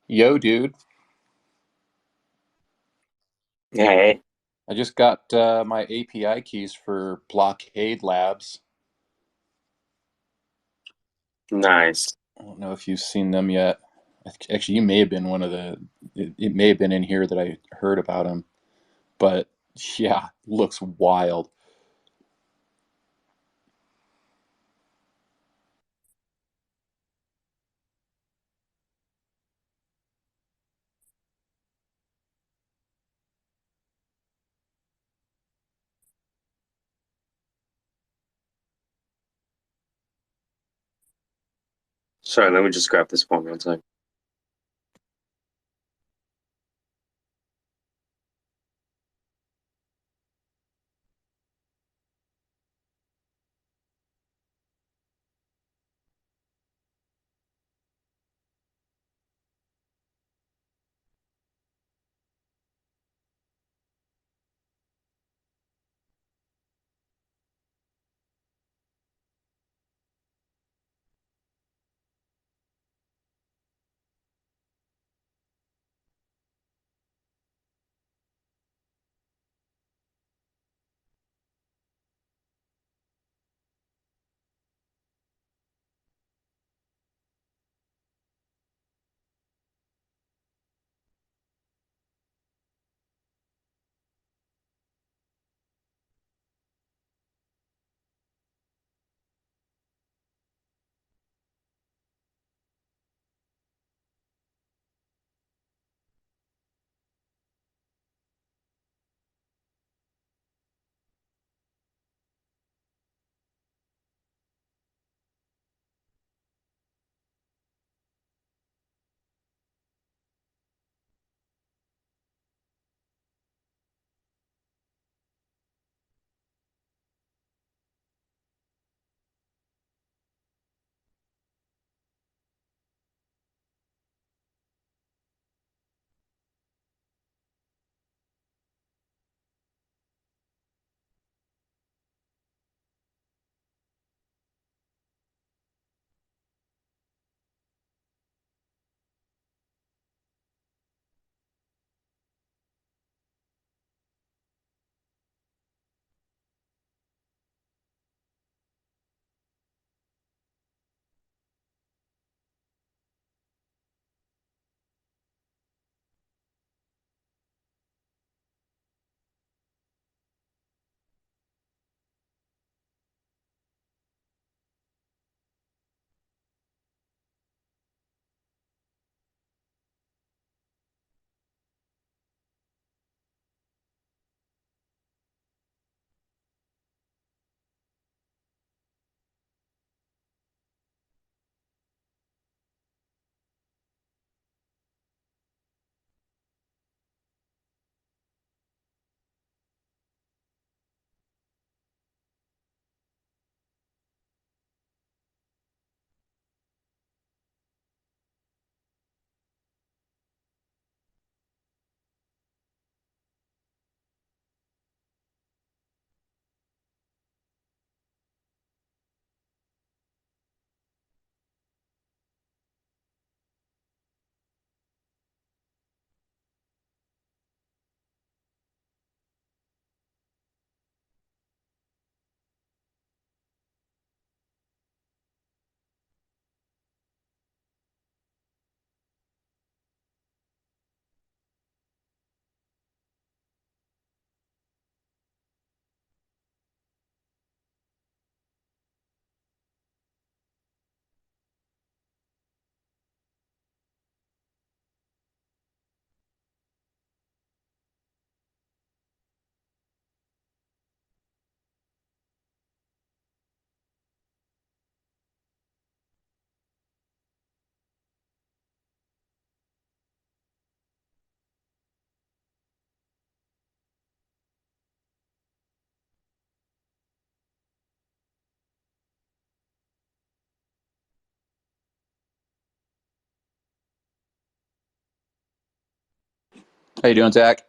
Yo, dude, Hey, I just got my API keys for Blockade Labs. nice. I don't know if you've seen them yet. Actually, you may have been one of it may have been in here that I heard about them, but yeah, looks wild. Sorry, let me just grab this phone real quick. How you doing, Zach?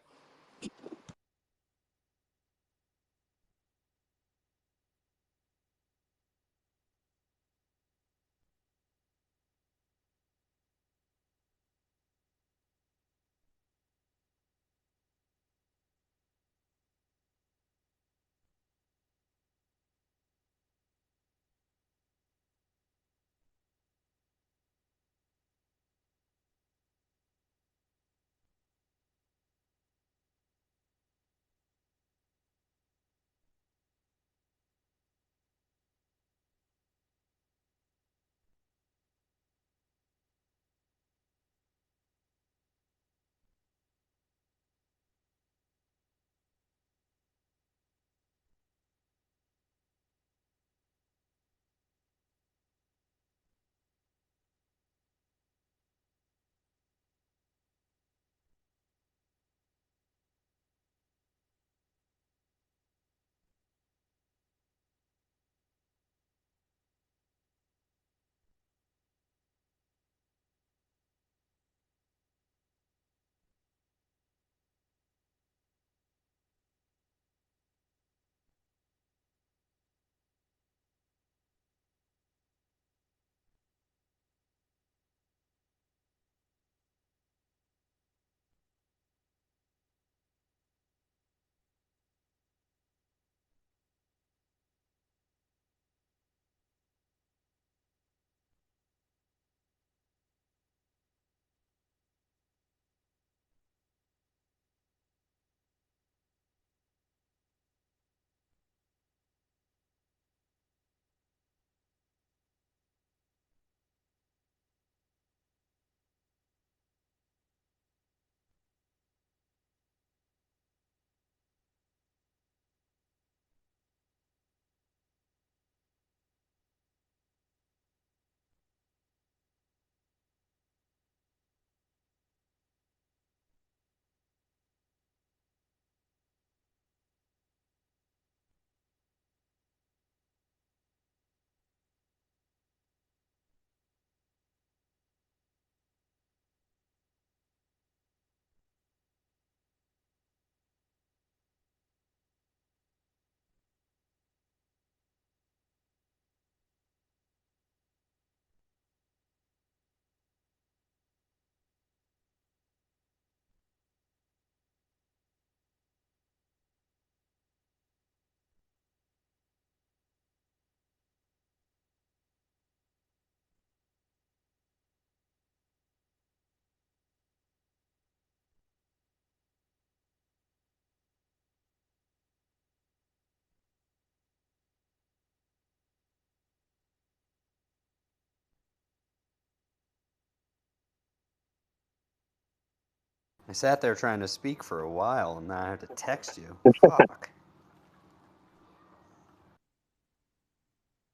I sat there trying to speak for a while, and now I have to text you. Fuck.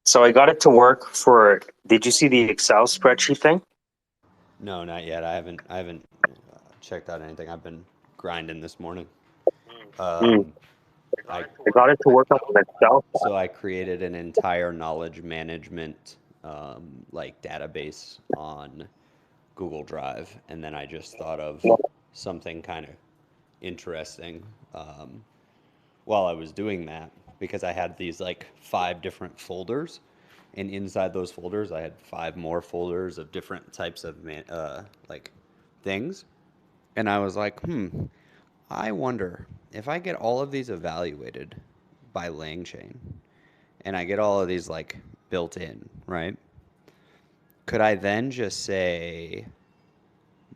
So I got it to work for. Did you see the Excel spreadsheet thing? No, not yet. I haven't checked out anything. I've been grinding this morning. Mm. Um, I I got it to work on Excel. so I created an entire knowledge management like database on Google Drive, and then I just thought of something kind of interesting um, while I was doing that because I had these like five different folders, and inside those folders I had five more folders of different types of like things, and I was like, I wonder if I get all of these evaluated by Langchain, and I get all of these like built in, right? Could I then just say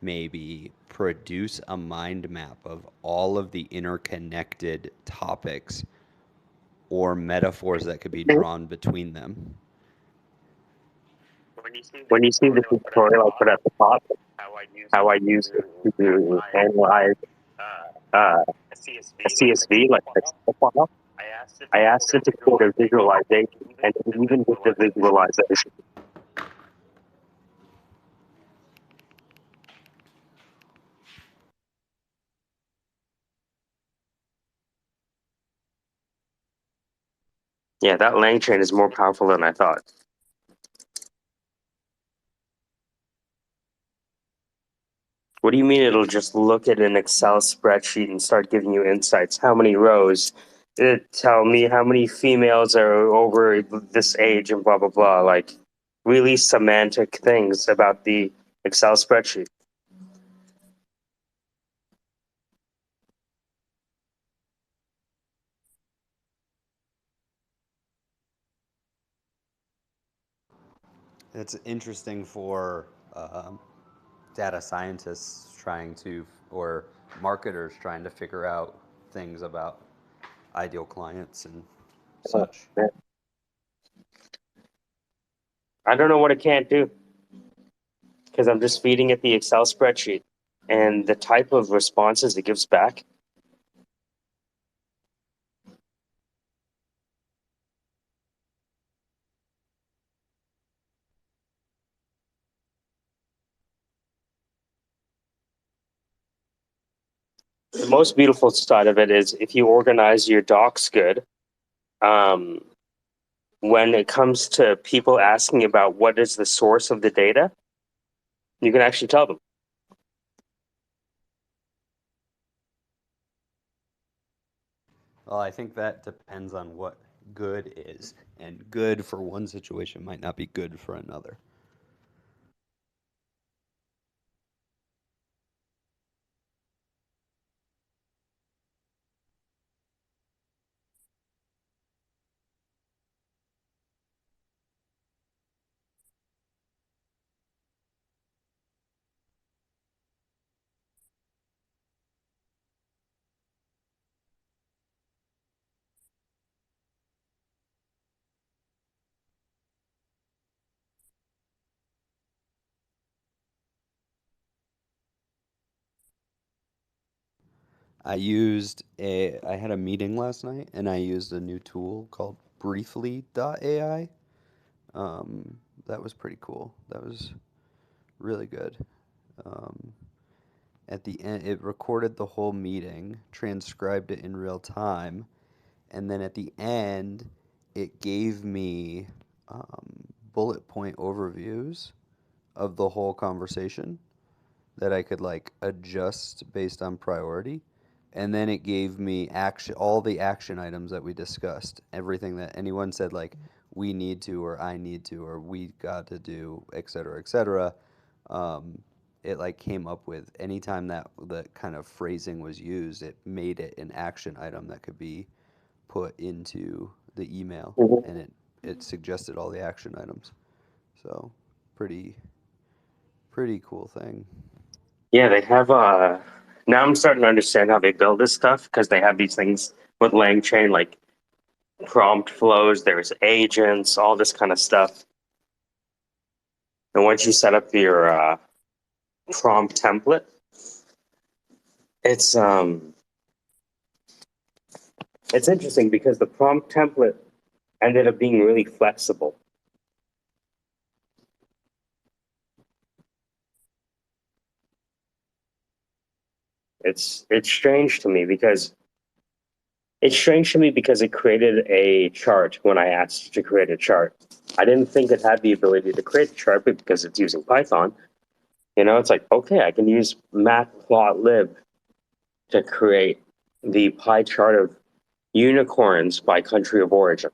maybe produce a mind map of all of the interconnected topics or metaphors that could be drawn between them? When you see the tutorial I put at the top, how I use it to analyze uh, a CSV, like a Excel file, I asked it to create a visualization, and even with the visualization, yeah, that Langchain is more powerful than I thought. What do you mean it'll just look at an Excel spreadsheet and start giving you insights? How many rows? Tell me how many females are over this age and blah, blah, blah. Like really semantic things about the Excel spreadsheet. It's interesting for data scientists trying to, or marketers trying to figure out things about ideal clients and such. I don't know what it can't do because I'm just feeding it the Excel spreadsheet and the type of responses it gives back. The most beautiful side of it is if you organize your docs good, um, when it comes to people asking about what is the source of the data, you can actually tell them. Well, I think that depends on what good is, and good for one situation might not be good for another. I had a meeting last night and I used a new tool called Briefly.ai. That was pretty cool. That was really good. Um, at the end, it recorded the whole meeting, transcribed it in real time, and then at the end, it gave me bullet point overviews of the whole conversation that I could like adjust based on priority. And then it gave me action, all the action items that we discussed, everything that anyone said, like we need to, or I need to, or we got to do, et cetera, et cetera. It like came up with anytime that the kind of phrasing was used, it made it an action item that could be put into the email, Mhm. and it suggested all the action items. So pretty pretty cool thing. Yeah, they have. Now I'm starting to understand how they build this stuff because they have these things with LangChain, like prompt flows. There's agents, all this kind of stuff. And once you set up your prompt template, It's it's interesting because the prompt template ended up being really flexible. It's strange to me because it created a chart when I asked it to create a chart. I didn't think it had the ability to create a chart, but because it's using Python, it's like, okay, I can use matplotlib to create the pie chart of unicorns by country of origin.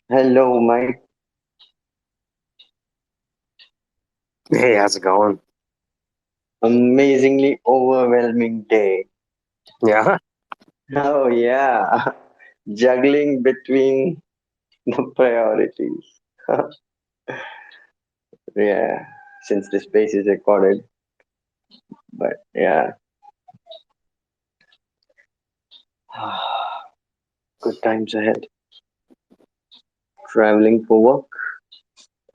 Hello, Mike. Hey, how's it going? Amazingly overwhelming day. Yeah. Oh, yeah. Juggling between the priorities. Yeah, since the space is recorded. But yeah, good times ahead. Traveling for work,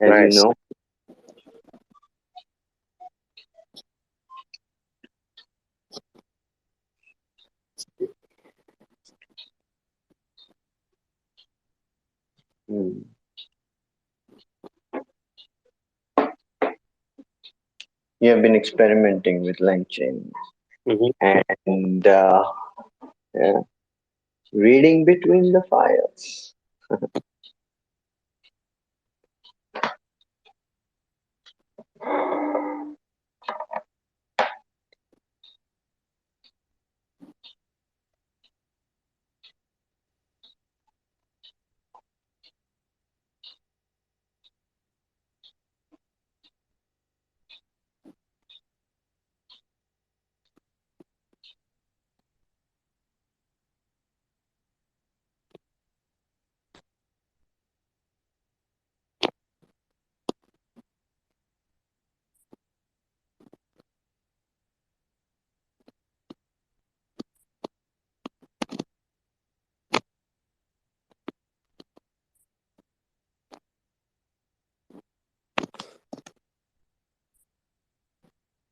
as you Nice. know. Hmm. You have been experimenting with Langchain Hmm. and yeah, reading between the files.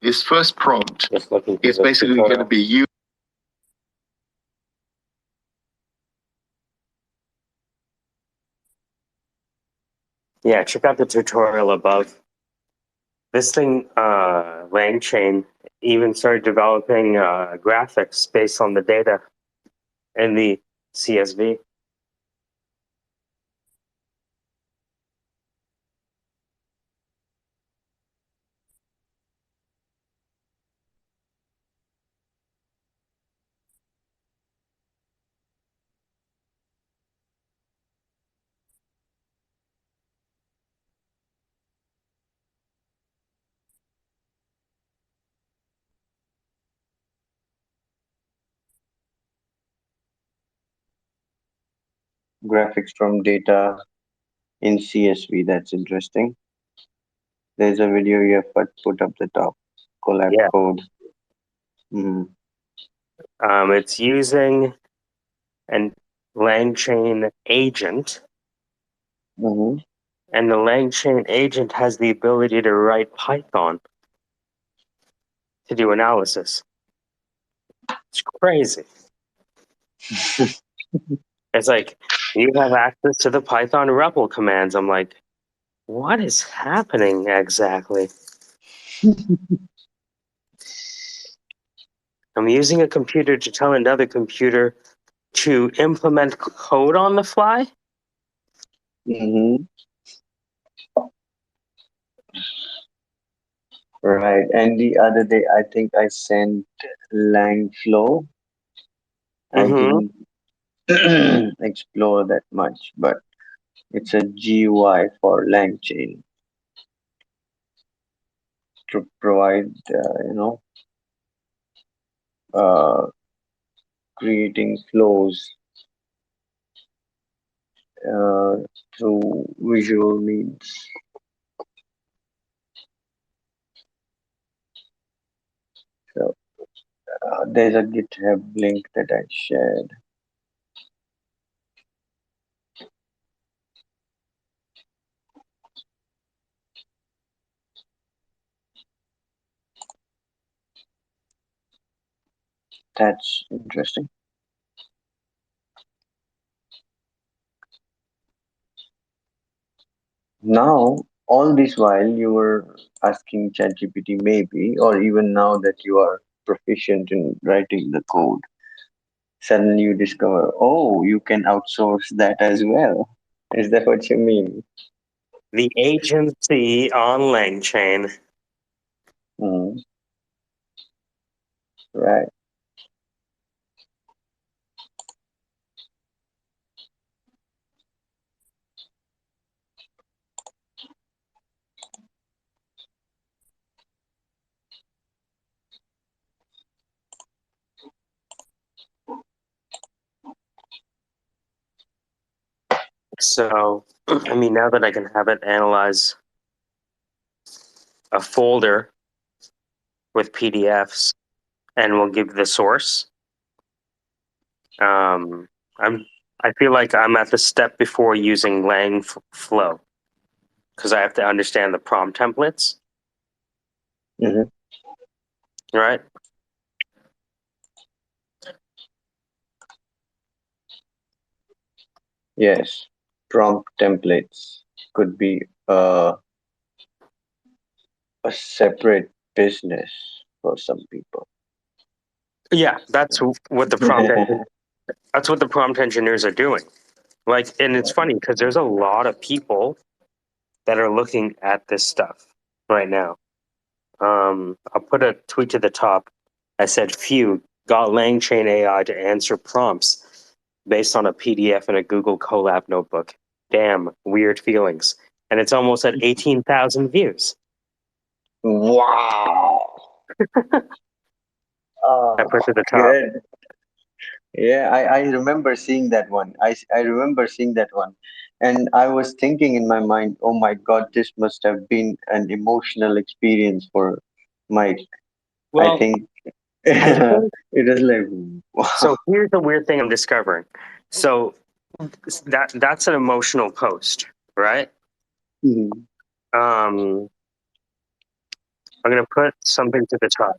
This first prompt is basically going to be you. Yeah, check out the tutorial above. This thing, Langchain, even started developing graphics based on the data in the CSV. Graphics from data in CSV. That's interesting. There's a video you have put up the top. Collab Yeah. code. Hmm. It's using an Langchain agent, Hmm. and the Langchain agent has the ability to write Python to do analysis. It's crazy. It's like you have access to the Python REPL commands. I'm like, what is happening exactly? I'm using a computer to tell another computer to implement code on the fly. Hmm. Right. And the other day, I think I sent Langflow. I Mm-hmm. didn't explore that much, but it's a GUI for Langchain to provide, uh, creating flows uh, through visual means. So there's a GitHub link that I shared. That's interesting. Now, all this while you were asking ChatGPT maybe, or even now that you are proficient in writing the code, suddenly you discover, oh, you can outsource that as well. Is that what you mean? The agency on Langchain. Hmm. Right. So, I mean, now that I can have it analyze a folder with PDFs and we'll give the source, um, I feel like I'm at the step before using Langflow because I have to understand the prompt templates, Hmm. right? Yes. Prompt templates could be a separate business for some people. Yeah, that's what the that's what the prompt engineers are doing. Like, and it's funny because there's a lot of people that are looking at this stuff right now. I'll put a tweet to the top. I said, "Phew, got Langchain AI to answer prompts based on a PDF in a Google Colab notebook. Damn, weird feelings." And it's almost at 18,000 views. Wow. I put to the top. Good. Yeah, I remember seeing that one. I remember seeing that one. And I was thinking in my mind, oh my God, this must have been an emotional experience for Mike. I Well, think I it think was like, so. wow. Here's the weird thing I'm discovering. So that's an emotional post, right? Mhm. Um, I'm gonna put something to the top.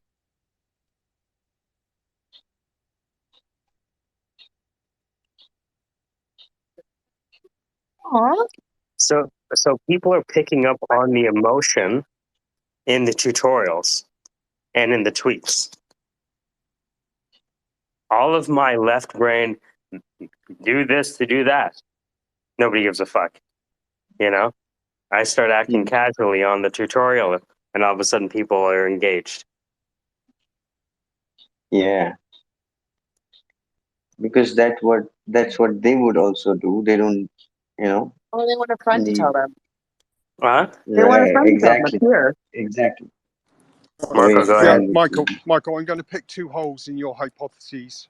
So people are picking up on the emotion in the tutorials and in the tweets. All of my left brain, do this to do that. Nobody gives a fuck. You know, I start acting Mhm. casually on the tutorial, and all of a sudden people are engaged. Yeah, because that's what they would also do. They don't, you know, Oh, they want a friend to tell need them. Huh? They want a right. friend to tell them. Exactly. Here, Exactly. Marco, Waste go Yeah, ahead. value. Michael, I'm going to pick two holes in your hypotheses,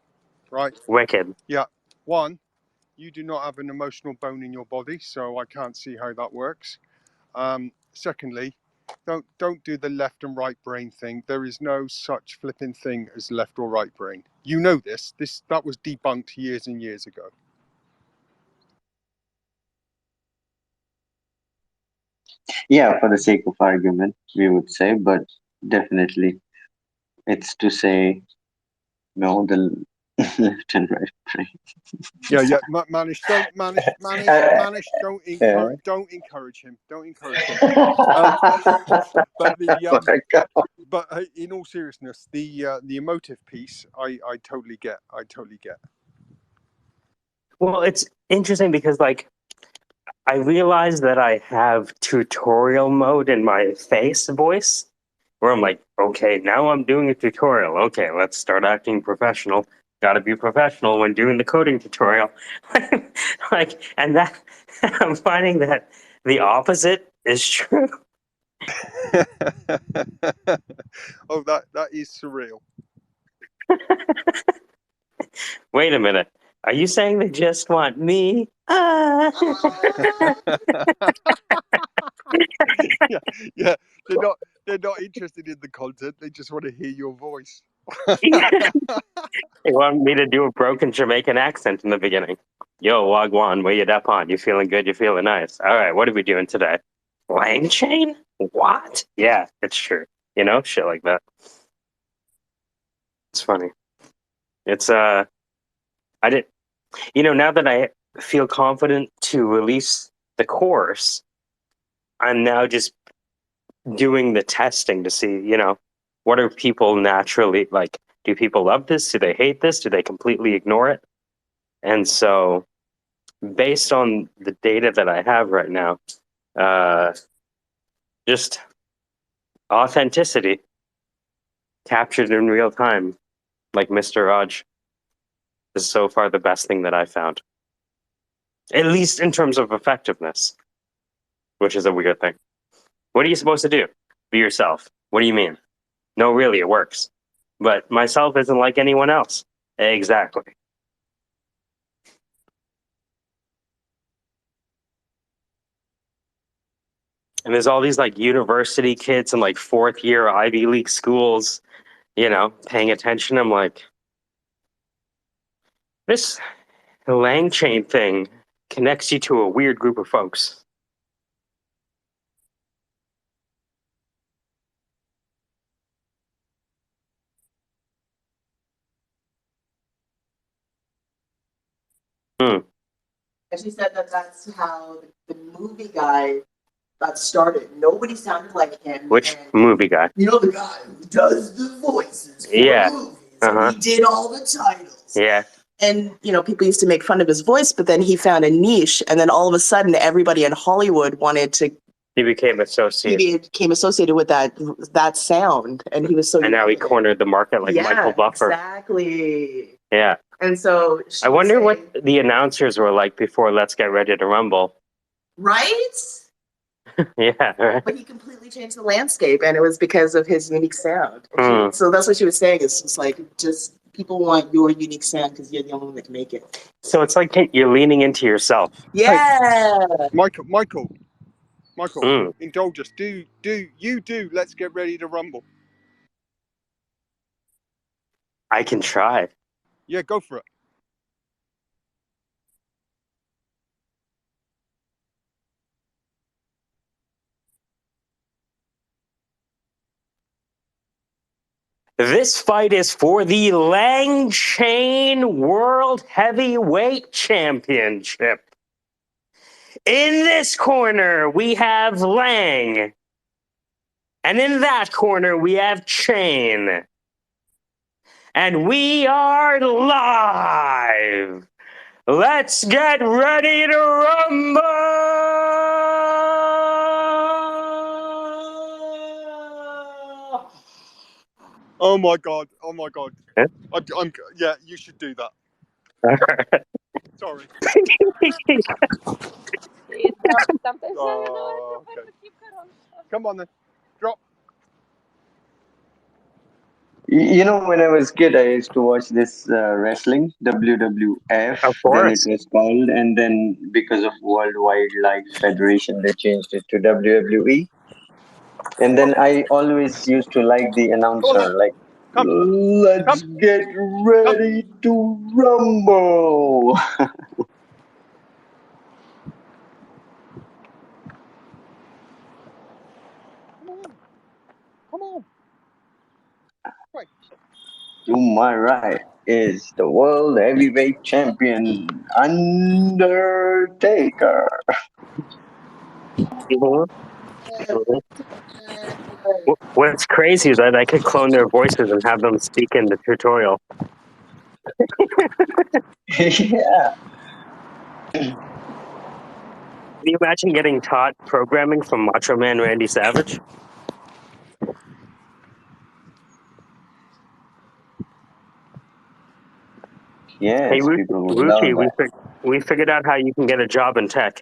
right? Wicked. Yeah. One, you do not have an emotional bone in your body, so I can't see how that works. Secondly, don't do the left and right brain thing. There is no such flipping thing as left or right brain. You know this. That was debunked years and years ago. Yeah, for the sake of argument, we would say, but definitely it's to say no, the left and right brain. Yeah. Manish, Uh, yeah. don't encourage him. Don't encourage him. Um, but the in all seriousness, the emotive piece, I totally get. I totally get. Well, it's interesting because, like, I realize that I have tutorial mode in my face voice where I'm like, okay, now I'm doing a tutorial. Okay, let's start acting professional. Got to be professional when doing the coding tutorial. Like, and that I'm finding that the opposite is true. Oh, that is surreal. Wait a minute. Are you saying they just want me? Yeah, yeah. They're not interested in the content. They just want to hear your voice. They want me to do a broken Jamaican accent in the beginning. Yo, Wagwan, where you up on? You feeling good? You feeling nice? All right, what are we doing today? Langchain? What? Yeah, it's true. You know, shit like that. It's funny. It's I did, now that I feel confident to release the course, I'm now just doing the testing to see, what are people naturally like? Do people love this? Do they hate this? Do they completely ignore it? And so, based on the data that I have right now, just authenticity captured in real time, like Mr. Raj, is so far the best thing that I found. At least in terms of effectiveness, which is a weird thing. What are you supposed to do? Be yourself. What do you mean? No, really, it works. But myself isn't like anyone else. Exactly. And there's all these like university kids and like fourth year Ivy League schools, paying attention. I'm like, this Langchain thing connects you to a weird group of folks. And she said that that's how the movie guy got started. Nobody sounded like him. Which movie guy? The guy who does the voices for movies. And he did all the titles. Yeah. And, people used to make fun of his voice, but then he found a niche. And then all of a sudden, everybody in Hollywood wanted to. He became associated. He became associated with that sound. And he was so. And now he cornered the market like Michael Buffer. Exactly. Yeah. And so I wonder what the announcers were like before Let's Get Ready to Rumble. Right? Yeah. Right. But he completely changed the landscape, and it was because of his unique sound. So that's what she was saying. Is just like, people want your unique sound because you're the only one that can make it. So it's like you're leaning into yourself. Yeah. Michael, indulge us. Do Let's Get Ready to Rumble. I can try. Yeah, go for it. This fight is for the Langchain World Heavyweight Championship. In this corner, we have Lang. And in that corner, we have Chain. And we are live. Let's get ready to rumble! Oh my god. Huh? Yeah, you should do that. Sorry. Oh, okay. Come on then. Drop. When I was kid, I used to watch this wrestling, WWF, Of then it course. was called, and then because of World Wildlife Federation, they changed it to WWE. And then I always used to like the announcer, like, let's get ready to rumble. Come on. Right. To my right is the world heavyweight champion, Undertaker. What's crazy is that I could clone their voices and have them speak in the tutorial. Yeah. Can you imagine getting taught programming from Macho Man Randy Savage? Hey, Yes, people would love Ruchi, that. we figured out how you can get a job in tech.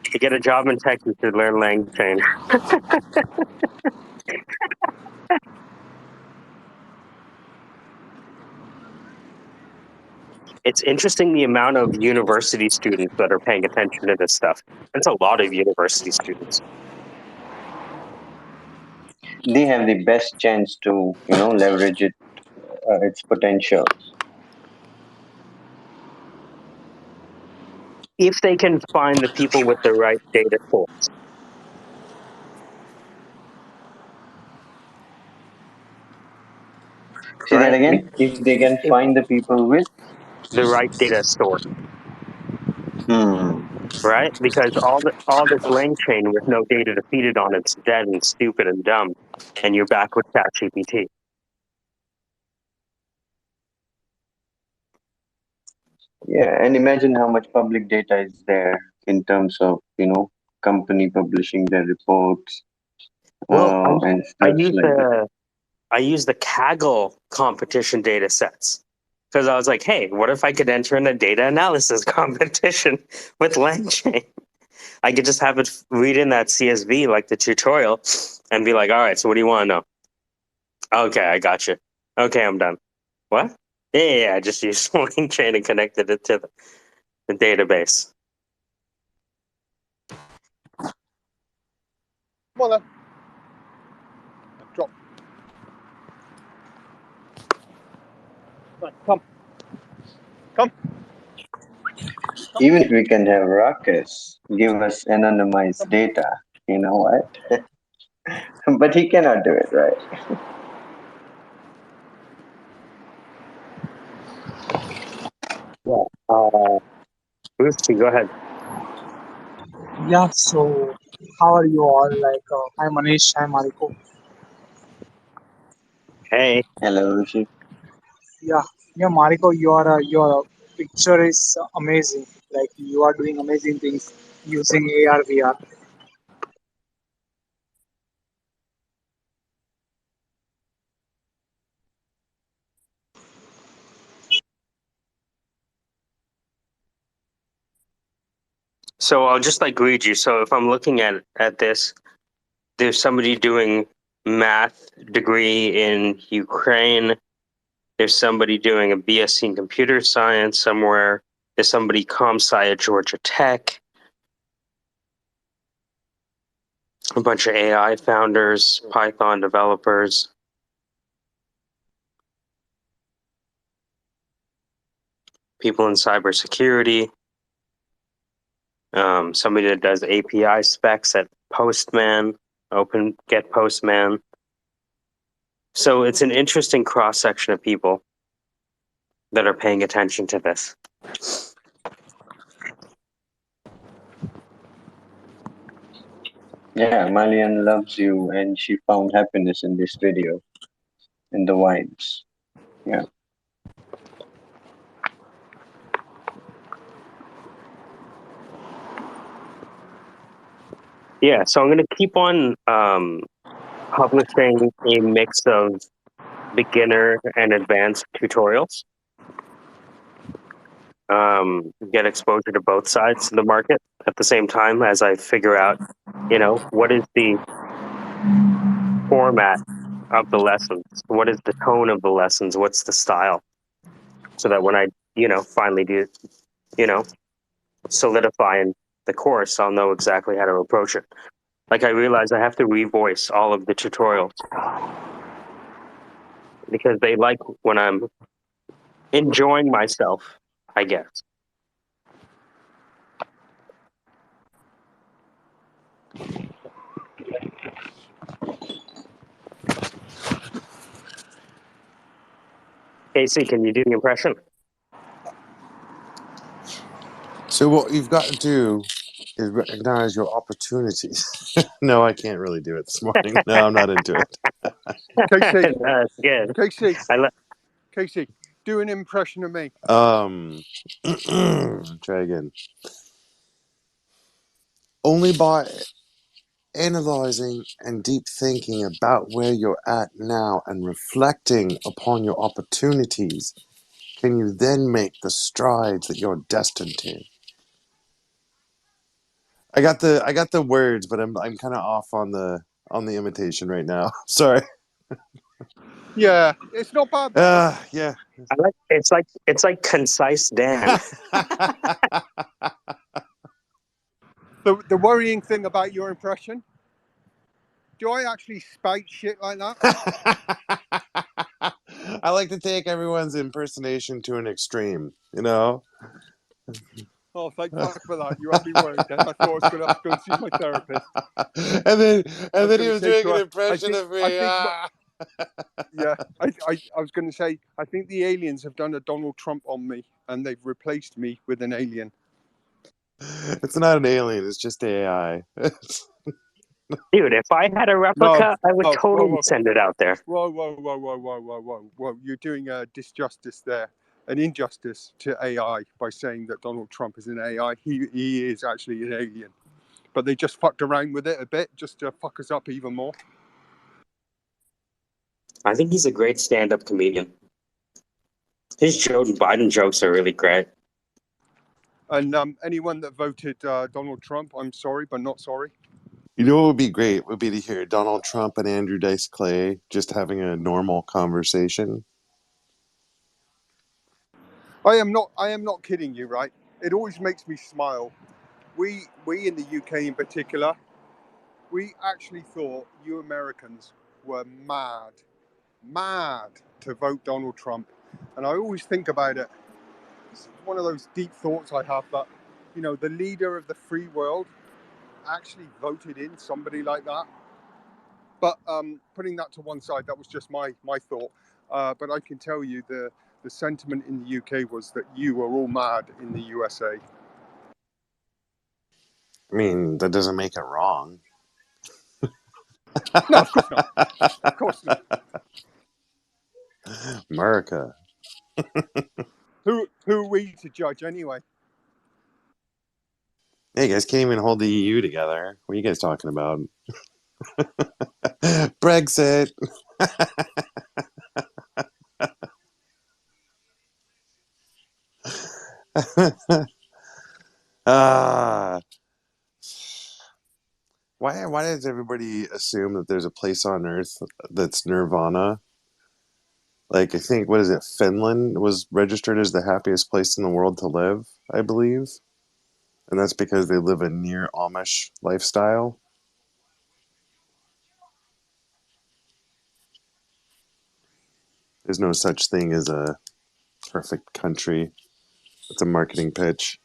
To get a job in tech, you should learn Langchain. It's interesting the amount of university students that are paying attention to this stuff. That's a lot of university students. They have the best chance to, leverage its potential. If they can find the people with the right data tools. Say that right? again. If they can If find the people with. the right data store, Hmm. right? Because all this Langchain with no data to feed it on, it's dead and stupid and dumb, and you're back with ChatGPT. Yeah, and imagine how much public data is there in terms of, company publishing their reports Well, and I stuff use like that. the Kaggle competition data sets because I was like, hey, what if I could enter in a data analysis competition with Langchain? I could just have it read in that CSV like the tutorial and be like, all right, so what do you want to know? Okay, I got you. Okay, I'm done. What? Yeah, I just used Langchain and connected it to the database. Come on then. Drop. Right, come. Come. Even if we can have Ruckus give us anonymized data, you know what? But he cannot do it, right? Yeah. Lucy, go ahead. Yeah, so how are you all? Like, hi Manish, hi Mariko. Hey. Hello, Rishi. Yeah, yeah, Mariko, your picture is amazing. Like, you are doing amazing things using AR VR. So I'll just like read you. So if I'm looking at this, there's somebody doing math degree in Ukraine. There's somebody doing a BSc in computer science somewhere. There's somebody comp sci at Georgia Tech. A bunch of AI founders, Python developers, people in cybersecurity. Somebody that does API specs at Postman, Open Get Postman. So it's an interesting cross section of people that are paying attention to this. Yeah, Malian loves you and she found happiness in this video, in the vibes. Yeah. Yeah, so I'm going to keep on publishing a mix of beginner and advanced tutorials. Get exposure to both sides of the market at the same time as I figure out, what is the format of the lessons? What is the tone of the lessons? What's the style? So that when I, finally do, solidify in the course, I'll know exactly how to approach it. Like I realize I have to revoice all of the tutorials because they like when I'm enjoying myself, I guess. Casey, can you do the impression? So what you've got to do is recognize your opportunities. No, I can't really do it this morning. No, I'm not into it. Casey, That's good. Casey, I Casey, do an impression of me. Try again. Only by analyzing and deep thinking about where you're at now and reflecting upon your opportunities can you then make the strides that you're destined to. I got the words, but I'm kind of off on the imitation right now. Sorry. Yeah, it's not bad though. Yeah. like it's like concise Dan. The worrying thing about your impression, do I actually spout shit like that? I like to take everyone's impersonation to an extreme, Oh, thank fuck for that. You had me worried then. I thought I was going to have to go and see my therapist. and then I was he going to was say doing to an her, impression of me. Yeah, I was going to say, I think the aliens have done a Donald Trump on me, and they've replaced me with an alien. It's not an alien. It's just AI. Dude, if I had a No, replica, I would whoa, totally whoa, send it out there. whoa! You're doing a disjustice there, an injustice to AI by saying that Donald Trump is an AI. He is actually an alien, but they just fucked around with it a bit just to fuck us up even more. I think he's a great stand-up comedian. His Joe Biden jokes are really great. And anyone that voted Donald Trump, I'm sorry, but not sorry. You know what would be great would be to hear Donald Trump and Andrew Dice Clay just having a normal conversation. I am not kidding you, right? It always makes me smile. We in the UK in particular, we actually thought you Americans were mad to vote Donald Trump. And I always think about it. It's one of those deep thoughts I have that, the leader of the free world actually voted in somebody like that. But putting that to one side, that was just my thought. But I can tell you the sentiment in the UK was that you were all mad in the USA. I mean, that doesn't make it wrong. No, of course not. Of course not. America. Who are we to judge anyway? Hey, you guys can't even hold the EU together. What are you guys talking about? Brexit. Ah, why does everybody assume that there's a place on Earth that's nirvana? Like, I think, what is it? Finland was registered as the happiest place in the world to live, I believe. And that's because they live a near Amish lifestyle. There's no such thing as a perfect country. It's a marketing pitch.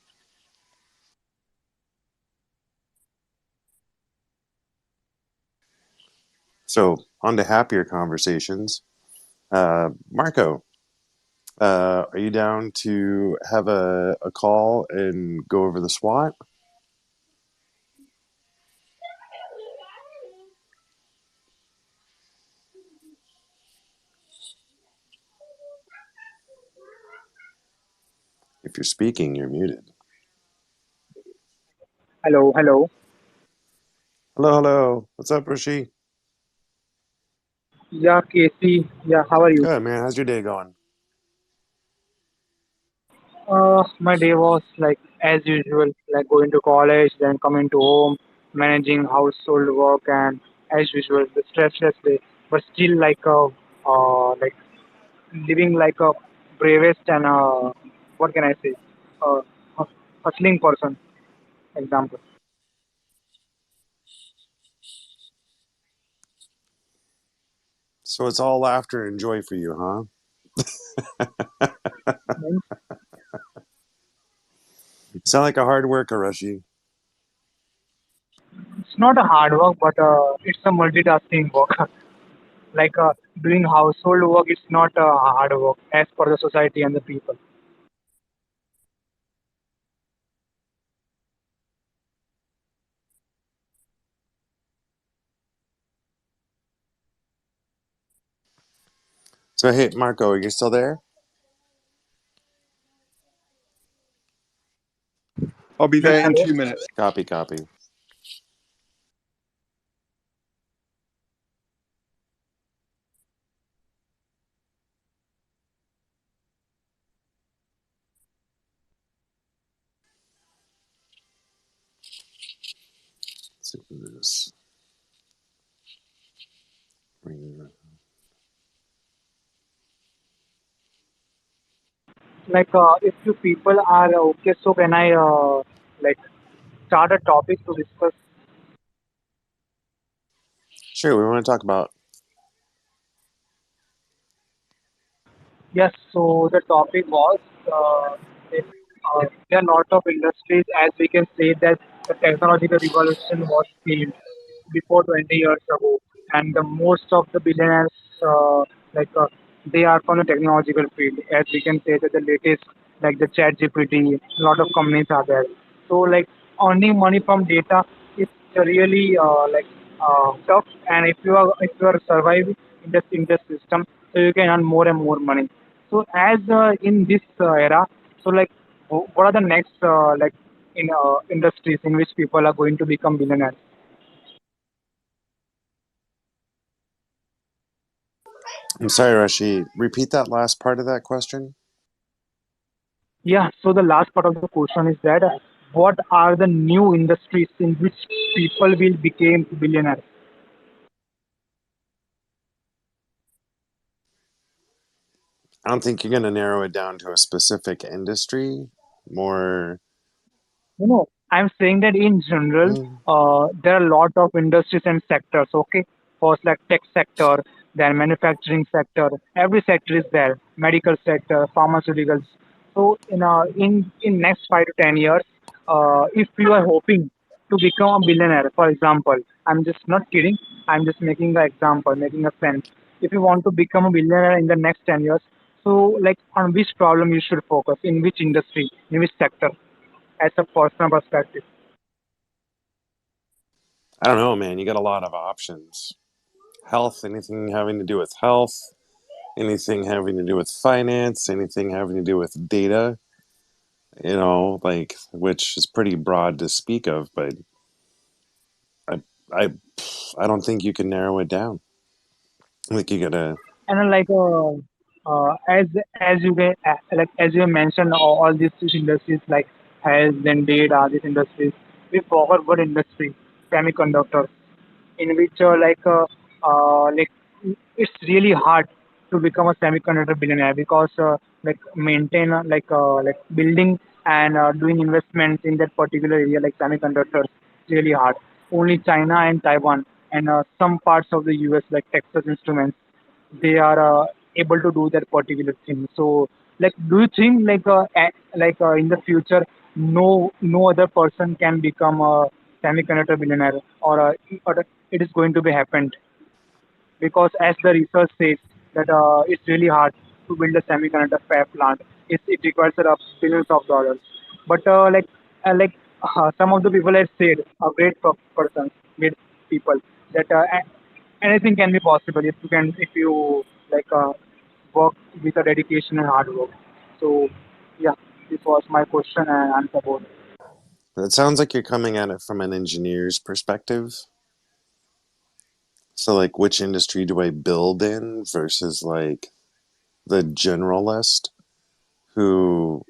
So, on to happier conversations. Marco, are you down to have a call and go over the SWOT? If you're speaking, you're muted. Hello, hello. Hello, hello. What's up, Rishi? Yeah, Casey. Yeah, how are you? Good, man. How's your day going? My day was like as usual, like going to college, then coming to home, managing household work, and as usual, the stressless day. But still, like living like a bravest and what can I say, uh, hustling person. Example. So it's all laughter and joy for you, huh? Means You sound like a hard worker, Rishi. it's not a hard work, but it's a multitasking work. like doing household work, it's not hard work as per the society and the people. So, hey, Marco, are you still there? I'll be Yes, there in hello. 2 minutes. Copy, copy. Let's see if this bring- If you people are okay, so can I like start a topic to discuss? Sure, we want to talk about. Yes. So the topic was if, there are a lot of industries, as we can say that the technological revolution was seen before 20 years ago. and the most of the billionaires, like they are from the technological field. As we can say that the latest, like the Chat GPT, a lot of companies are there. So like earning money from data is really tough. And if you are surviving in this system, so you can earn more and more money. So as in this era, so like what are the next in industries in which people are going to become billionaires? I'm sorry, Rashi. Repeat that last part of that question. Yeah, so the last part of the question is that what are the new industries in which people will become billionaires? I don't think you're going to narrow it down to a specific industry. More. I'm saying that in general, Mm, there are a lot of industries and sectors. Okay, first like tech sector, then manufacturing sector. Every sector is there. Medical sector, pharmaceuticals. So in next 5 to 10 years, if you are hoping to become a billionaire, for example, I'm just not kidding. I'm just making the example, making a sense. If you want to become a billionaire in the next 10 years, so like on which problem you should focus, in which industry, in which sector, as a personal perspective. I don't know, man. You got a lot of options. Health, anything having to do with health, anything having to do with finance, anything having to do with data, like, which is pretty broad to speak of, but I, I, I don't think you can narrow it down. I think you gotta. And as you get like as you mentioned all these industries like health and data, these industries, we forgot what industry, semiconductors, in which like it's really hard to become a semiconductor billionaire because like maintain like building and doing investments in that particular area like semiconductors is really hard. Only China and Taiwan and some parts of the US like Texas Instruments, they are able to do that particular thing. So like do you think in the future no other person can become a semiconductor billionaire, or it is going to be happened? Because as the research says that it's really hard to build a semiconductor fab plant. It requires billions of dollars. But some of the people have said, persons, great people, that anything can be possible if you like work with a dedication and hard work. So yeah, this was my question and answer about it. It sounds like you're coming at it from an engineer's perspective. So, like, which industry do I build in versus like the generalist who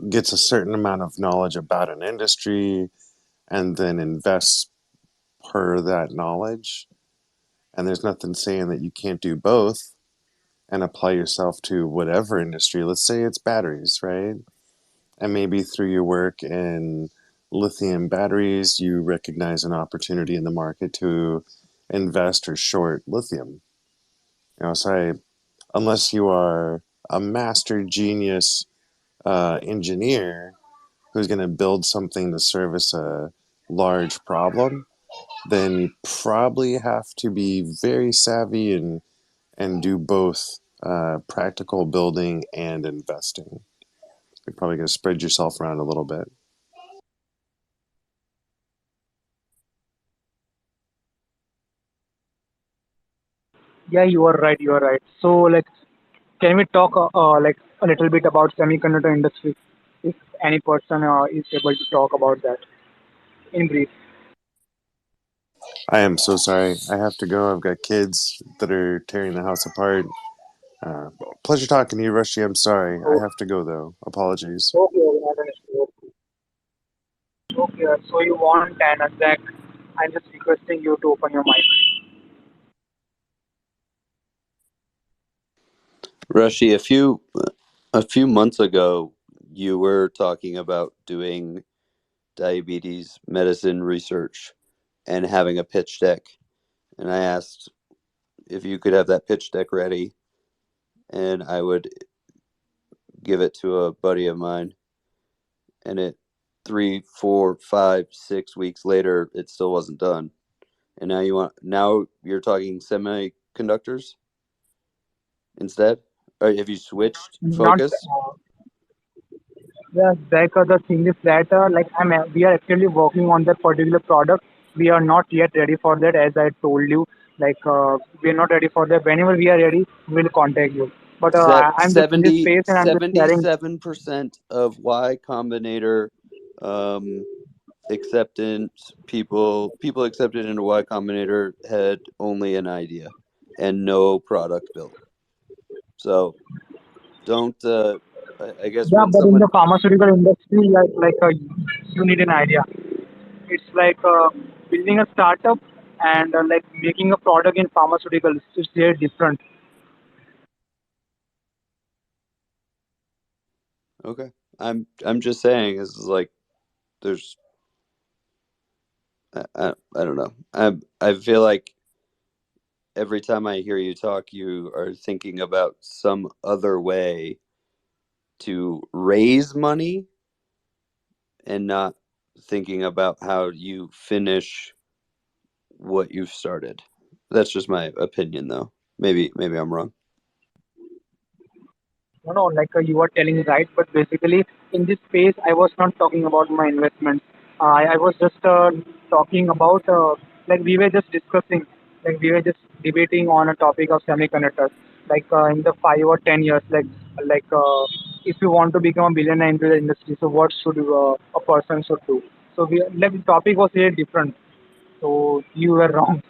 gets a certain amount of knowledge about an industry and then invests per that knowledge. And there's nothing saying that you can't do both and apply yourself to whatever industry. Let's say it's batteries, right? And maybe through your work in lithium batteries, you recognize an opportunity in the market to invest or short lithium. So unless you are a master genius engineer who's going to build something to service a large problem, then you probably have to be very savvy and do both practical building and investing. You're probably going to spread yourself around a little bit. Yeah, you are right. You are right. So like, can we talk like a little bit about semiconductor industry? If any person is able to talk about that in brief. I am so sorry. I have to go. I've got kids that are tearing the house apart. Uh, Pleasure talking to you, Rushy. I'm sorry. I So have to go, though. Apologies. okay, not an issue. Okay, so you want an Zach? I'm just requesting you to open your mic. Rushy, a few months ago, you were talking about doing diabetes medicine research and having a pitch deck, and I asked if you could have that pitch deck ready, and I would give it to a buddy of mine, and it 3, 4, 5, 6 weeks later, it still wasn't done. and now you're talking semiconductors instead? Or have you switched Not focus? yeah, the thing is that we are actually working on that particular product. We are not yet ready for that, as I told you. We are not ready for that. Whenever we are ready, we'll contact you. But I'm just in this space and I'm just sharing. 77% of Y Combinator acceptance people accepted into Y Combinator had only an idea and no product built. So don't I guess Yeah, when but in the someone pharmaceutical industry, you need an idea. It's like building a startup and like making a product in pharmaceuticals. It's very different. okay, I'm just saying is like there's I don't know. I feel like every time I hear you talk, you are thinking about some other way to raise money and not thinking about how you finish what you've started. That's just my opinion, though. Maybe I'm wrong. No, no, you are telling right, but basically in this space, I was not talking about my investment. I was just talking about we were just discussing, we were just debating on a topic of semiconductors. In the 5 or 10 years, if you want to become a billionaire into the industry, so what should a person should do? So the topic was really different. So you were wrong.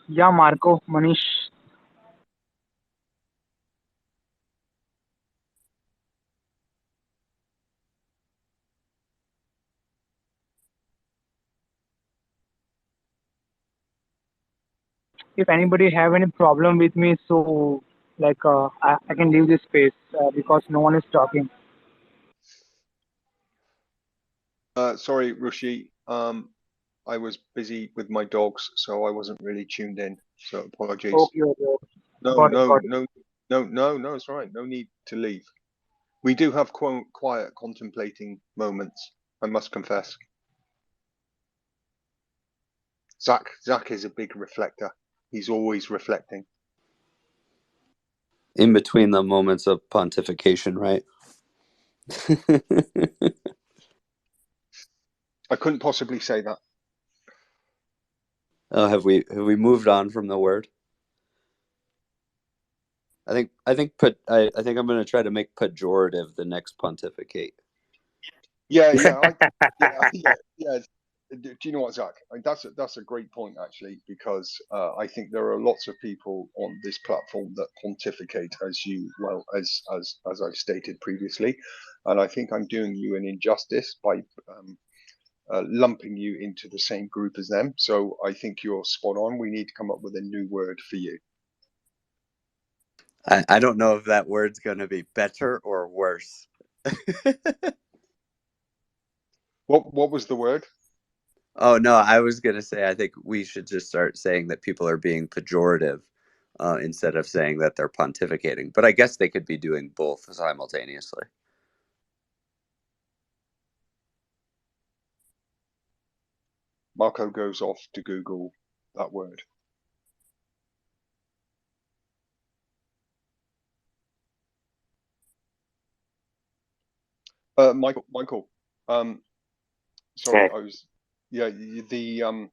Yeah, Marco, Manish. If anybody have any problem with me, so I can leave this space because no one is talking. Sorry, Rushi. I was busy with my dogs, so I wasn't really tuned in. So apologies. Okay, okay, okay. No, Got it, no, got it. no, no, no, no. It's all right. No need to leave. We do have quiet, contemplating moments. I must confess. Zach is a big reflector. He's always reflecting. In between the moments of pontification, right? I couldn't possibly say that. Oh, have we moved on from the word? I think I'm going to try to make pejorative the next pontificate. Yeah, yeah, yeah. Do you know what, Zach? That's a great point actually, because I think there are lots of people on this platform that pontificate as I've stated previously, and I think I'm doing you an injustice by lumping you into the same group as them. So I think you're spot on. We need to come up with a new word for you. I don't know if that word's going to be better or worse. What was the word? Oh no, I was gonna say I think we should just start saying that people are being pejorative instead of saying that they're pontificating. But I guess they could be doing both simultaneously. Marco goes off to Google that word. Michael. Sorry, Okay. I was. Yeah, the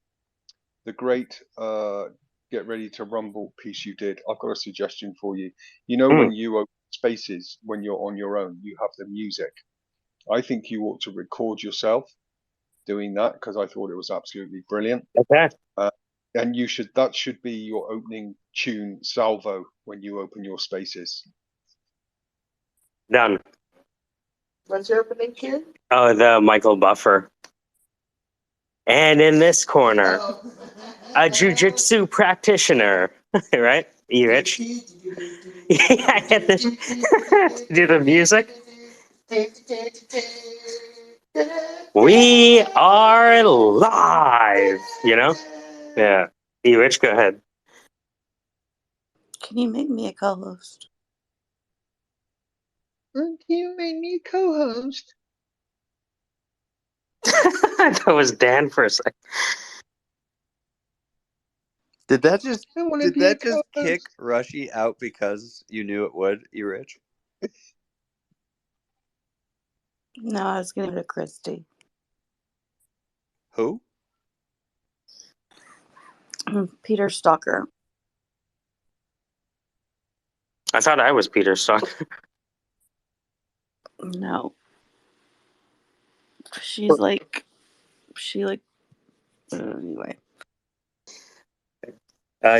great Get Ready to Rumble piece you did. I've got a suggestion for you. You know, Hmm. when you open spaces when you're on your own, you have the music. I think you ought to record yourself doing that because I thought it was absolutely brilliant. Okay. Uh, and that should be your opening tune salvo when you open your spaces. Done. What's your opening cue? Oh, the Michael Buffer. And in this corner, a jujitsu practitioner, right? You rich? Yeah, I had this. Do the music. We are live. You know? Yeah. You rich? Go ahead. Can you make me a co-host? Can you make me a co-host? That was Dan for a second. Did that just I want to be a co-host. kick Rushy out because you knew it would, E-Rich? No, I was going to go to Christy. Who? Peter Stalker. I thought I was Peter Stalker. No. She's like, anyway.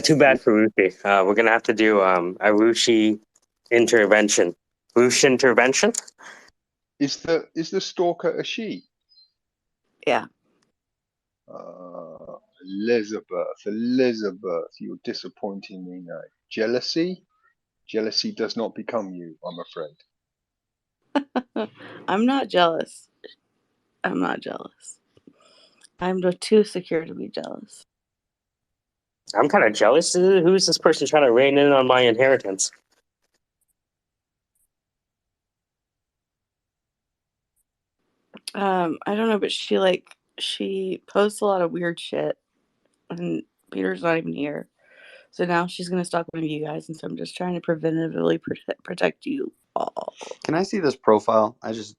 Too bad for Ruchi. We're gonna have to do a Ruchi intervention. Ruchi intervention? Is the stalker a she? Yeah. Elizabeth, you're disappointing me now. Jealousy does not become you, I'm afraid. I'm not jealous. I'm too secure to be jealous. I'm kind of jealous. Who's this person trying to rein in on my inheritance? I don't know, but she posts a lot of weird shit, and Peter's not even here. So now she's gonna stalk one of you guys, and so I'm just trying to preventatively protect you all. Can I see this profile? I just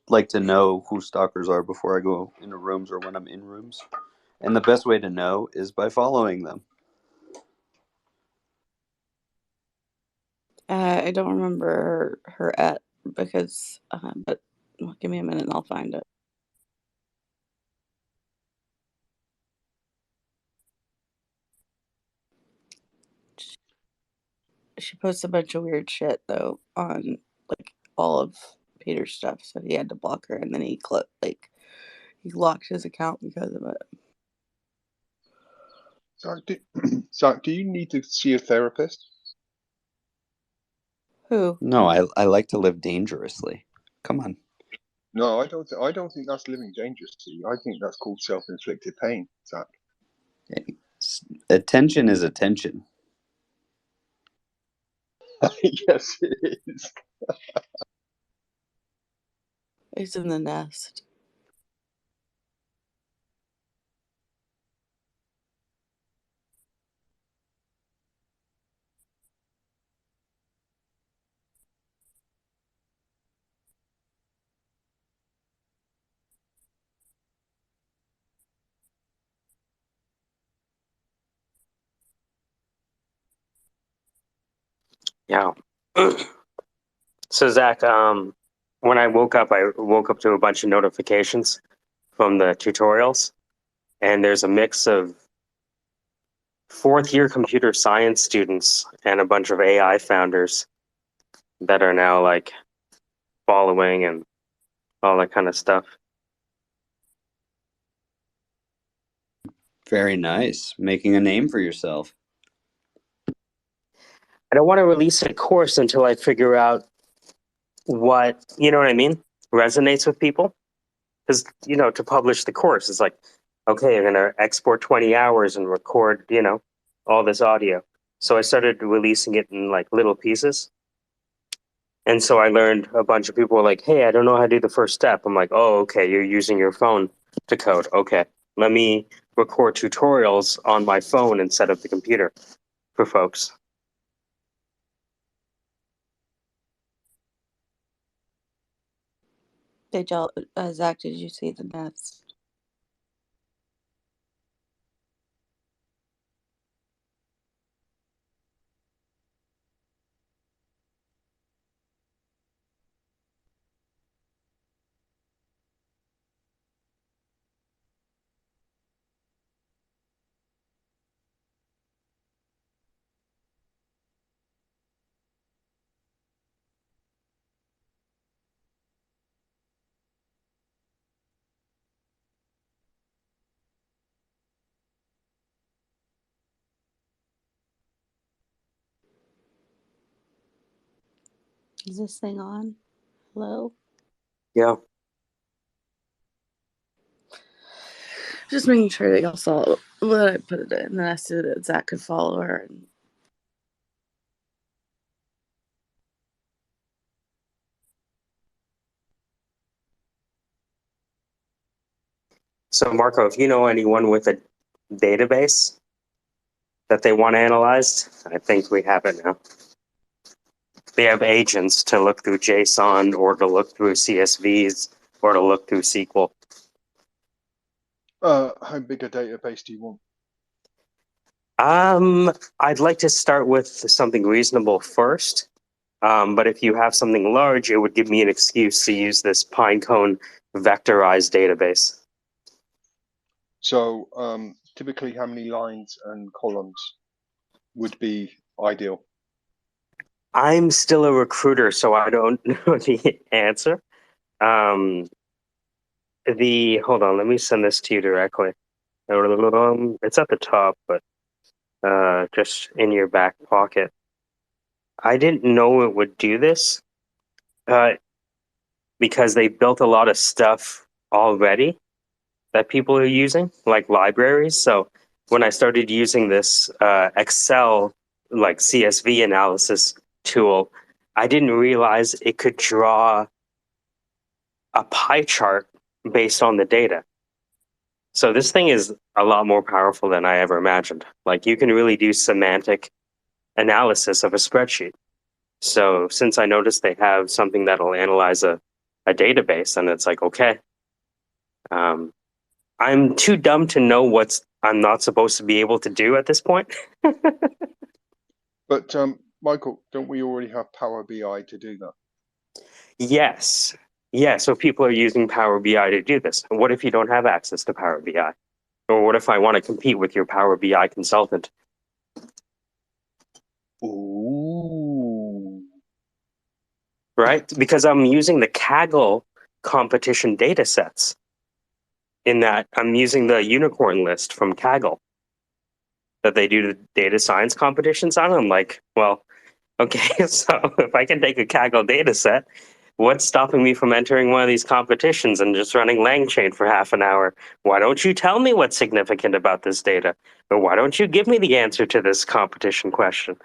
like to know who stalkers are before I go into rooms or when I'm in rooms. And the best way to know is by following them. I don't remember her at because, but well, give me a minute and I'll find it. She posts a bunch of weird shit though on like all of Peter's stuff, so he had to block her, and then he locked his account because of it. So, do you need to see a therapist? Who? No, I like to live dangerously. Come on. No, I don't. I don't think that's living dangerously. I think that's called self-inflicted pain, Zach. Attention is attention. Yes, it is. It's in the nest. Yeah. So Zach, when I woke up to a bunch of notifications from the tutorials, and there's a mix of fourth-year computer science students and a bunch of AI founders that are now like following and all that kind of stuff. Very nice. Making a name for yourself. I don't want to release a course until I figure out what, you know what I mean, resonates with people. Because, to publish the course, it's like, okay, I'm going to export 20 hours and record, all this audio. So I started releasing it in like little pieces. And so I learned a bunch of people were like, hey, I don't know how to do the first step. I'm like, oh, okay, you're using your phone to code. Okay, let me record tutorials on my phone instead of the computer for folks. Zach, did you see the nest? Is this thing on? Hello? Yeah. Just making sure that y'all saw what I put it in, and then I said that Zach could follow her. And So Marco, if you know anyone with a database that they want analyzed, I think we have it now. They have agents to look through JSON or to look through CSVs or to look through SQL. How big a database do you want? I'd like to start with something reasonable first. But if you have something large, it would give me an excuse to use this Pinecone vectorized database. So typically how many lines and columns would be ideal? I'm still a recruiter, so I don't know the answer. Hold on, let me send this to you directly. It's at the top, but just in your back pocket. I didn't know it would do this because they built a lot of stuff already that people are using, like libraries. So when I started using this Excel, like CSV analysis tool, I didn't realize it could draw a pie chart based on the data. So this thing is a lot more powerful than I ever imagined. Like you can really do semantic analysis of a spreadsheet. So since I noticed they have something that'll analyze a database, and it's like, okay, I'm too dumb to know what I'm not supposed to be able to do at this point. But Michael, don't we already have Power BI to do that? Yes. Yeah, so people are using Power BI to do this. What if you don't have access to Power BI? Or what if I want to compete with your Power BI consultant? Ooh. Right? Because I'm using the Kaggle competition data sets. In that, I'm using the unicorn list from Kaggle that they do the data science competitions on. I'm like, well, okay, so if I can take a Kaggle data set, what's stopping me from entering one of these competitions and just running Langchain for half an hour? Why don't you tell me what's significant about this data? Or why don't you give me the answer to this competition question?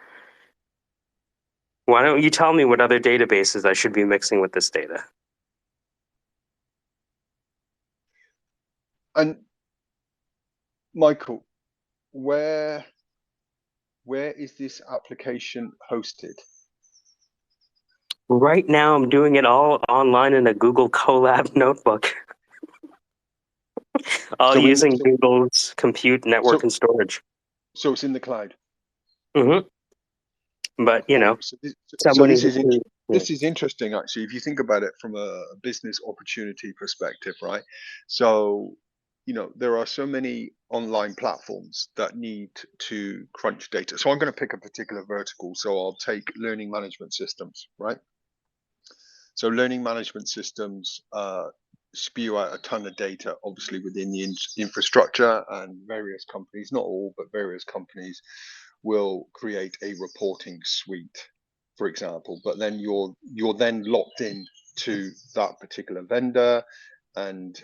Why don't you tell me what other databases I should be mixing with this data? And Michael, where is this application hosted? Right now, I'm doing it all online in a Google Colab notebook, all using Google's compute network and storage. So it's in the cloud. Mm-hmm. But you know, this is interesting actually. If you think about it from a business opportunity perspective, right? So there are so many online platforms that need to crunch data. So I'm going to pick a particular vertical. So I'll take learning management systems, right? So learning management systems spew out a ton of data, obviously within the infrastructure, and various companies, not all, but various companies will create a reporting suite, for example. But then you're then locked in to that particular vendor, and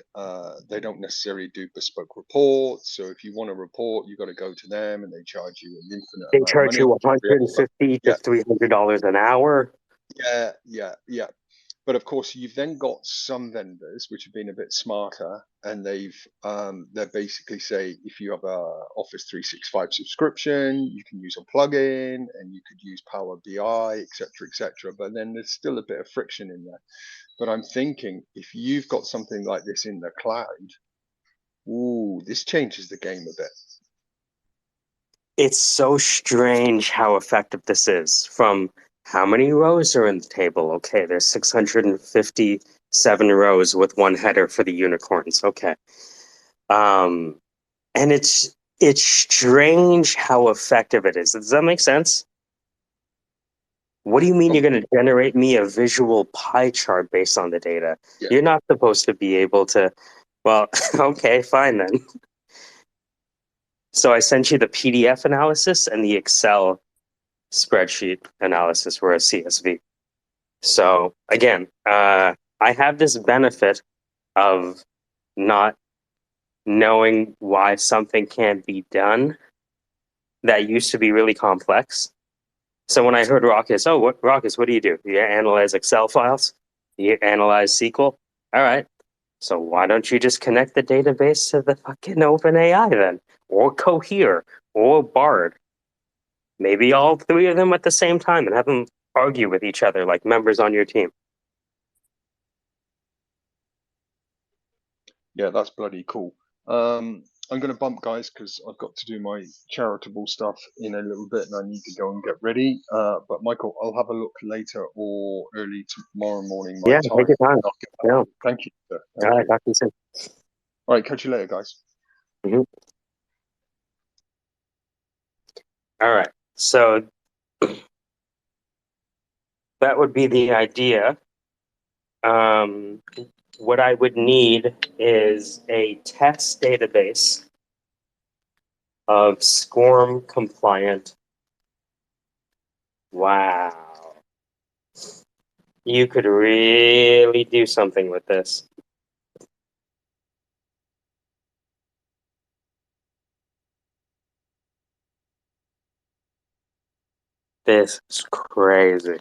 they don't necessarily do bespoke reports. So if you want a report, you've got to go to them, and they charge you an infinite they amount of charge money. you $150 to $300 an hour. Yeah. But of course, you've then got some vendors which have been a bit smarter, and they're basically say if you have a Office 365 subscription, you can use a plugin, and you could use Power BI, etc. But then there's still a bit of friction in there. But I'm thinking if you've got something like this in the cloud, this changes the game a bit. It's so strange how effective this is. From how many rows are in the table? Okay, there's 657 rows with one header for the unicorns. Okay. And it's strange how effective it is. Does that make sense? What do you mean you're going to generate me a visual pie chart based on the data? Yeah. You're not supposed to be able to. Well, okay, fine then. So I sent you the PDF analysis and the Excel spreadsheet analysis for a CSV. So again, I have this benefit of not knowing why something can't be done that used to be really complex. So when I heard Raucus, Raucus, what do? You analyze Excel files? You analyze SQL? All right. So why don't you just connect the database to the fucking OpenAI then? Or Cohere, or Bard. Maybe all three of them at the same time and have them argue with each other like members on your team. Yeah, that's bloody cool. I'm going to bump, guys, because I've got to do my charitable stuff in a little bit and I need to go and get ready. But Michael, I'll have a look later or early tomorrow morning, my Yeah, time. take your time. I'll get back Yeah. to you. Thank you, sir. All Thank right, you. talk to you soon. All right, catch you later, guys. Mhm. All right, so that would be the idea. What I would need is a test database of SCORM compliant. Wow. You could really do something with this. This is crazy.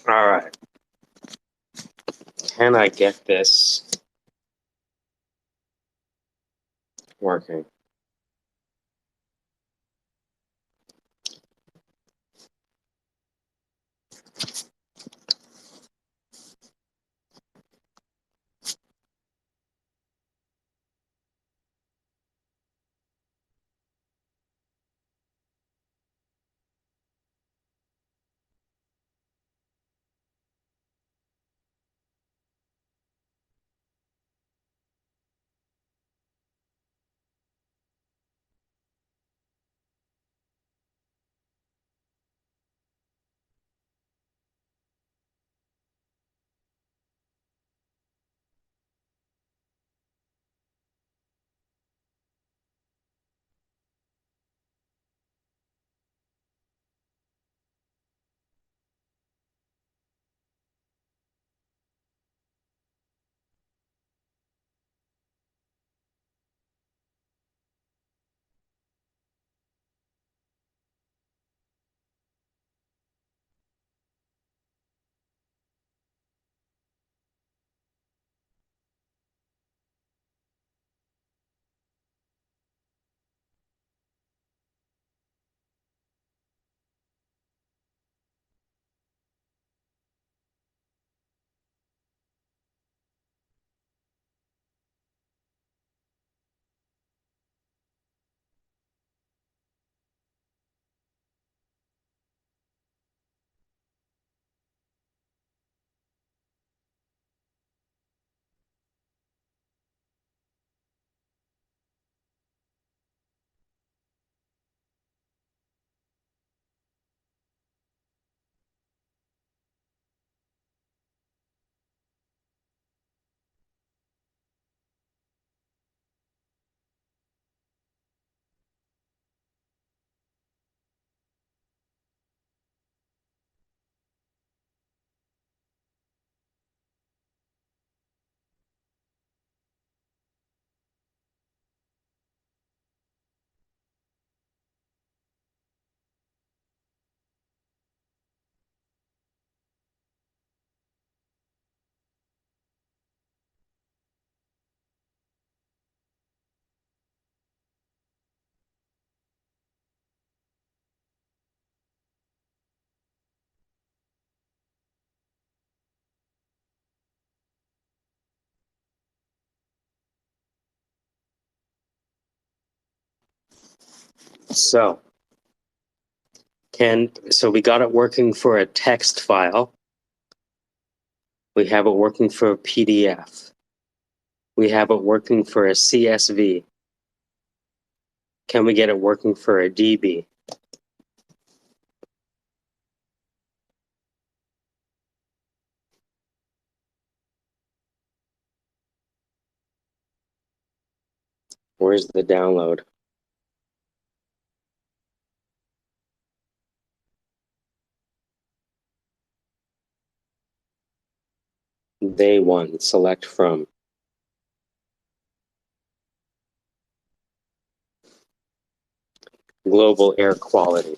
All right. Can I get this working? So we got it working for a text file. We have it working for a PDF. We have it working for a CSV. Can we get it working for a DB? Where's the download? Day one, select from. Global air quality.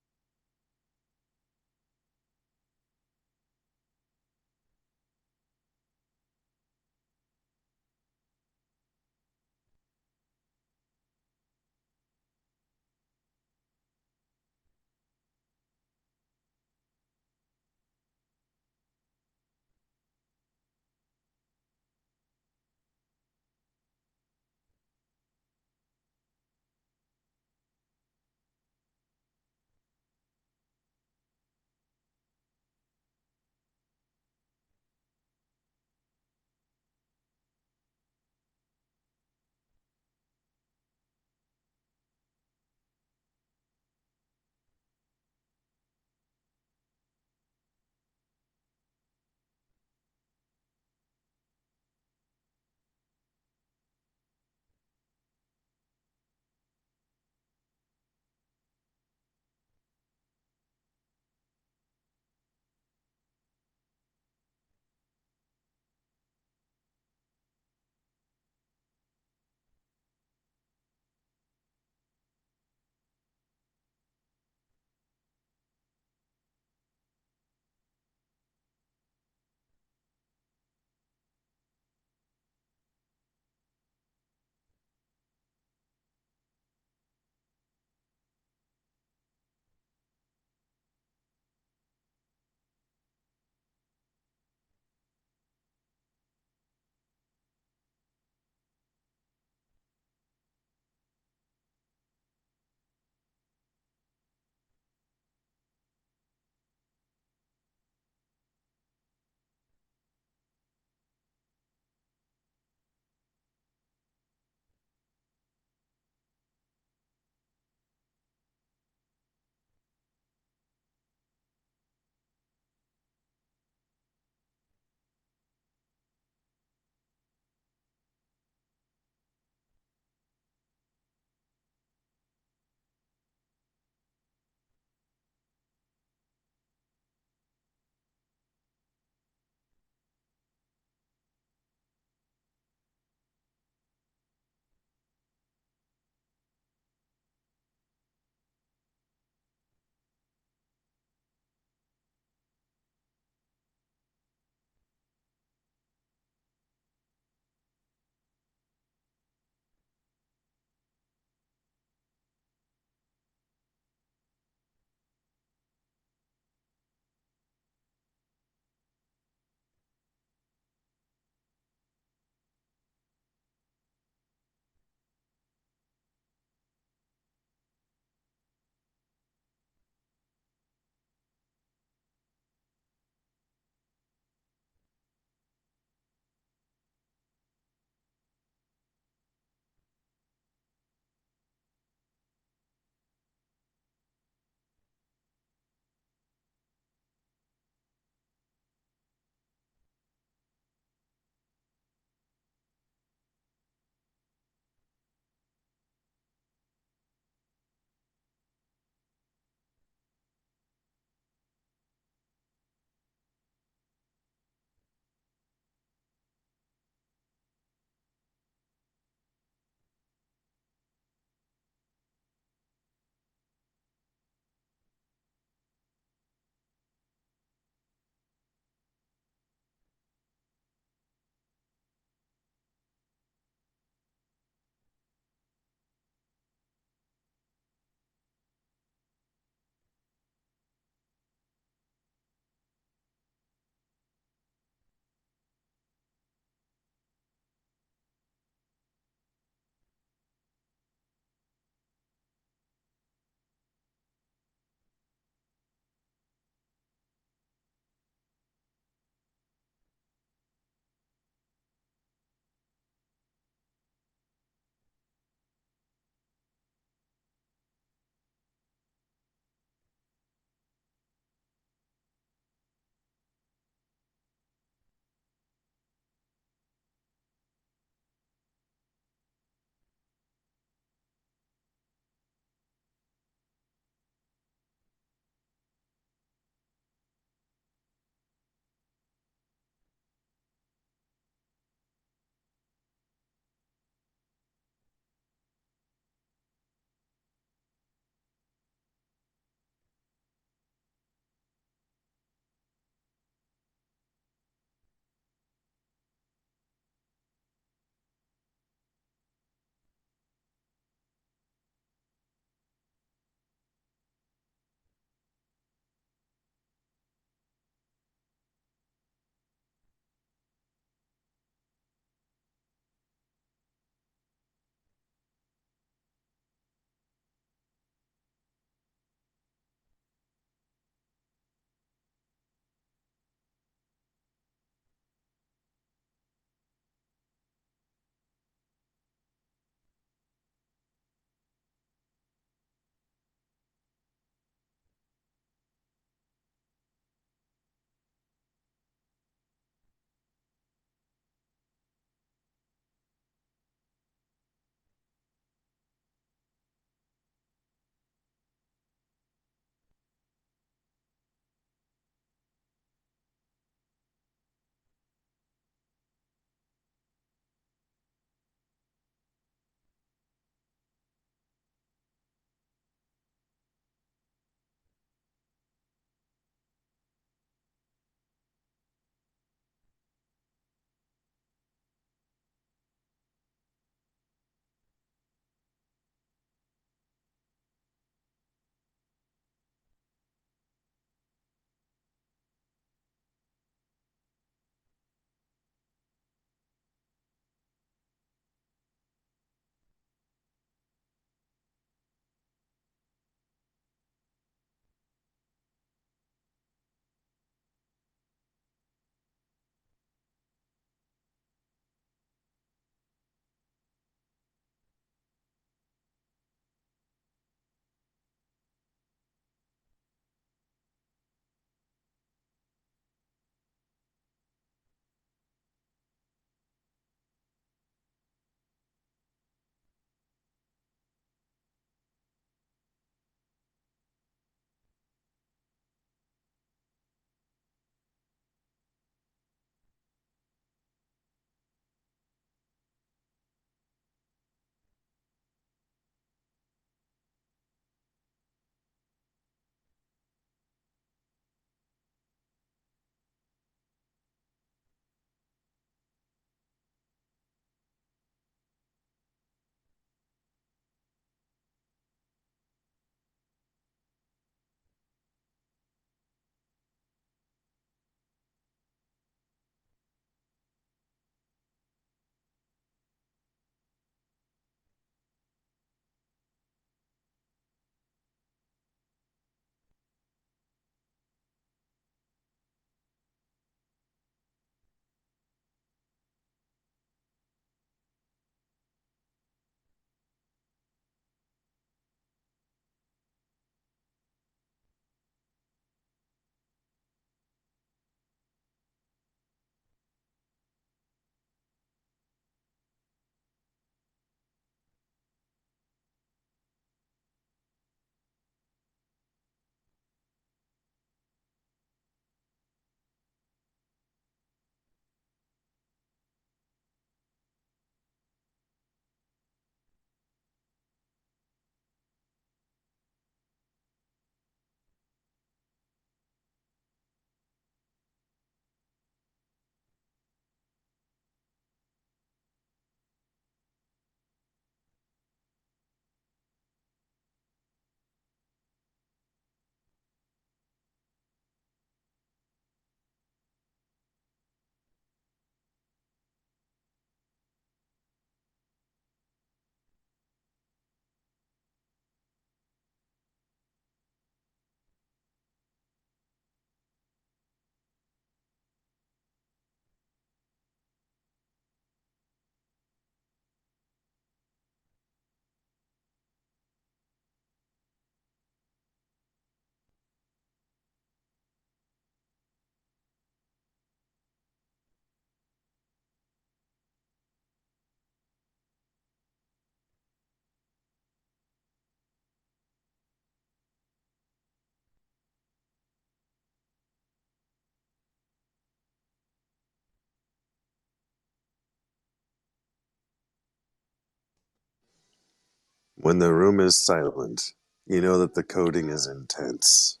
When the room is silent, you know that the coding is intense.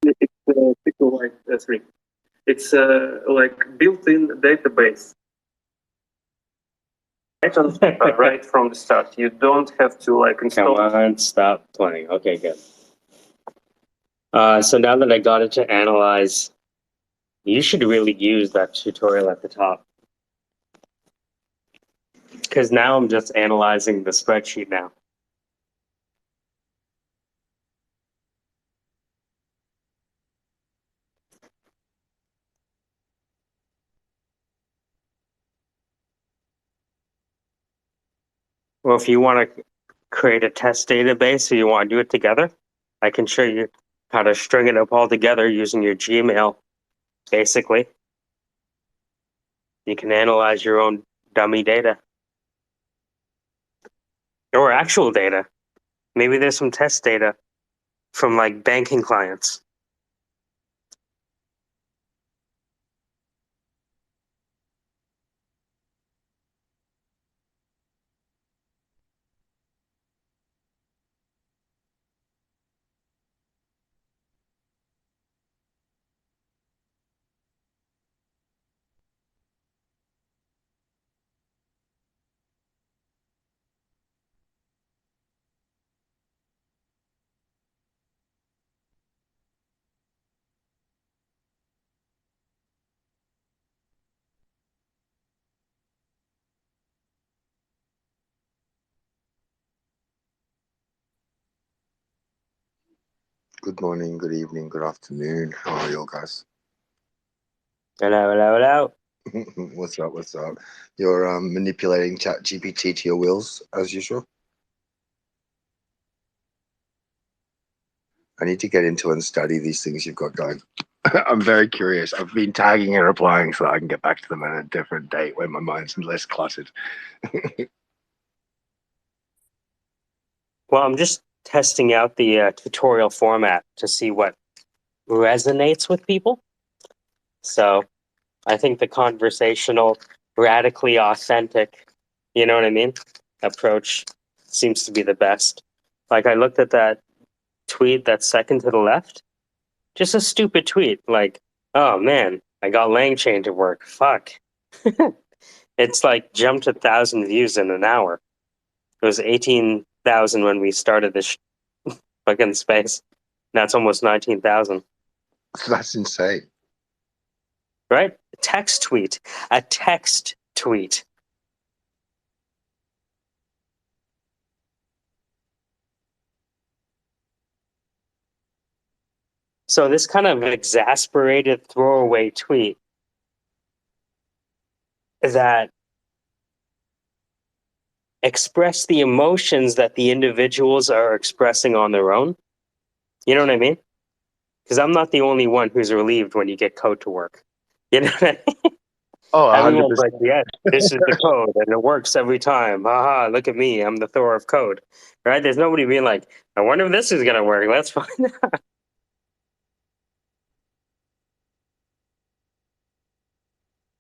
It's SQLite S3. It's like built-in database. Right from the start. You don't have to like install. Come on, stop playing. Okay, good. So now that I got it to analyze, you should really use that tutorial at the top. Because now I'm just analyzing the spreadsheet now. Well, if you want to create a test database or you want to do it together, I can show you how to string it up all together using your Gmail, basically. You can analyze your own dummy data. Or actual data. Maybe there's some test data from like banking clients. Good morning, good evening, good afternoon. How are you guys? Hello, hello, hello. What's up? What's up? You're manipulating ChatGPT to your wills, as usual. I need to get into and study these things you've got going. I'm very curious. I've been tagging and replying so I can get back to them at a different date when my mind's less cluttered. Well, I'm just testing out the tutorial format to see what resonates with people. So I think the conversational, radically authentic, you know what I mean, approach seems to be the best. Like I looked at that tweet that's second to the left, just a stupid tweet. Like, oh man, I got Langchain to work. Fuck. It's like jumped 1,000 views in an hour. It was 18,000 when we started this fucking space. Now it's almost 19,000. That's insane. Right? A text tweet. So this kind of exasperated throwaway tweet that express the emotions that the individuals are expressing on their own. You know what I mean? Because I'm not the only one who's relieved when you get code to work. You know what I mean? Oh, 100%. Everyone's like, yeah, this is the code and it works every time. Haha, look at me. I'm the Thor of code. Right? There's nobody being like, I wonder if this is going to work. Let's find out.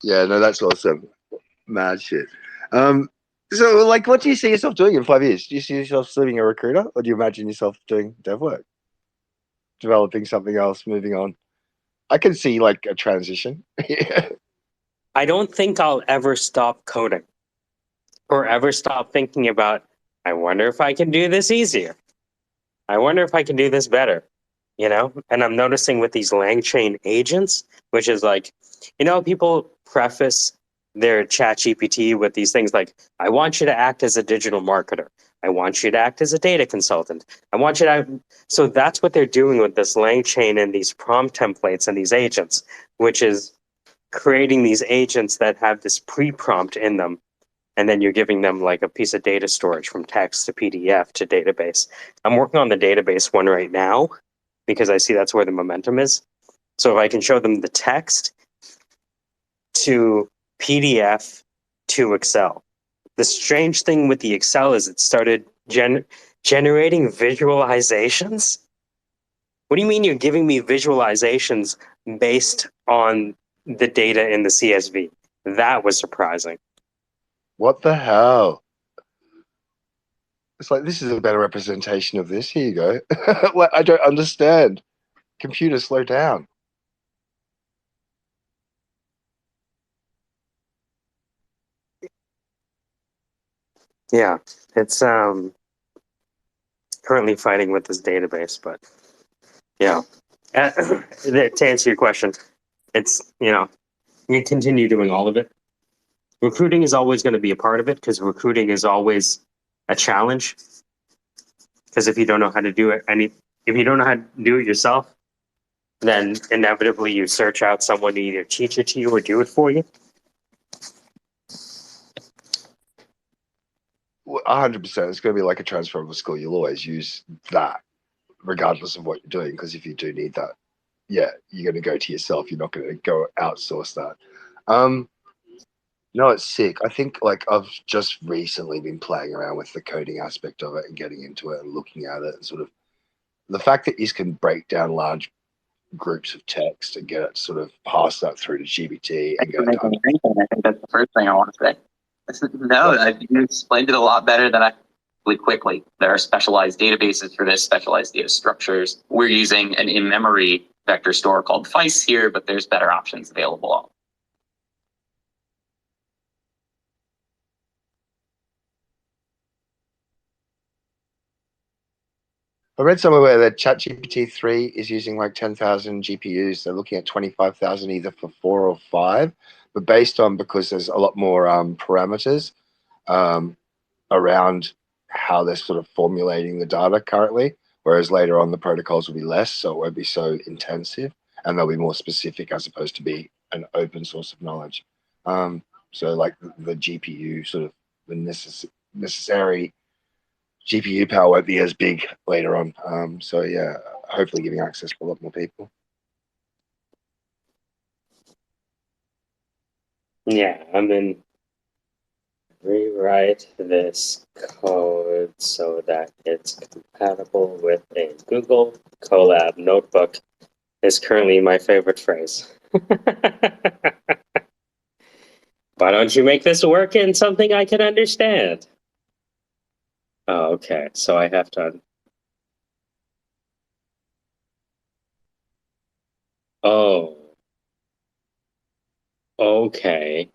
Yeah, no, that's awesome. Mad shit. So, like, what do you see yourself doing in 5 years? Do you see yourself being a recruiter, or do you imagine yourself doing dev work, developing something else, moving on? I can see like a transition. I don't think I'll ever stop coding or ever stop thinking about, I wonder if I can do this easier. I wonder if I can do this better, you know? And I'm noticing with these Langchain agents, which is like, you know, people preface their chat GPT with these things like, I want you to act as a digital marketer. I want you to act as a data consultant. I want you to. So that's what they're doing with this Langchain and these prompt templates and these agents, which is creating these agents that have this pre-prompt in them. And then you're giving them like a piece of data storage from text to PDF to database. I'm working on the database one right now because I see that's where the momentum is. So if I can show them the text to PDF to Excel. The strange thing with the Excel is it started generating visualizations. What do you mean you're giving me visualizations based on the data in the CSV? That was surprising. What the hell? It's like, this is a better representation of this. Here you go. Like, I don't understand. Computer, slow down. Yeah, it's currently fighting with this database, but yeah. To answer your question, it's, you continue doing all of it. Recruiting is always going to be a part of it because recruiting is always a challenge. Because if you don't know how to do it, if you don't know how to do it yourself, then inevitably you search out someone to either teach it to you or do it for you. 100%. It's going to be like a transferable skill. You'll always use that, regardless of what you're doing. Because if you do need that, yeah, you're going to go to yourself. You're not going to go outsource that. No, it's sick. I think like I've just recently been playing around with the coding aspect of it and getting into it and looking at it and sort of the fact that you can break down large groups of text and get it sort of pass that through to GBT and get it done. I think that's the first thing I want to say. No, you explained it a lot better than I quickly. There are specialized databases for this, specialized data structures. We're using an in-memory vector store called Feist here, but there's better options available. I read somewhere where that ChatGPT 3 is using like 10,000 GPUs. They're looking at 25,000 either for 4 or 5, but based on, because there's a lot more parameters around how they're sort of formulating the data currently, whereas later on the protocols will be less, so it won't be so intensive, and they'll be more specific as opposed to be an open source of knowledge. So like the GPU sort of the necessary GPU power won't be as big later on. So yeah, hopefully giving access to a lot more people. Yeah, I'm in rewrite this code so that it's compatible with a Google Colab notebook is currently my favorite phrase. Why don't you make this work in something I can understand? Oh, okay. So I have to. Oh. Okay.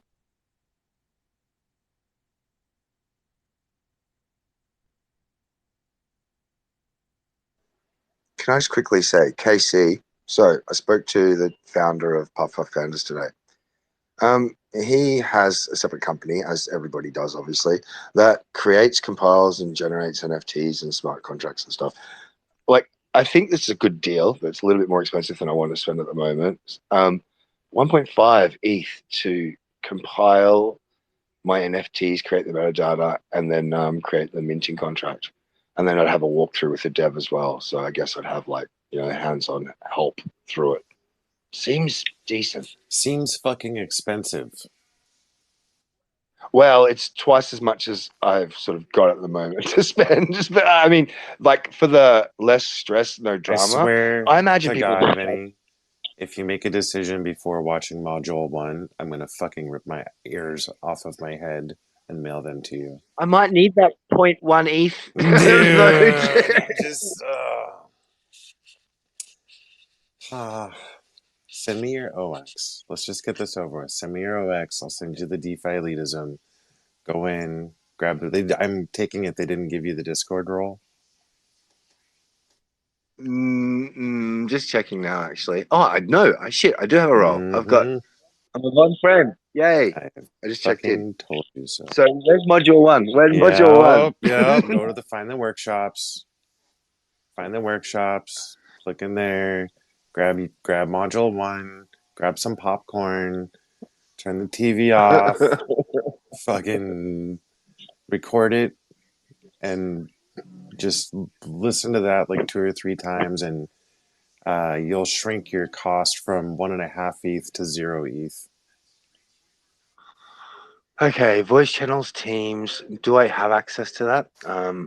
Can I just quickly say, KC? So I spoke to the founder of Puff Founders today. He has a separate company, as everybody does, obviously, that creates, compiles, and generates NFTs and smart contracts and stuff. Like, I think this is a good deal, but it's a little bit more expensive than I want to spend at the moment. 1.5 ETH to compile my NFTs, create the metadata, and then create the minting contract. And then I'd have a walkthrough with the dev as well. So I guess I'd have like, hands-on help through it. Seems decent. Seems fucking expensive. Well, it's twice as much as I've sort of got at the moment to spend. I mean, like for the less stress, no drama. I swear I imagine to people God, would Vinny, if you make a decision before watching Module 1, I'm going to fucking rip my ears off of my head and mail them to you. I might need that 0.1 ETH. Dude, just... send me your OX. Let's just get this over with. Send me your OX. I'll send you the DeFi elitism. Go in, grab it. I'm taking it they didn't give you the Discord role. Just checking now, actually. Oh, I know. Shit, I do have a role. I'm a one friend. Yay. I just checked in. Told you so. So where's module 1? Module 1? Yeah, go to the find the workshops. Find the workshops. Click in there. Grab module 1. Grab some popcorn. Turn the TV off. Fucking record it and just listen to that like 2 or 3 times, and you'll shrink your cost from 1.5 ETH to 0 ETH. Okay, voice channels, Teams. Do I have access to that?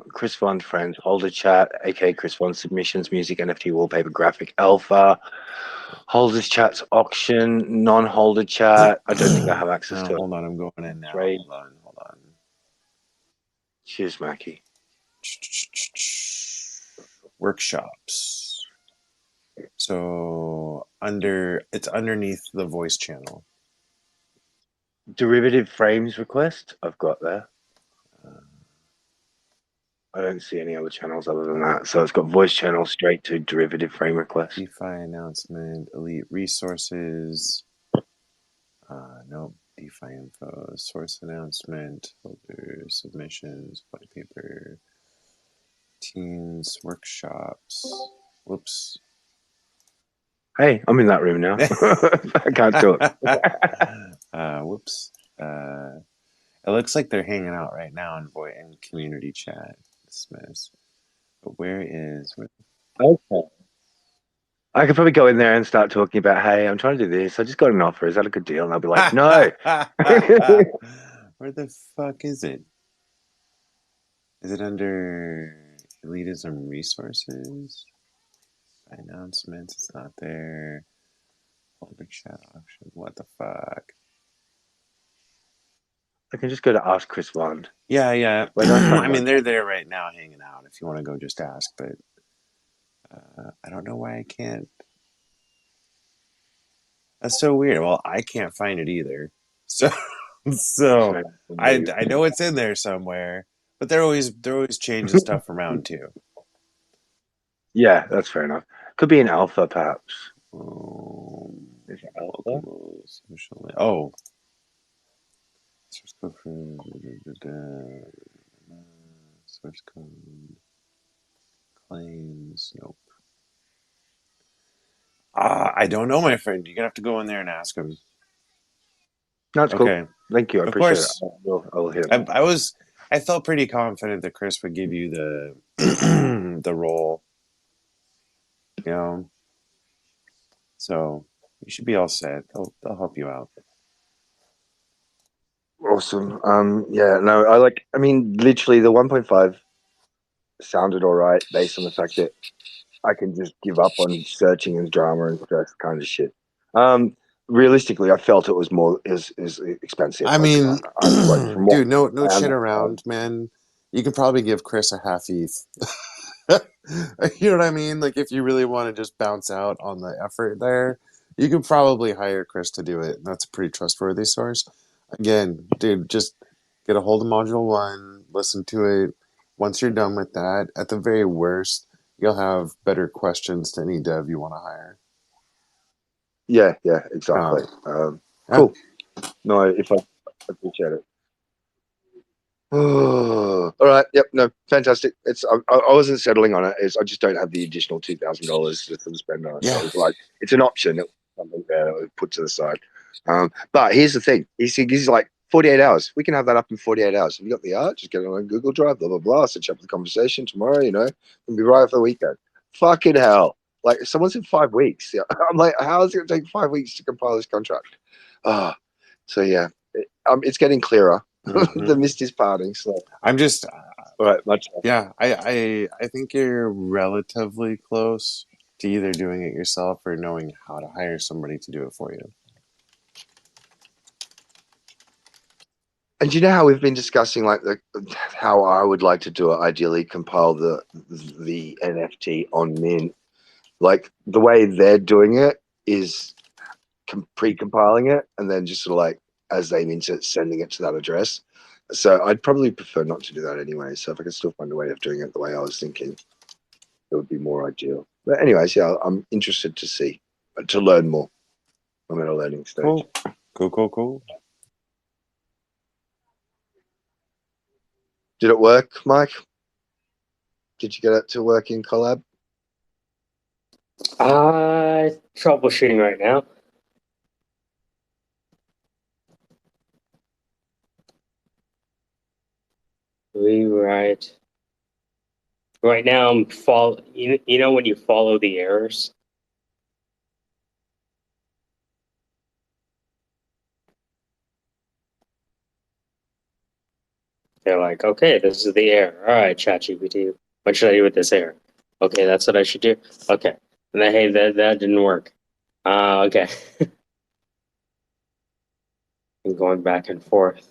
Chris Von Friends, Holder Chat, aka Chris Von Submissions, Music, NFT, Wallpaper, Graphic, Alpha, Holders Chats, Auction, Non-Holder Chat. I don't think I have access to it. Hold on, I'm going in now. Right. Hold on. Cheers, Mackie. Workshops. So it's underneath the voice channel. Derivative frames request, I've got there. I don't see any other channels other than that. So it's got voice channel straight to derivative frame request. DeFi announcement, elite resources. Nope. DeFi info, source announcement, folder submissions, white paper, teams, workshops. Whoops. Hey, I'm in that room now. I can't talk. Whoops. It looks like they're hanging out right now in community chat. Dismiss. But where? Okay. I could probably go in there and start talking about, hey, I'm trying to do this. I just got an offer. Is that a good deal? And I'll be like, no. Where the fuck is it? Is it under elitism resources? Announcements, it's not there. Folder chat option. What the fuck? I can just go to Ask Chris Wand. Yeah. Where do I find I mean, one? they're there right now hanging out if you want to go just ask, but I don't know why I can't. That's so weird. Well, I can't find it either. So I know it's in there somewhere, but they're always changing stuff around too. Yeah, that's fair enough. Could be an alpha, perhaps. Is it alpha? Oh. Source code source code claims. Nope. I don't know, my friend. You're gonna have to go in there and ask him. That's okay. Cool. Thank you. I of appreciate course. it. I'll hit him. I felt pretty confident that Chris would give you the the role. You know. So you should be all set. They'll help you out. Awesome. Yeah, no, I mean, literally the 1.5 sounded all right based on the fact that I can just give up on searching and drama and stress kind of shit. Realistically, I felt it was more is expensive. I mean, dude, no shit around, man. You can probably give Chris a half ETH. You know what I mean? Like, if you really want to just bounce out on the effort there, you could probably hire Chris to do it. That's a pretty trustworthy source. Again, dude, just get a hold of Module 1, listen to it. Once you're done with that, at the very worst, you'll have better questions to any dev you want to hire. Yeah, exactly. Cool. No, if I appreciate it. All right. Yep. No. Fantastic. I wasn't settling on it. I just don't have the additional $2,000 to spend on it. Yeah. So it was like it's an option. It was something there that was put to the side. But here's the thing. He's like 48 hours. We can have that up in 48 hours. Have you got the art? Just get it on Google Drive. Blah blah blah. Set you up the conversation tomorrow. You know, and be right for the weekend. Fucking hell! Like someone said 5 weeks. Yeah. I'm like, how is it going to take 5 weeks to compile this contract? So yeah, it's getting clearer. Mm-hmm. The mist is parting. So I'm just all right. Much. Yeah, I think you're relatively close to either doing it yourself or knowing how to hire somebody to do it for you. And you know how we've been discussing like how I would like to do it, ideally compile the NFT on Mint. Like the way they're doing it is pre-compiling it and then just sort of like as they mean to sending it to that address. So I'd probably prefer not to do that anyway. So if I could still find a way of doing it the way I was thinking, it would be more ideal. But anyways, yeah, I'm interested to learn more. I'm at a learning stage. Cool. Did it work, Mike? Did you get it to work in collab? Troubleshooting right now. Rewrite. Right now, I'm you know when you follow the errors? They're like, okay, this is the error. All right, ChatGPT, what should I do with this error? Okay, that's what I should do. Okay, and then, hey, that didn't work. Okay. And going back and forth.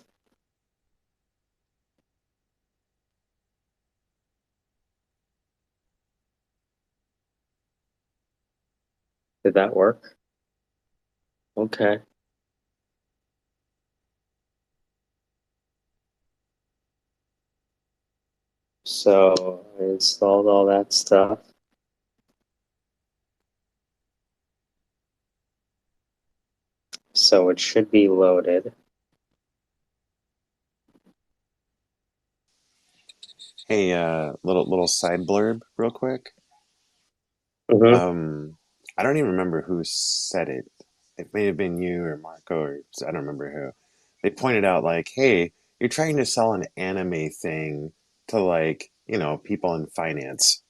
Did that work? Okay. So I installed all that stuff. So it should be loaded. Hey, little side blurb, real quick. Mm-hmm. I don't even remember who said it. It may have been you or Marco, or I don't remember who. They pointed out like, hey, you're trying to sell an anime thing to like, people in finance.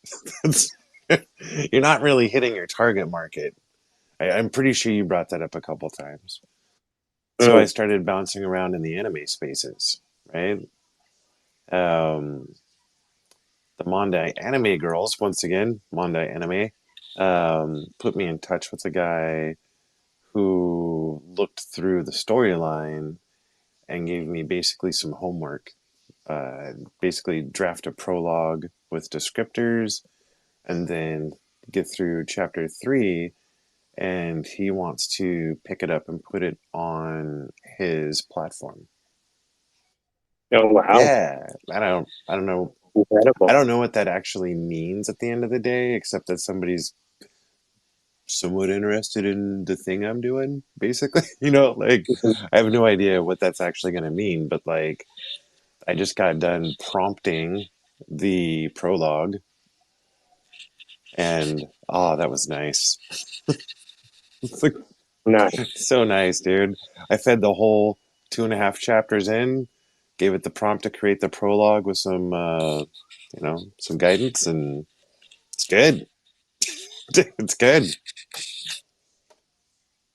You're not really hitting your target market. I'm pretty sure you brought that up a couple times. So I Mm. started bouncing around in the anime spaces, right? Um, the Monday anime girls, once again, Monday anime, put me in touch with a guy who looked through the storyline and gave me basically some homework. Basically, draft a prologue with descriptors and then get through chapter 3. And he wants to pick it up and put it on his platform. Oh wow. Yeah, I don't know. I Incredible. don't know what that actually means at the end of the day, except that somebody's somewhat interested in the thing I'm doing, basically. Like I have no idea what that's actually going to mean, but like I just got done prompting the prologue and that was nice. It's like Nice. so nice, dude. I fed the whole 2.5 chapters in, gave it the prompt to create the prologue with some guidance, and it's good. It's good.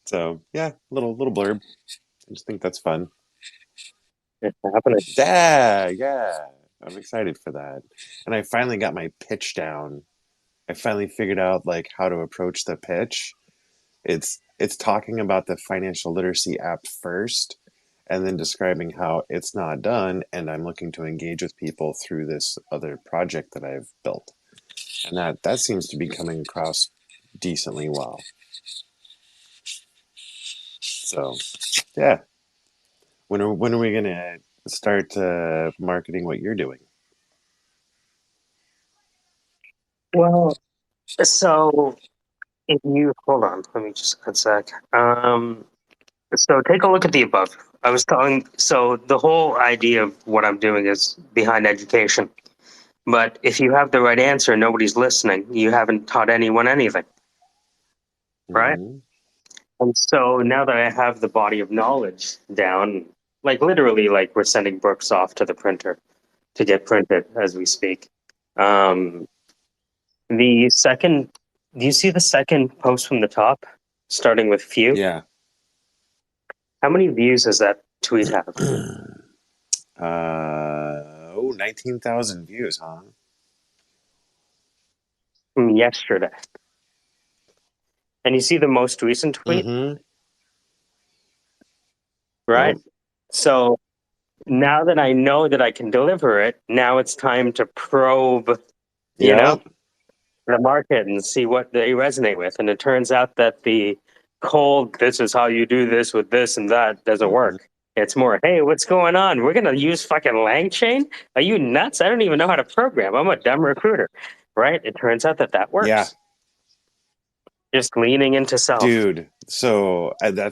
So yeah, little blurb. I just think that's fun. It's happening. Yeah. I'm excited for that. And I finally got my pitch down. I finally figured out like how to approach the pitch. It's talking about the financial literacy app first and then describing how it's not done and I'm looking to engage with people through this other project that I've built. And that seems to be coming across decently well. So, yeah. When are we going to start marketing what you're doing? Well, so if you hold on, let me just a sec. So take a look at the above. I was telling, so the whole idea of what I'm doing is behind education. But if you have the right answer, nobody's listening. You haven't taught anyone anything, right? Mm-hmm. And so now that I have the body of knowledge down, like literally, like we're sending books off to the printer to get printed as we speak. Um, the second, do you see the second post from the top, starting with few? Yeah. How many views does that tweet have? 19,000 views, huh? From yesterday. And you see the most recent tweet, Mm-hmm. right? Yep. So now that I know that I can deliver it, now it's time to probe, you know, Yep. the market and see what they resonate with. And it turns out that the cold, this is how you do this with this and that doesn't Mm-hmm. work. It's more, hey, what's going on? We're going to use fucking Langchain? Are you nuts? I don't even know how to program. I'm a dumb recruiter, right? It turns out that that Yeah, works. Just leaning into self. dude. So that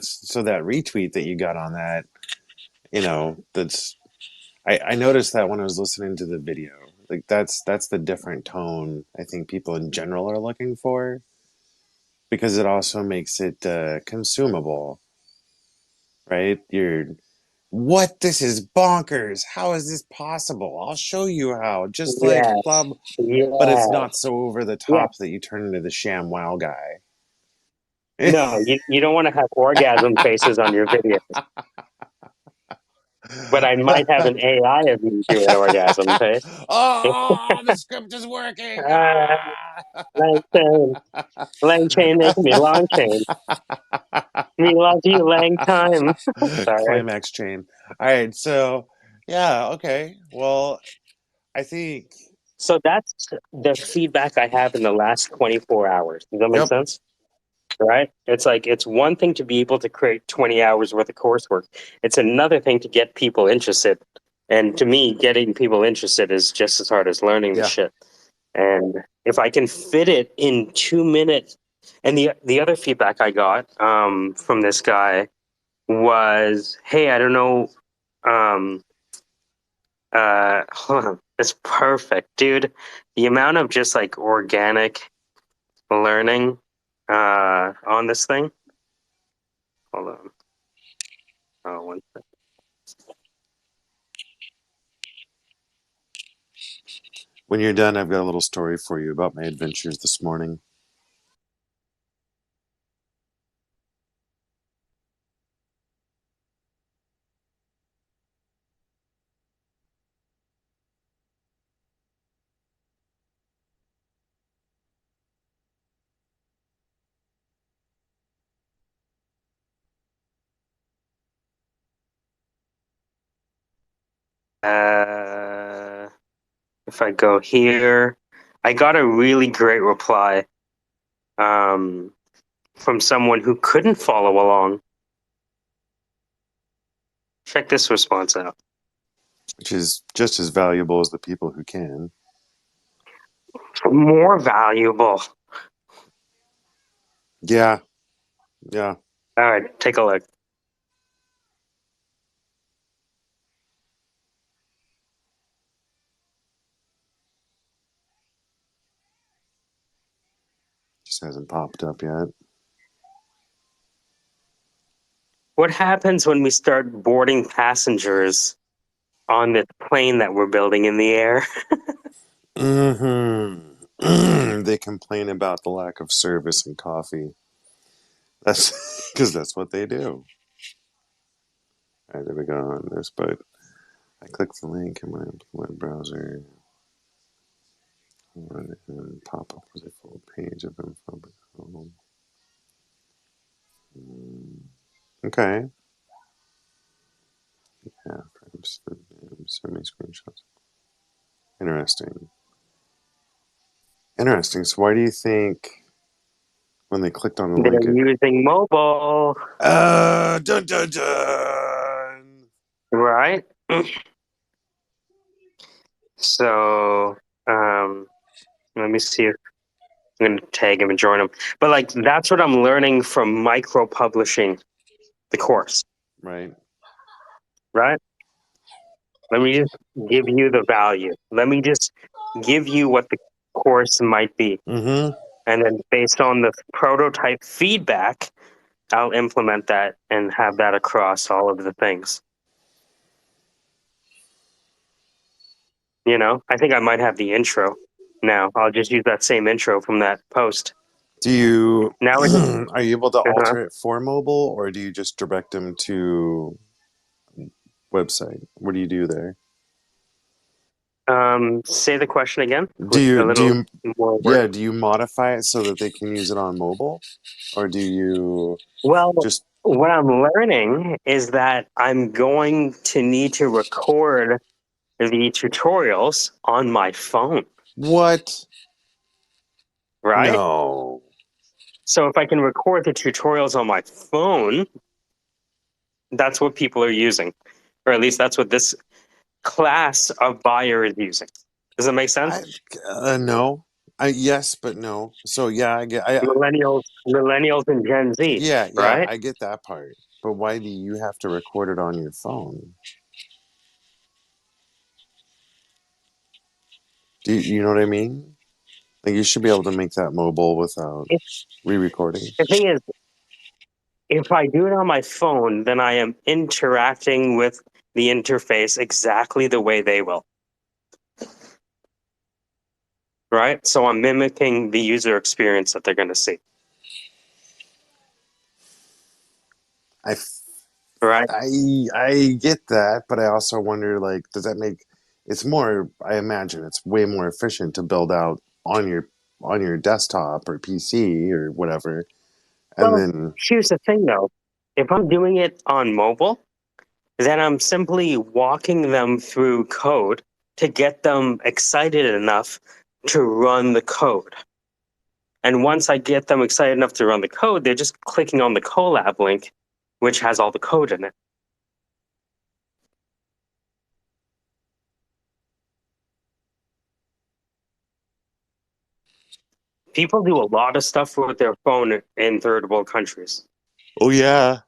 retweet that you got on that, that's I noticed that when I was listening to the video. Like that's the different tone I think people in general are looking for because it also makes it consumable, right? What? This is bonkers. How is this possible? I'll show you how. Just like Yeah, blah, but it's yeah, not so over the yeah. top that you turn into the sham wow guy. No, you don't want to have orgasm faces on your videos. But I might have an AI of you do an orgasm face. Oh, the script is working. Langchain, Langchain making me long chain. We love you, Lang time. Sorry. Climax chain. All right, so yeah, okay. Well, I think So that's the feedback I have in the last 24 hours. Does that make yep, sense? right? It's like it's one thing to be able to create 20 hours worth of coursework. It's another thing to get people interested. And to me, getting people interested is just as hard as learning the Yeah. shit. And if I can fit it in 2 minutes, and the other feedback I got from this guy was, hey, I don't know, hold on, it's perfect, dude. The amount of just like organic learning on this thing. Hold on. Oh, one second. When you're done, I've got a little story for you about my adventures this morning. If I go here, I got a really great reply from someone who couldn't follow along. Check this response out. Which is just as valuable as the people who can. More valuable. Yeah. Yeah. All right, take a look. Just hasn't popped up yet. What happens when we start boarding passengers on this plane that we're building in the air? Mm-hmm. They complain about the lack of service and coffee. That's because that's what they do. All right, there we go on this, but I click the link in my web browser and pop up with a full page of info. Okay. Yeah, frames, so many screenshots. Interesting. Interesting. So why do you think when they clicked on the They're link it using mobile, dun dun dun. right? So, let me see if I'm going to tag him and join him. But like, that's what I'm learning from micro publishing the course, Right. right? Let me just give you the value. Let me just give you what the course might be. Mm-hmm. And then based on the prototype feedback, I'll implement that and have that across all of the things. You know, I think I might have the intro now. I'll just use that same intro from that post. Do you Now we're just, are you able to uh-huh. alter it for mobile, or do you just direct them to website? What do you do there? Say the question again Do with a you little more yeah, wording. do you modify it so that they can use it on mobile, or do you Well, just what I'm learning is that I'm going to need to record the tutorials on my phone, what? right? No. So if I can record the tutorials on my phone, that's what people are using, or at least that's what this class of buyer is using. Does that make sense? No. Yes, but no. So yeah, I get. Millennials, and Gen Z, Yeah, right? I get that part. But why do you have to record it on your phone? You know what I mean? Like you should be able to make that mobile without It, re-recording. the thing is, if I do it on my phone, then I am interacting with the interface exactly the way they will, right? So I'm mimicking the user experience that they're going to see, I right? I get that, but I also wonder, like, does that make it's more? I imagine it's way more efficient to build out on your desktop or PC or whatever, and Well, then here's the thing though. If I'm doing it on mobile, then I'm simply walking them through code to get them excited enough to run the code. And once I get them excited enough to run the code, they're just clicking on the Colab link, which has all the code in it. People do a lot of stuff with their phone in third world countries. Oh yeah.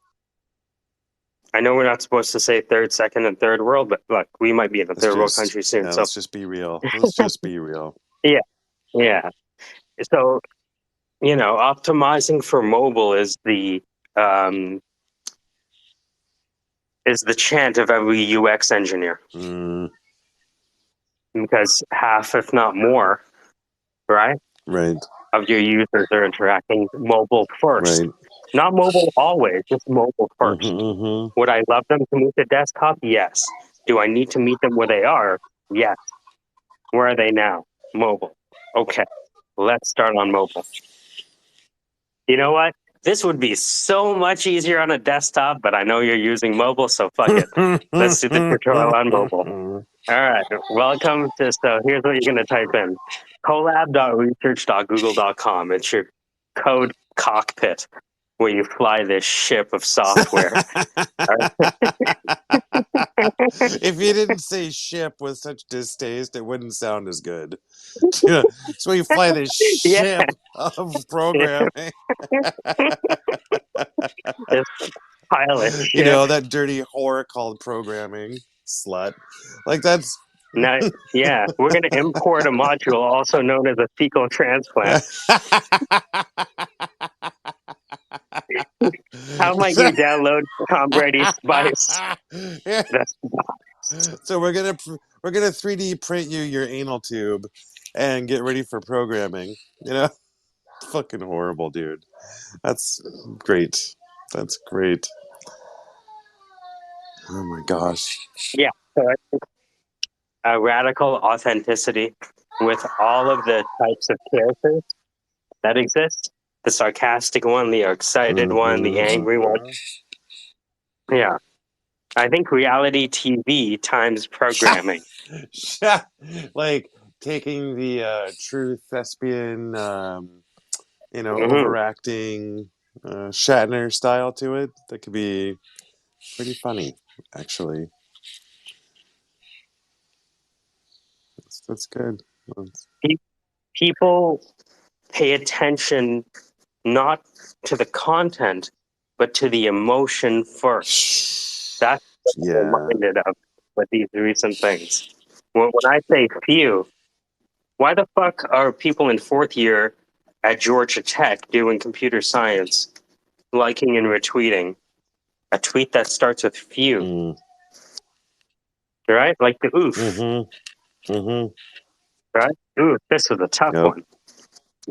I know we're not supposed to say third, second, and third world, but look, we might be in a third world country soon. So let's just be real. Let's just be real. yeah. So, optimizing for mobile is the chant of every UX engineer, because half, if not more, right, Right. of your users are interacting mobile first. Right. Not mobile always, just mobile first. Mm-hmm. Would I love them to meet the desktop? Yes. Do I need to meet them where they are? Yes. Where are they now? Mobile. Okay. Let's start on mobile. You know what? This would be so much easier on a desktop, but I know you're using mobile, so fuck it. Let's do the tutorial on mobile. All right. Welcome to, so here's what you're going to type in. collab.research.google.com. It's your code cockpit where you fly this ship of software. If you didn't say ship with such distaste, it wouldn't sound as good. So you fly this ship of programming. This pilot ship. That dirty whore called programming. Slut. Like that's... Now, yeah, we're going to import a module also known as a fecal transplant. How might you download Tom Brady's Spice? So we're gonna 3D print you your anal tube and get ready for programming. Fucking horrible, dude. That's great. That's great. Oh my gosh. Yeah, so I think a radical authenticity with all of the types of characters that exist. The sarcastic one, the excited one, the angry one. Yeah. I think reality TV times programming. Like taking the true thespian, overacting Shatner style to it. That could be pretty funny, actually. That's good. People pay attention not to the content, but to the emotion first. That's what I'm reminded of with these recent things. When I say few, why the fuck are people in fourth year at Georgia Tech doing computer science liking and retweeting a tweet that starts with few? Right? Like the oof. Right? Oof, this was a tough one.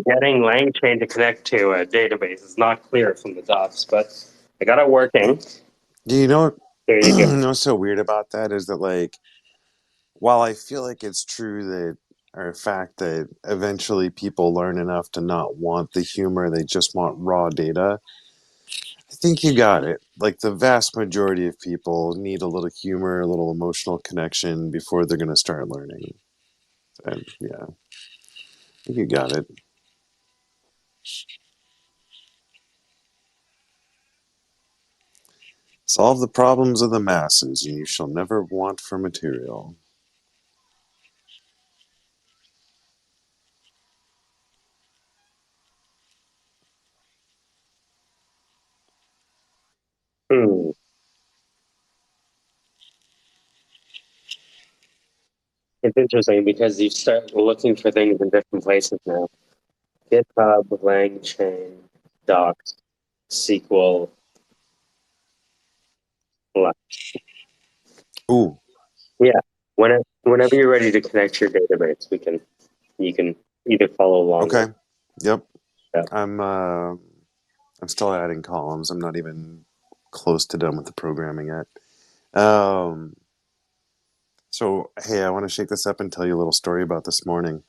Getting Langchain to connect to a database is not clear from the docs, but I got it working. Do you know There you go. what's so weird about that is that, like, while I feel like it's true that, or a fact that eventually people learn enough to not want the humor, they just want raw data. I think you got it. Like, the vast majority of people need a little humor, a little emotional connection before they're going to start learning. And yeah, I think you got it. Solve the problems of the masses, and you shall never want for material. It's interesting because you start looking for things in different places now. GitHub, Langchain, Docs, SQL. Ooh. Yeah. Whenever you're ready to connect your database, you can either follow along. Okay. Yep. Yeah. I'm still adding columns. I'm not even close to done with the programming yet. So hey, I want to shake this up and tell you a little story about this morning.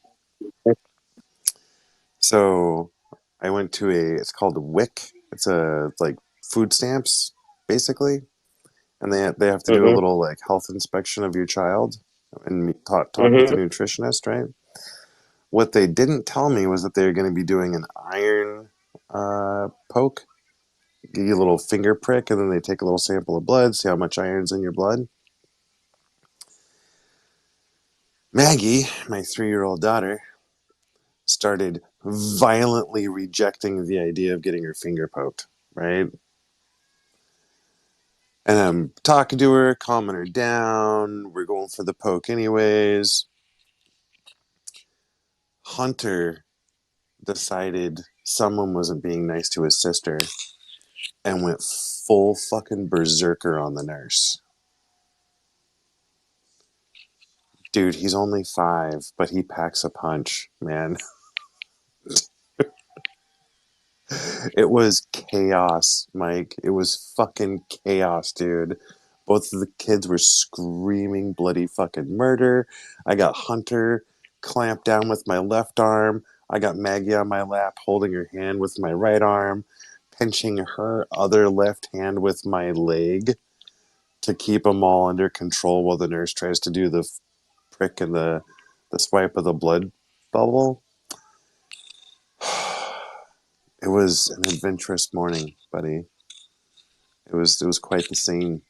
So I went to it's called a WIC. It's a like food stamps basically, and they have to do a little like health inspection of your child and talk with the nutritionist, right? What they didn't tell me was that they were going to be doing an iron poke. Give you a little finger prick, and then they take a little sample of blood, see how much iron's in your blood. Maggie, my 3-year-old daughter, started violently rejecting the idea of getting her finger poked, right? And I'm talking to her, calming her down. We're going for the poke anyways. Hunter decided someone wasn't being nice to his sister and went full fucking berserker on the nurse. Dude, he's only 5, but he packs a punch, man. It was chaos, Mike. It was fucking chaos, dude. Both of the kids were screaming bloody fucking murder. I got Hunter clamped down with my left arm. I got Maggie on my lap holding her hand with my right arm, pinching her other left hand with my leg to keep them all under control while the nurse tries to do the prick and the swipe of the blood bubble. It was an adventurous morning, buddy. It was quite the scene.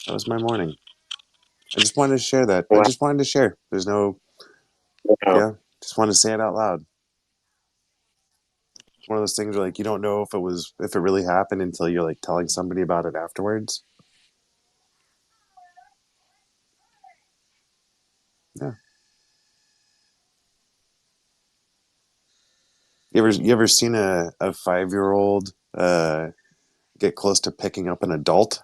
That was my morning. I just wanted to share that. I Wow. just wanted to share. There's no, Wow. yeah, just wanted to say it out loud. It's one of those things where like you don't know if it really happened until you're like telling somebody about it afterwards. Yeah. You ever seen a 5-year-old get close to picking up an adult?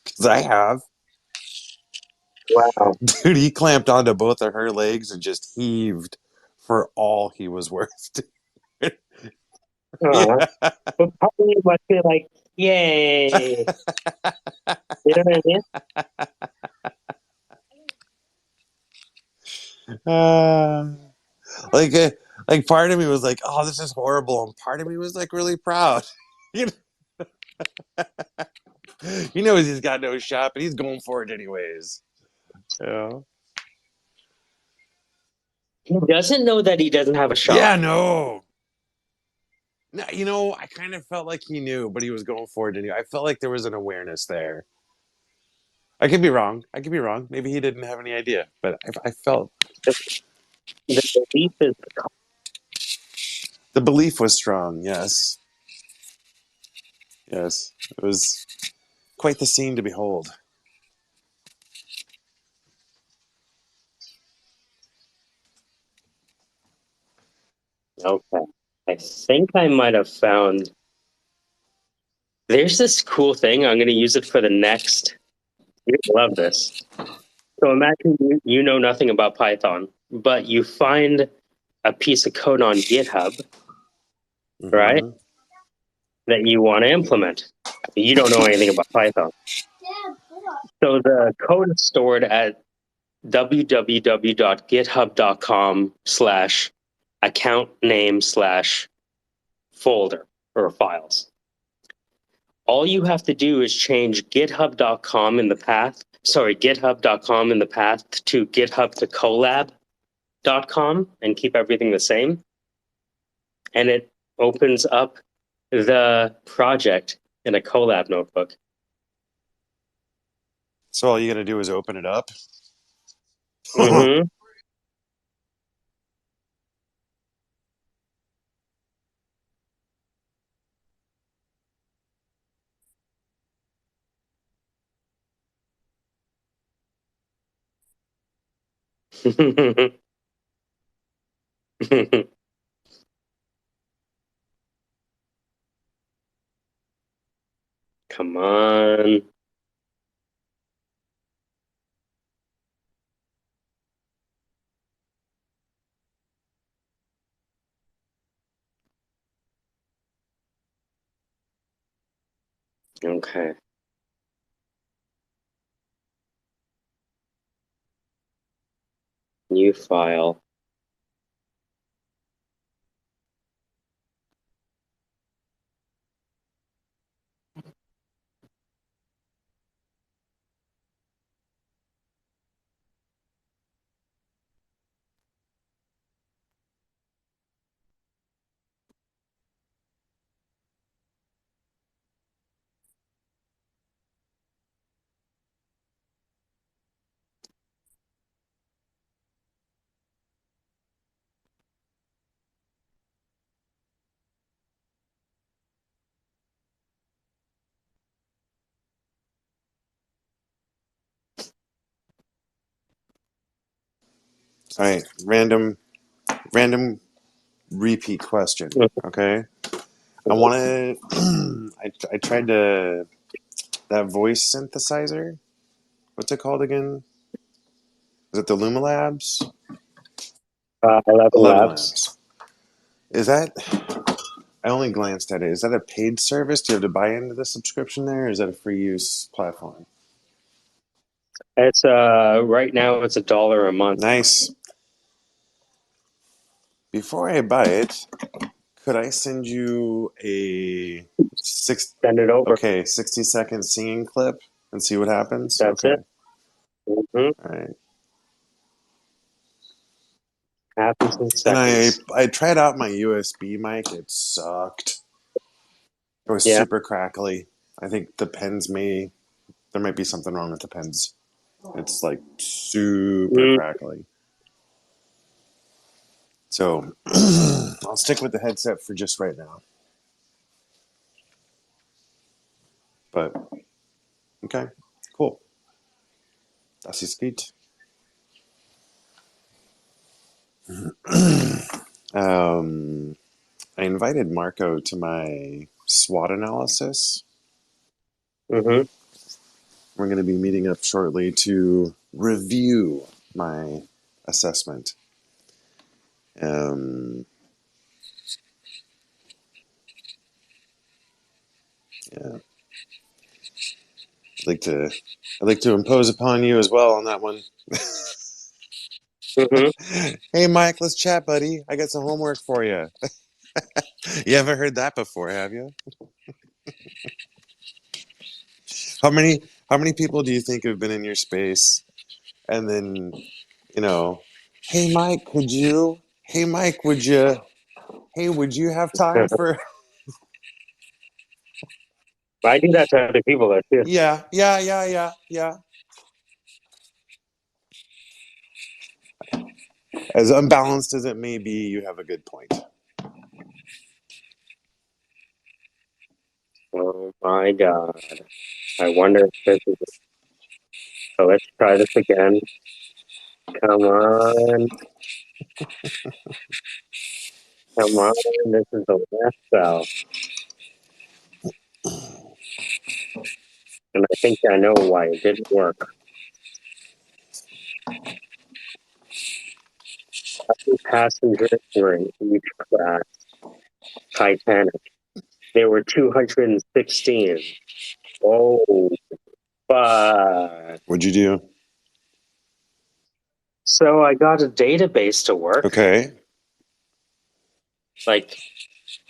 Because I have. Wow. Dude, he clamped onto both of her legs and just heaved for all he was worth. Uh, Yeah. but part of you must be like, yay. You know what I mean? Uh, like, like part of me was like, "Oh, this is horrible," and part of me was like really proud. you he knows he's got no shot, but he's going for it anyways. Yeah. He doesn't know that he doesn't have a Yeah. shot. No. No. I kind of felt like he knew, but he was going for it anyway. I felt like there was an awareness there. I could be wrong. Maybe he didn't have any idea, but I felt The belief is the belief was strong. Yes. Yes. It was quite the scene to behold. okay. I think I might have found. There's this cool thing. I'm going to use it for the next. You love this. So imagine you know nothing about Python, but you find a piece of code on GitHub, right? Mm-hmm. That you want to implement. You don't know anything about Python. So the code is stored at www.github.com/account name/folder or files. All you have to do is change github.com in the path, github.com in the path to github to collab.com and keep everything the same. And it opens up the project in a collab notebook. So all you got to do is open it up. Mm-hmm. Come on. Okay. New file. All right, random repeat question. Okay, I want to. I tried to that voice synthesizer. What's it called again? Is it the Luma Labs? 11 11 Labs. Labs. Is that? I only glanced at it. Is that a paid service? Do you have to buy into the subscription there, or is that a free use platform? It's right now it's $1 a month. Nice. Before I buy it, could I send you a Send it over. 60-second singing clip and see what happens? That's Okay. it. Mm-hmm. All right. Happens in And seconds. I tried out my USB mic. It sucked. It was Yeah. super crackly. I think there might be something wrong with the pens. It's like super crackly. So I'll stick with the headset for just right now. But okay, cool. Das ist gut. I invited Marco to my SWOT analysis. Mm-hmm. We're going to be meeting up shortly to review my assessment. Yeah. I'd like to impose upon you as well on that one. Mm-hmm. Hey, Mike, let's chat, buddy. I got some homework for you. You haven't heard that before, have you? How many people do you think have been in your space and then, hey, Mike, could you? Hey, Mike, would you? Hey, would you have time for? I do that to other people though too. Yeah. As unbalanced as it may be, you have a good point. Oh my god. I wonder if this is it. So let's try this again. Come on. Come on. This is the last cell. And I think I know why it didn't work. Passengers were in each class. Titanic. There were 216. Oh, but What'd you do? so I got a database to work, Okay. like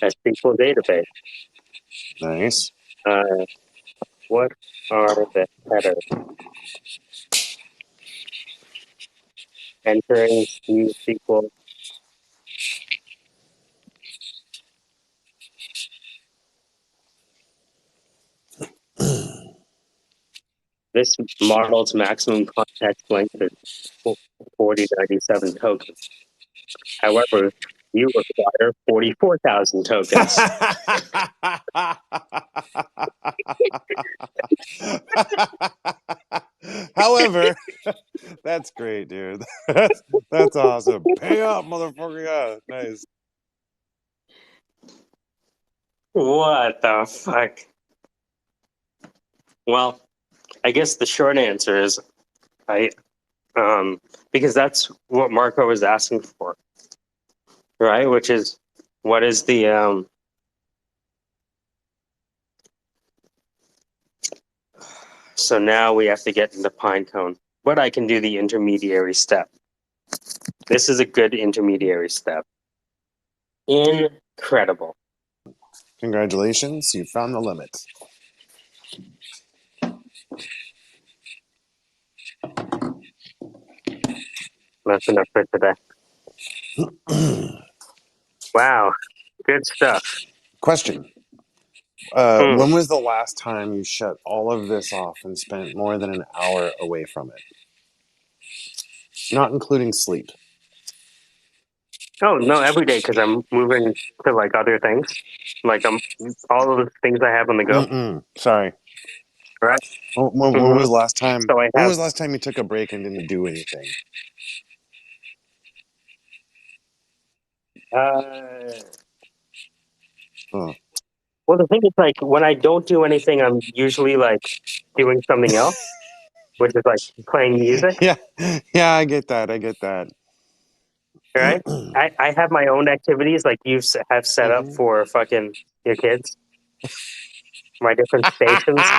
a SQL database. Nice. What are the headers? Entering new SQL. This model's maximum context length is 4097 tokens. However, you require 44,000 tokens. However, that's great, dude. That's awesome. Pay up, motherfucker. Yeah, nice. What the fuck? Well, I guess the short answer is because that's what Marco was asking for, right? Which is what is the so now we have to get into Pinecone, but I can do the intermediary step. This is a good intermediary step. Incredible. Congratulations, you found the limit. That's enough for today. Wow, good stuff. Question. When was the last time you shut all of this off and spent more than an hour away from it? Not including sleep. Oh no, every day because I'm moving to like other things, like all of the things I have on the go. Sorry. Right. When was the last time? So I When have was the last time you took a break and didn't do anything? Huh. Well, the thing is, like, when I don't do anything, I'm usually like doing something else, which is like playing music, Yeah, yeah, I get that. I get that. right? I have my own activities, like have set up Mhm. for fucking your kids, my different stations,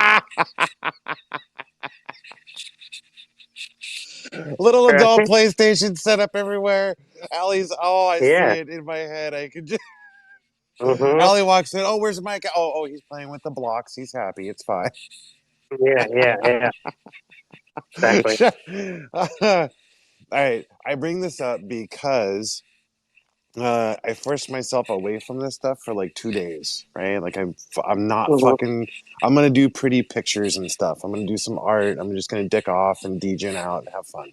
Little adult right? PlayStation set up everywhere. Allie's, oh, I see Yeah. it in my head. I can just. Mm-hmm. Allie walks in. Oh, where's Mike? Oh, he's playing with the blocks. He's happy. It's fine. Yeah. Exactly. All right, I bring this up because I forced myself away from this stuff for like 2 days, right? Like I'm not Mm-hmm. fucking. I'm gonna do pretty pictures and stuff. I'm gonna do some art. I'm just gonna dick off and DJ out and have fun.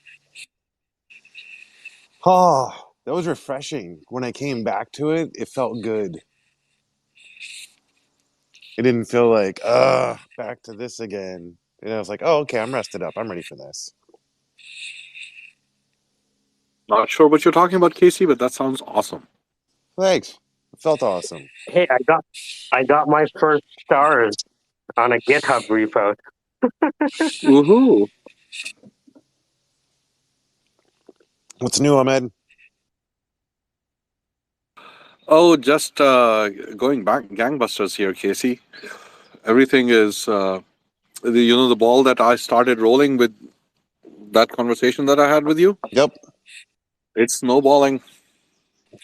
Oh, that was refreshing. When I came back to it, it felt good. It didn't feel like, back to this again. And I was like, oh, okay, I'm rested up. I'm ready for this. Not sure what you're talking about, Casey, but that sounds awesome. Thanks. It felt awesome. Hey, I got my first stars on a GitHub repo. Woohoo! What's new, Ahmed? Oh, just going back gangbusters here, Casey. Everything is, the ball that I started rolling with that conversation that I had with you. Yep. It's snowballing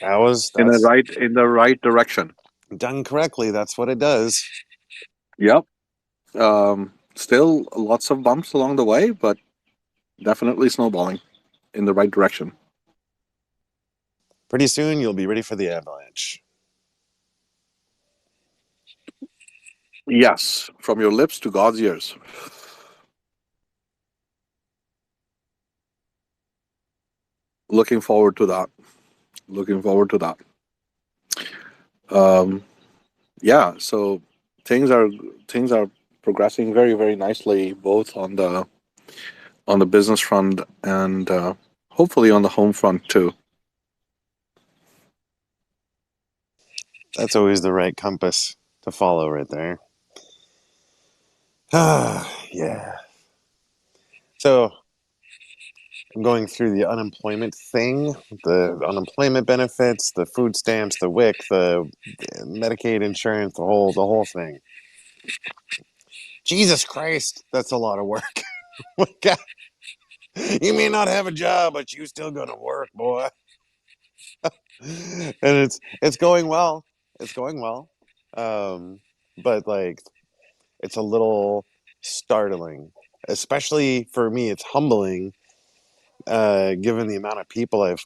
That's in the right direction. done correctly. That's what it does. Yep. Still lots of bumps along the way, but definitely snowballing in the right direction. Pretty soon, you'll be ready for the avalanche. Yes, from your lips to God's ears. Looking forward to that. Looking forward to that. Yeah, so things are things are progressing very, very nicely, both on the business front and hopefully on the home front too. That's always the right compass to follow right there. Yeah. So I'm going through the unemployment thing, the unemployment benefits, the food stamps, the WIC, the Medicaid insurance, the whole thing. Jesus Christ, that's a lot of work. You may not have a job, but you still gonna work, boy. And it's going well. It's going well. But like it's a little startling. Especially for me, it's humbling, given the amount of people I've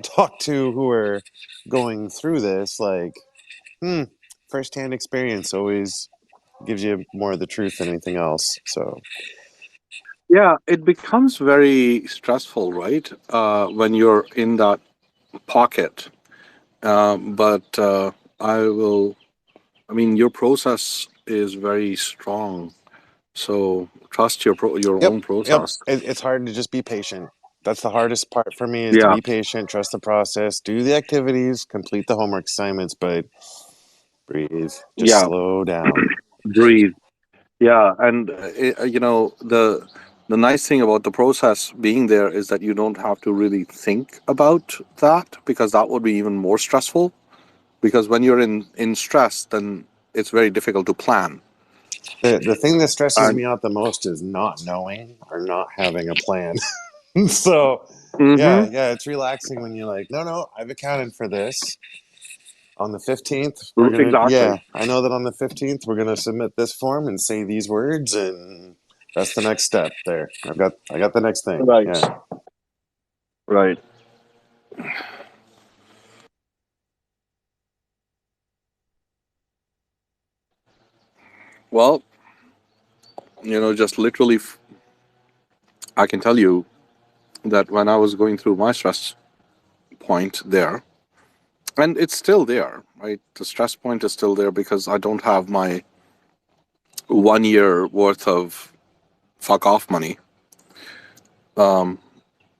talked to who are going through this. Like, firsthand experience always gives you more of the truth than anything else. So, Yeah, it becomes very stressful, right? When you're in that pocket. But I mean, your process is very strong. So trust your yep, own yep. process. It's hard to just be patient. That's the hardest part for me is to Yeah, be patient, trust the process, do the activities, complete the homework assignments, but breathe, just yeah, slow down. breathe. Yeah, and the nice thing about the process being there is that you don't have to really think about that because that would be even more stressful. Because when you're in stress, then it's very difficult to plan. The thing that stresses And me out the most is not knowing or not having a plan. So, hmm yeah, it's relaxing when you're like, no, I've accounted for this. On the 15th, we're gonna, exactly. yeah, I know that on the 15th, we're gonna submit this form and say these words, and that's the next step there. I got the next thing. Right, Yeah. right. Well, just literally, I can tell you that when I was going through my stress point there, and it's still there, right? The stress point is still there because I don't have my 1 year worth of fuck off money.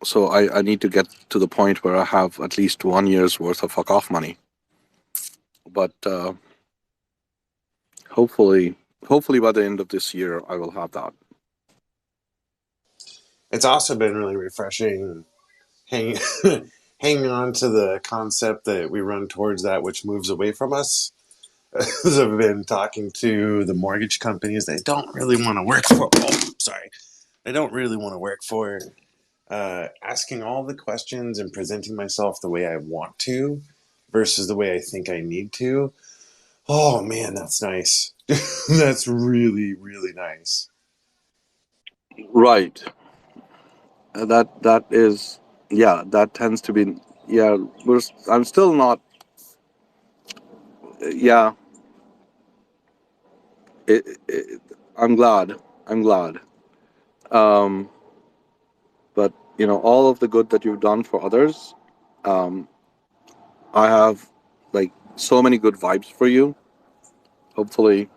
So I need to get to the point where I have at least 1 year's worth of fuck off money. But hopefully by the end of this year, I will have that. It's also been really refreshing hanging hanging on to the concept that we run towards that which moves away from us. As I've been talking to the mortgage companies they don't really want to work for. Oh, sorry. They don't really want to work for. Asking all the questions and presenting myself the way I want to versus the way I think I need to. Oh man, that's nice. That's really, really nice. Right. That is, yeah, that tends to be, yeah. I'm still not, yeah. I'm glad. I'm glad. Um, but all of the good that you've done for others, um, I have like so many good vibes for you. Hopefully,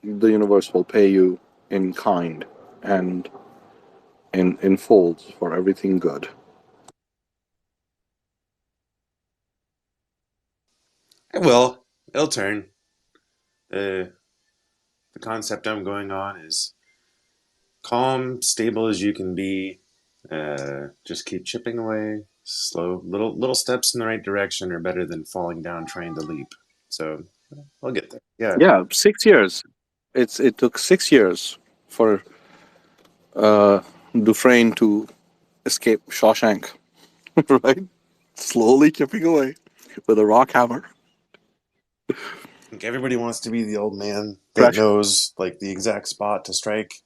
the universe will pay you in kind and in folds for everything good. It will. It'll turn. The concept I'm going on is calm, stable as you can be. Just keep chipping away. Slow, little steps in the right direction are better than falling down trying to leap. So I'll get there. Yeah. Yeah, 6 years. It took 6 years for Dufresne to escape Shawshank, right? Slowly chipping away with a rock hammer. I think everybody wants to be the old man that Fresh. knows like the exact spot to strike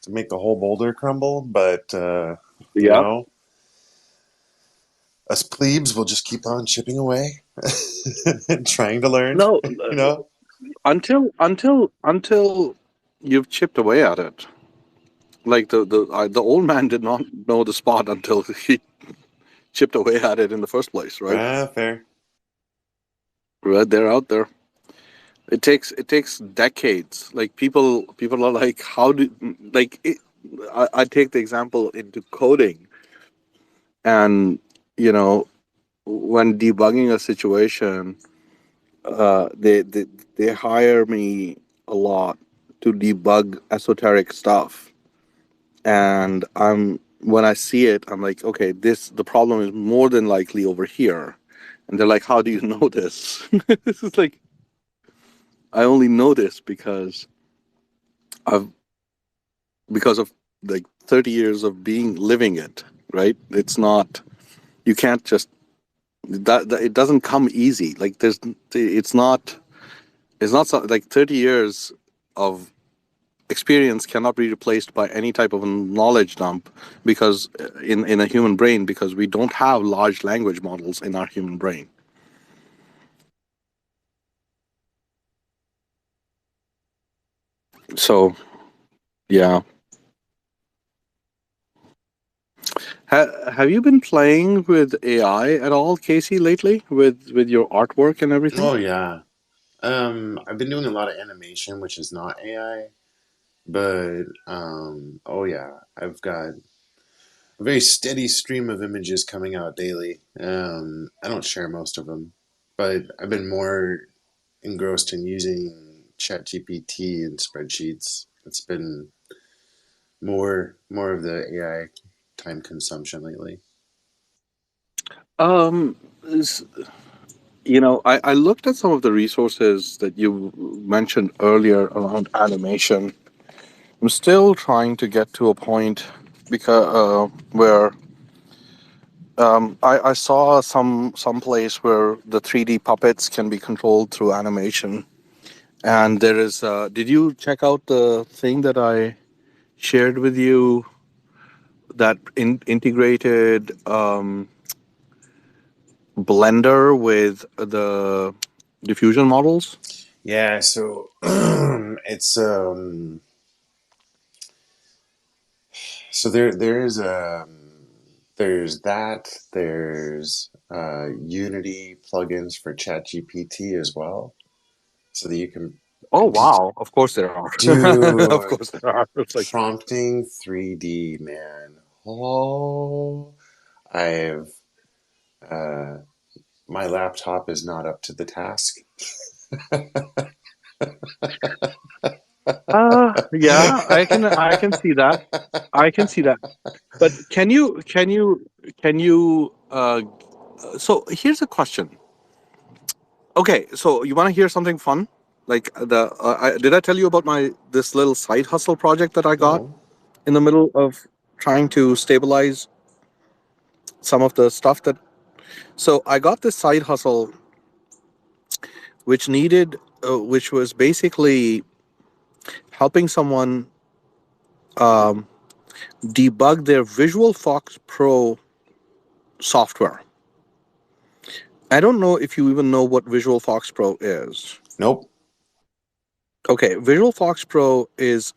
to make the whole boulder crumble, but Yeah. us plebes will just keep on chipping away and trying to learn. No, You know? until you've chipped away at it. Like the old man did not know the spot until he chipped away at it in the first place, right? Fair. Right, they're out there. It takes decades. Like people are like, how do like it, I take the example into coding, and when debugging a situation, they hire me a lot to debug esoteric stuff, and when I see it, I'm like, okay, the problem is more than likely over here, and they're like, how do you know this? This is like, I only know this I've because of like 30 years of living it, right? It's not, you can't just that it doesn't come easy. Like it's not like 30 years of experience cannot be replaced by any type of knowledge dump, because in a human brain, because we don't have large language models in our human brain. So yeah. Have you been playing with AI at all, Casey, lately with your artwork and everything? Oh yeah. I've been doing a lot of animation, which is not AI, but oh yeah, I've got a very steady stream of images coming out daily. I don't share most of them, but I've been more engrossed in using ChatGPT and spreadsheets. It's been more of the AI time consumption lately. Um, I looked at some of the resources that you mentioned earlier around animation. I'm still trying to get to a point because where I saw some place where the 3D puppets can be controlled through animation, and there is. Did you check out the thing that I shared with you that integrated Blender with the diffusion models? Yeah, so it's so there's that, there's Unity plugins for ChatGPT as well, so that you can Oh wow! Of course there are. Of do course there are. It's like, prompting 3D, man. Oh, I've my laptop is not up to the task. Yeah, I can see that. I can see that. But can you so here's a question. Okay, so you want to hear something fun? Like did I tell you about this little side hustle project that I got No. in the middle of trying to stabilize some of the stuff that so I got this side hustle which which was basically helping someone um, debug their Visual Fox Pro software. I don't know if you even know what Visual Fox Pro is. Nope. Okay, Visual Fox Pro is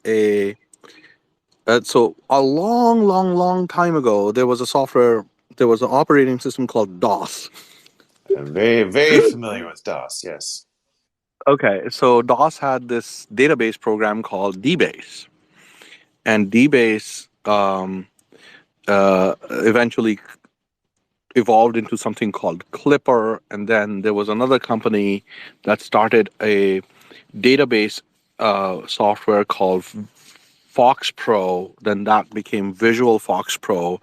so a long time ago, there was an operating system called DOS. I'm very familiar with DOS, yes. Okay, so DOS had this database program called DBase, and DBase eventually evolved into something called Clipper, and then there was another company that started a database software called Fox Pro. Then that became Visual Fox Pro,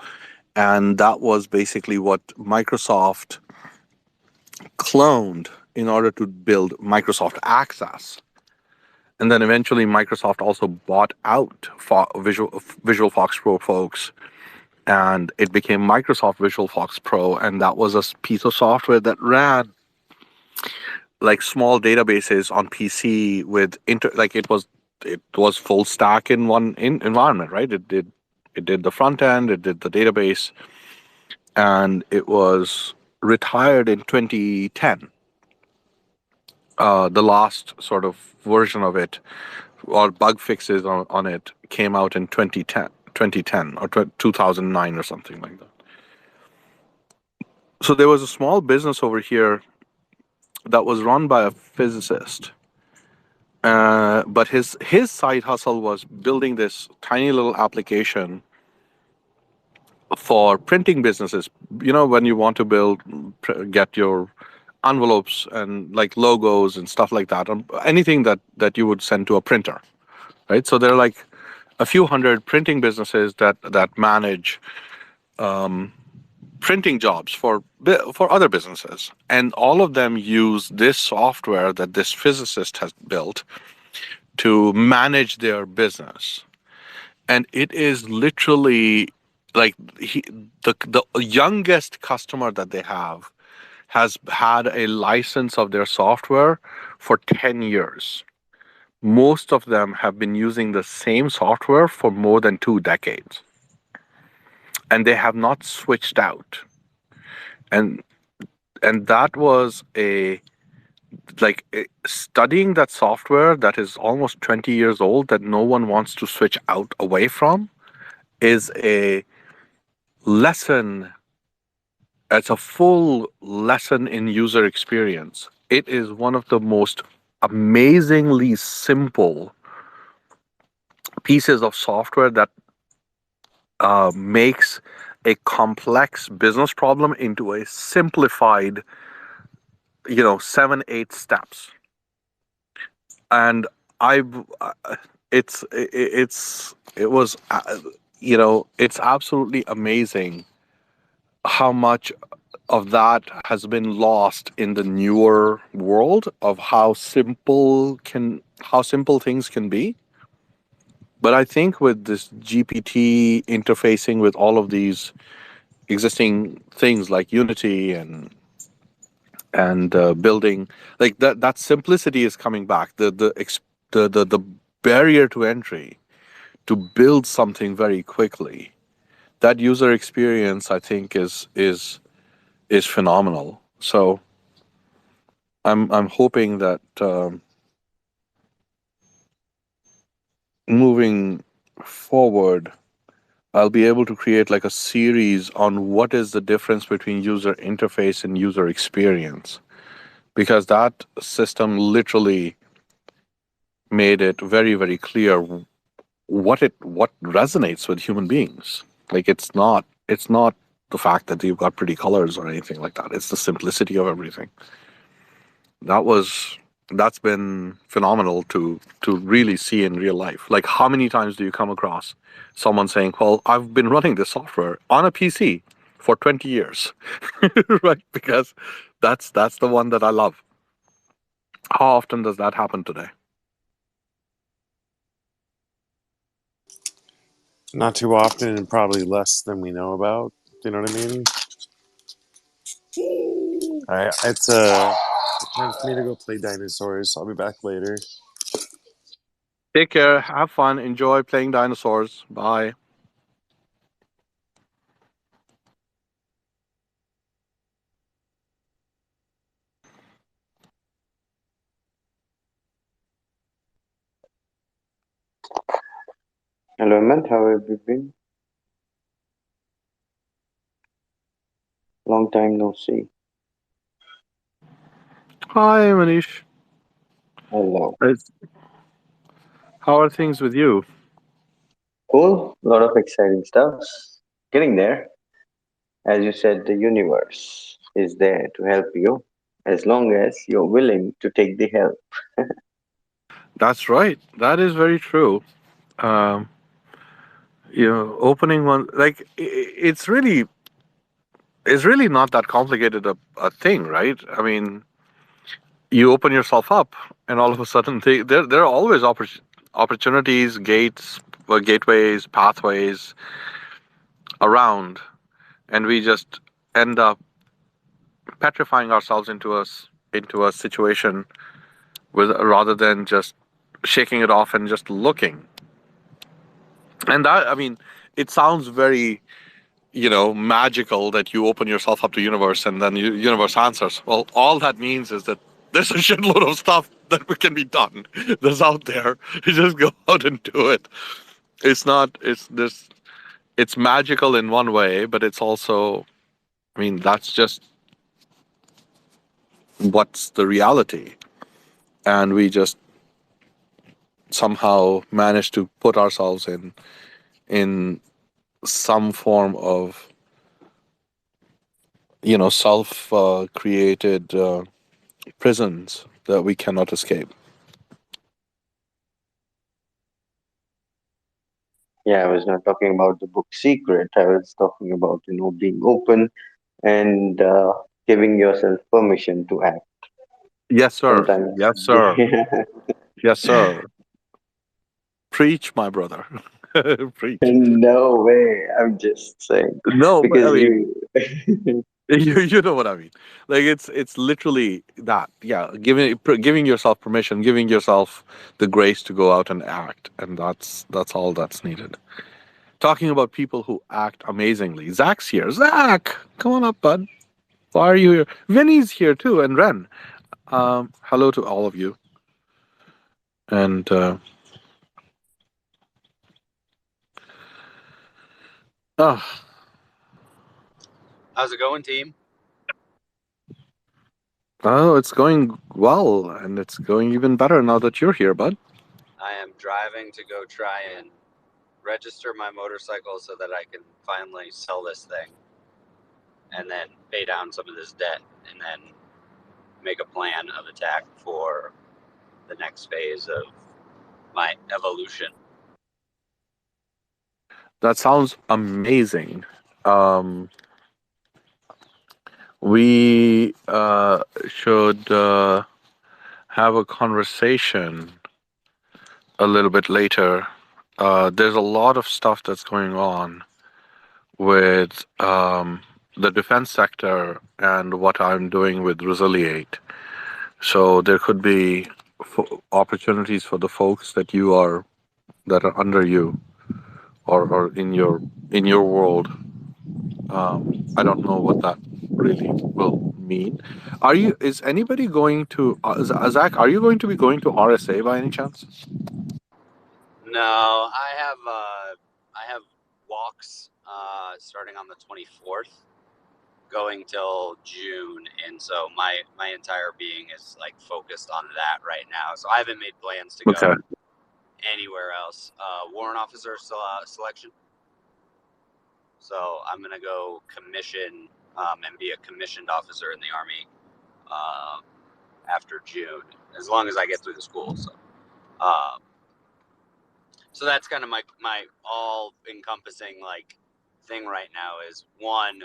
and that was basically what Microsoft cloned in order to build Microsoft Access. And then eventually Microsoft also bought out Visual Fox Pro folks, and it became Microsoft Visual Fox Pro, and that was a piece of software that ran like small databases on PC with it was full stack in one environment, right? It did the front end, it did the database, and it was retired in 2010. The last sort of version of it or bug fixes on it came out in 2010 or 2009 or something like that. So there was a small business over here that was run by a physicist. But his side hustle was building this tiny little application for printing businesses. You know, when you want to get your envelopes and like logos and stuff like that, anything that you would send to a printer, right? So there are like a few hundred printing businesses that manage printing jobs for other businesses, and all of them use this software that this physicist has built to manage their business. And it is literally like the youngest customer that they have has had a license of their software for 10 years. Most of them have been using the same software for more than 2 decades, and they have not switched out. And that was studying that software that is almost 20 years old that no one wants to switch out away from is a lesson. It's a full lesson in user experience. It is one of the most amazingly simple pieces of software that makes a complex business problem into a simplified 7-8 steps. And I've it was it's absolutely amazing how much of that has been lost in the newer world of how simple things can be. But I think with this GPT interfacing with all of these existing things like Unity and building, like that simplicity is coming back. The barrier to entry to build something very quickly, that user experience I think is phenomenal. So I'm hoping that moving forward, I'll be able to create like a series on what is the difference between user interface and user experience, because that system literally made it very, very clear what resonates with human beings. Like it's not the fact that you've got pretty colors or anything like that. It's the simplicity of everything. That's been phenomenal to really see in real life. Like, how many times do you come across someone saying, "Well, I've been running this software on a PC for 20 years," right? Because that's the one that I love. How often does that happen today? Not too often, and probably less than we know about. You know what I mean? It's time for me to go play dinosaurs. I'll be back later. Take care. Have fun. Enjoy playing dinosaurs. Bye. Hello, man. How have you been? Long time no see. Hi, Manish. Hello. How are things with you? Cool. A lot of exciting stuff. Getting there. As you said, the universe is there to help you as long as you're willing to take the help. That's right. That is very true. Um, opening one like it's really not that complicated a thing, right? I mean, you open yourself up, and all of a sudden, there are always opportunities, gates, gateways, pathways around, and we just end up petrifying ourselves into a situation with rather than just shaking it off and just looking. And that, I mean, it sounds very magical that you open yourself up to universe and then universe answers. Well, all that means is that there's a shitload of stuff that can be done that's out there. You just go out and do it. It's not. It's this. It's magical in one way, but it's also. I mean, that's just what's the reality, and we just somehow manage to put ourselves in some form of self created prisons that we cannot escape. Yeah, I was not talking about the book Secret. I was talking about, being open and giving yourself permission to act. Yes, sir. Sometimes, Yes, sir. Yes, sir. Preach, my brother. Preach. no way. I'm just saying No, but I because mean, you. you know what I mean. Like it's literally that. Yeah, giving yourself permission, giving yourself the grace to go out and act, and that's all that's needed. Talking about people who act amazingly. Zach's here. Zach, come on up, bud. Why are you here? Vinny's here too, and Ren. Hello to all of you. And oh, How's it going, team? oh, it's going well, and it's going even better now that you're here, bud. I am driving to go try and register my motorcycle so that I can finally sell this thing and then pay down some of this debt and then make a plan of attack for the next phase of my evolution. That sounds amazing. Um, we should have a conversation a little bit later. There's a lot of stuff that's going on with the defense sector and what I'm doing with Resiliate. So there could be opportunities for the folks that are under you or in your world. I don't know what that really will mean. Is anybody going to Zach? Are you going to be going to RSA by any chance? No, I have walks starting on the 24th, going till June, and so my entire being is like focused on that right now. So I haven't made plans to Okay. go anywhere else. Warrant officer selection. So I'm gonna go commission and be a commissioned officer in the Army after June, as long as I get through the school. So that's kind of my all encompassing like thing right now is one,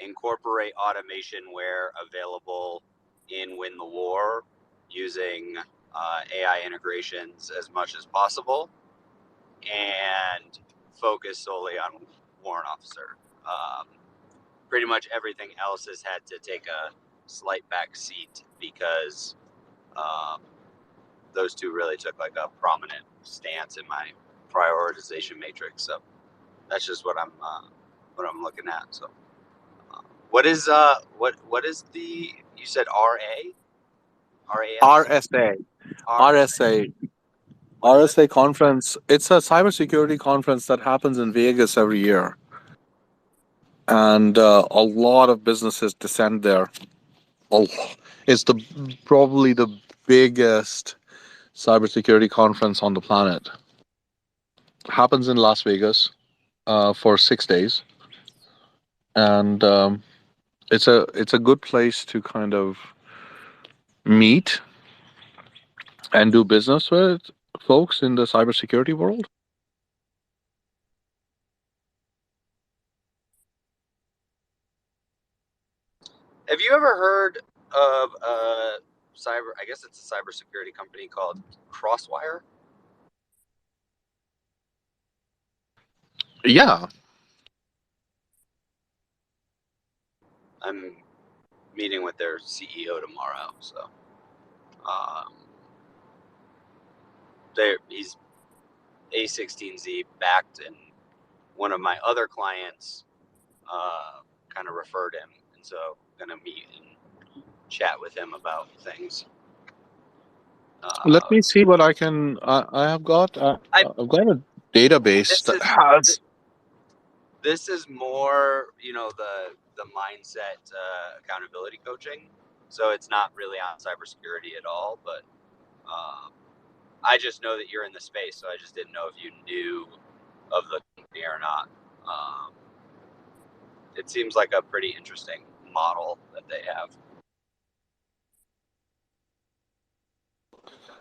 incorporate automation where available in Win the War using AI integrations as much as possible, and focus solely on warrant officer. Pretty much everything else has had to take a slight back seat because those two really took like a prominent stance in my prioritization matrix. So that's just what I'm looking at. So what is the, you said RSA. RSA. RSA conference. It's a cybersecurity conference that happens in Vegas every year. And a lot of businesses descend there. It's probably the biggest cybersecurity conference on the planet. Happens in Las Vegas for 6 days, and it's a good place to kind of meet and do business with folks in the cybersecurity world. Have you ever heard of a I guess it's a cybersecurity company called Crosswire? Yeah. I'm meeting with their CEO tomorrow, so he's A16Z backed, and one of my other clients kind of referred him, and so I'm gonna meet and chat with him about things. Let me see what I can. I have got. I've got a database that has. This is more, the mindset accountability coaching. So it's not really on cybersecurity at all, but I just know that you're in the space, so I just didn't know if you knew of the company or not. It seems like a pretty interesting model that they have.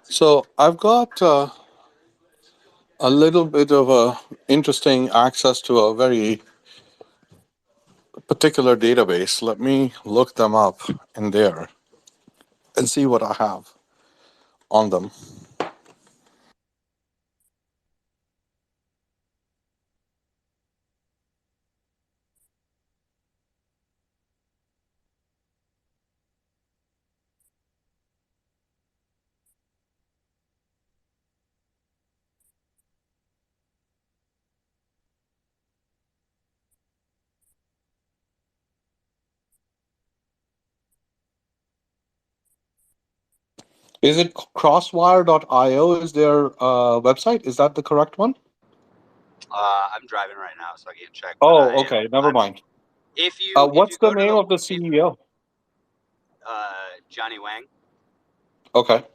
So I've got a little bit of a interesting access to a very particular database. Let me look them up in there and see what I have on them. Is it crosswire.io is their website? Is that the correct one? I'm driving right now, so I can't check. Oh, okay. Never mind. If you What's the go to name of the CEO? Johnny Wang. Okay.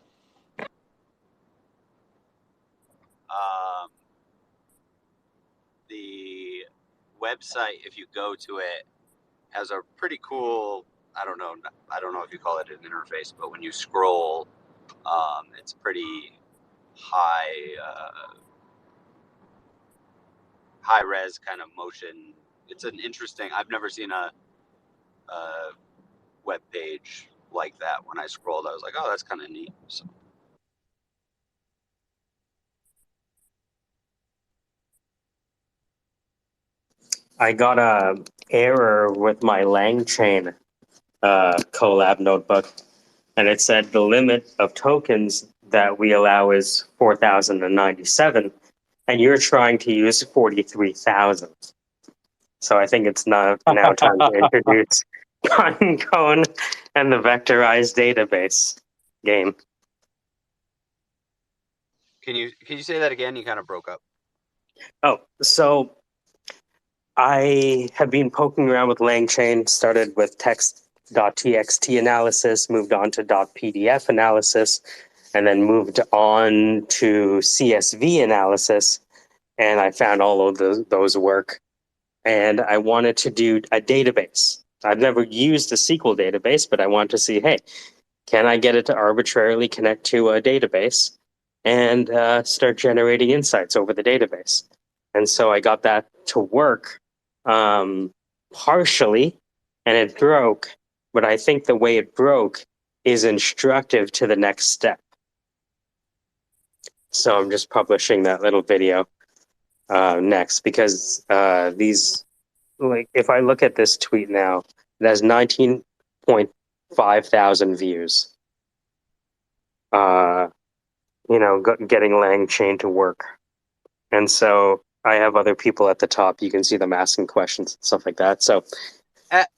The website, if you go to it, has a pretty cool, I don't know if you call it an interface, but when you scroll, it's pretty high res kind of motion. It's an interesting, I've never seen a web page like that. When I scrolled, I was like, oh, that's kind of neat. So. I got a error with my Langchain collab notebook, and it said the limit of tokens that we allow is 4,097, and you're trying to use 43,000. So I think it's now time to introduce Cone and the vectorized database game. Can you say that again? You kind of broke up. Oh, so I have been poking around with Langchain, started with text.txt analysis, moved on to .pdf analysis, and then moved on to CSV analysis. And I found all of those work. and I wanted to do a database. I've never used a SQL database, but I want to see, hey, can I get it to arbitrarily connect to a database and start generating insights over the database? And so I got that to work partially, and it broke. But I think the way it broke is instructive to the next step. So I'm just publishing that little video next, because these, like, if I look at this tweet now, it has 19.5 thousand views. Getting Langchain to work. And so I have other people at the top. You can see them asking questions and stuff like that. So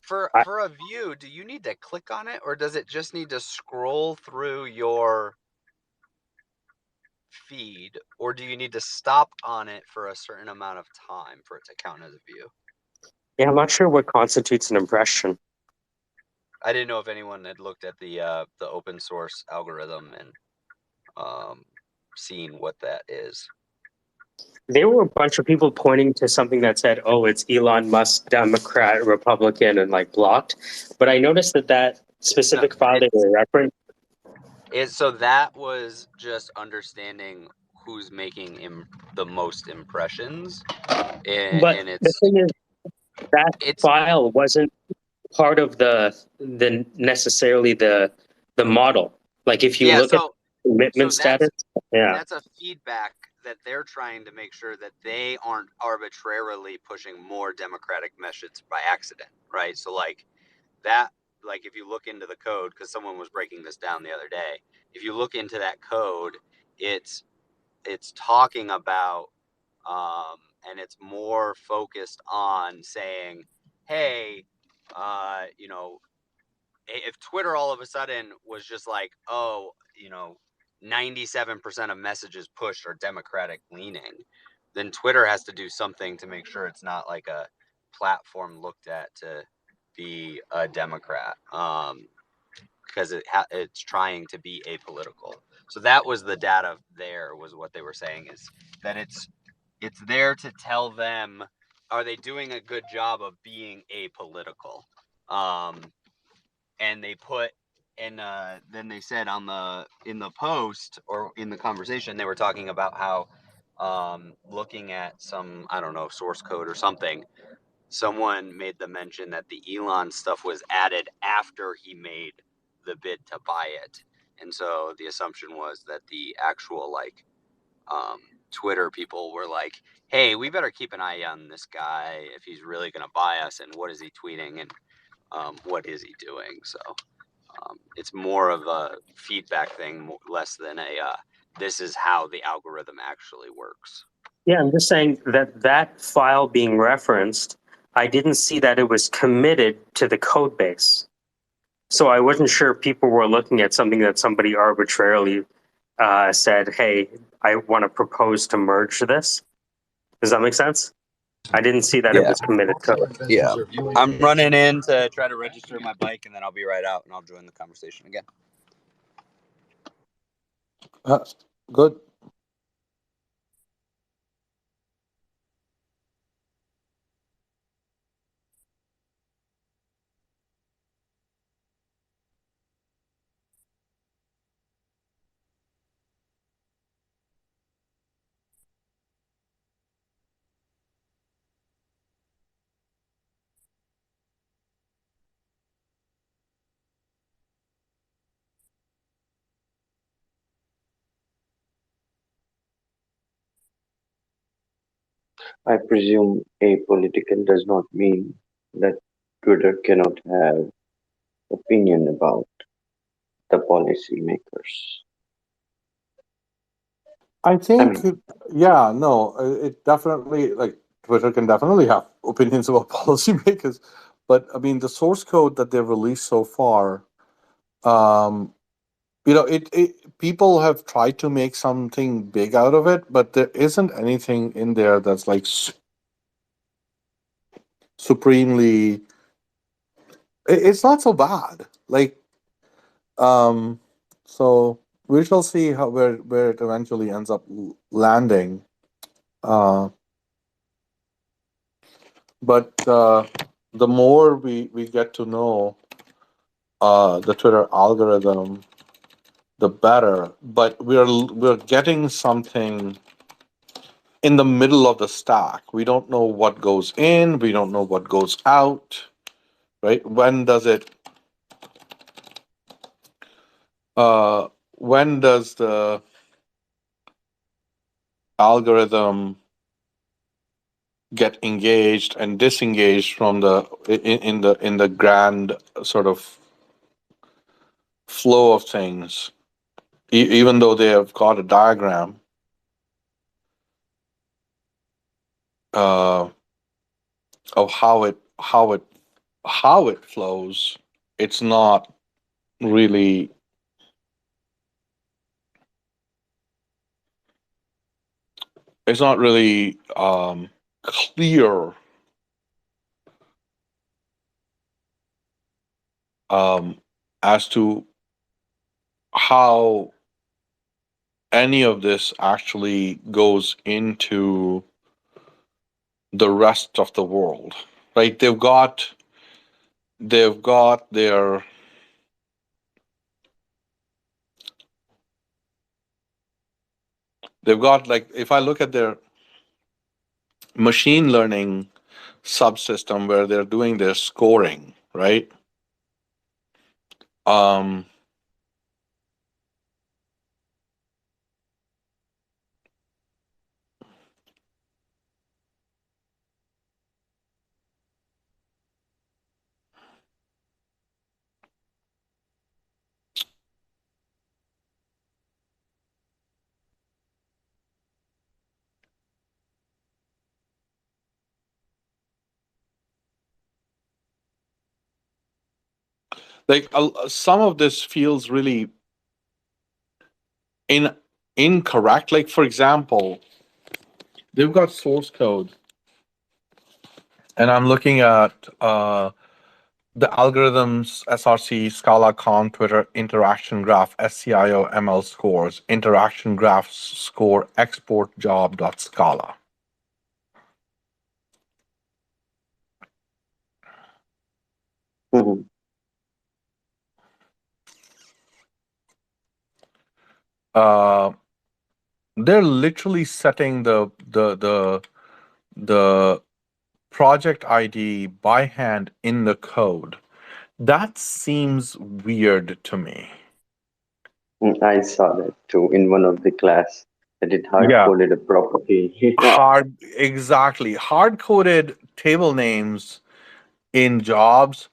for a view, do you need to click on it, or does it just need to scroll through your feed, or do you need to stop on it for a certain amount of time for it to count as a view? Yeah, I'm not sure what constitutes an impression. I didn't know if anyone had looked at the open source algorithm and seen what that is. There were a bunch of people pointing to something that said, "Oh, it's Elon Musk, Democrat, Republican," and like blocked. But I noticed that specific file they were referencing. So that was just understanding who's making the most impressions. But the thing is, that file wasn't part of the necessarily the model. Like if you look at commitment status, that's a feedback that they're trying to make sure that they aren't arbitrarily pushing more democratic messages by accident, right? So like that, like if you look into the code, because someone was breaking this down the other day, if you look into that code, it's talking about and it's more focused on saying, hey, if Twitter all of a sudden was just like, 97% of messages pushed are Democratic leaning, then Twitter has to do something to make sure it's not like a platform looked at to be a Democrat, because it's trying to be apolitical. So that was the data there, was what they were saying, is that it's there to tell them, are they doing a good job of being apolitical? And they put, and then they said in the post, or in the conversation, they were talking about how looking at some, I don't know, source code or something, someone made the mention that the Elon stuff was added after he made the bid to buy it. And so the assumption was that the actual Twitter people were like, hey, we better keep an eye on this guy if he's really going to buy us, and what is he tweeting, and what is he doing? So it's more of a feedback thing, less than this is how the algorithm actually works. Yeah, I'm just saying that file being referenced, I didn't see that it was committed to the code base. So I wasn't sure if people were looking at something that somebody arbitrarily said, hey, I want to propose to merge this. Does that make sense? I didn't see that it was committed code. Yeah. I'm running in to try to register my bike, and then I'll be right out, and I'll join the conversation again. Good. I presume apolitical does not mean that Twitter cannot have opinion about the policy makers. I think, it definitely, like, Twitter can definitely have opinions about policymakers, but I mean, the source code that they've released so far, people have tried to make something big out of it, but there isn't anything in there that's like supremely. It's not so bad. Like, so we shall see where it eventually ends up landing. but the more we get to know the Twitter algorithm, the better. But we're getting something in the middle of the stack. We don't know what goes in. We don't know what goes out. Right? When does the algorithm get engaged and disengaged from the in the grand sort of flow of things, even though they have got a diagram uh, of how it flows. It's not really clear as to how any of this actually goes into the rest of the world, right? They've got their they've got like if I look at their machine learning subsystem where they're doing their scoring, right? Um, like some of this feels really in incorrect. Like for example, they've got source code, and I'm looking at the algorithms SRC, Scala, Con, Twitter, interaction graph, SCIO, ML scores, interaction graph score, export job dot Scala. Mhm. Uh, they're literally setting the project ID by hand in the code. That seems weird to me. I saw that too in one of the class that it hard Yeah. coded a property. Yeah. Exactly. Hard coded table names in jobs,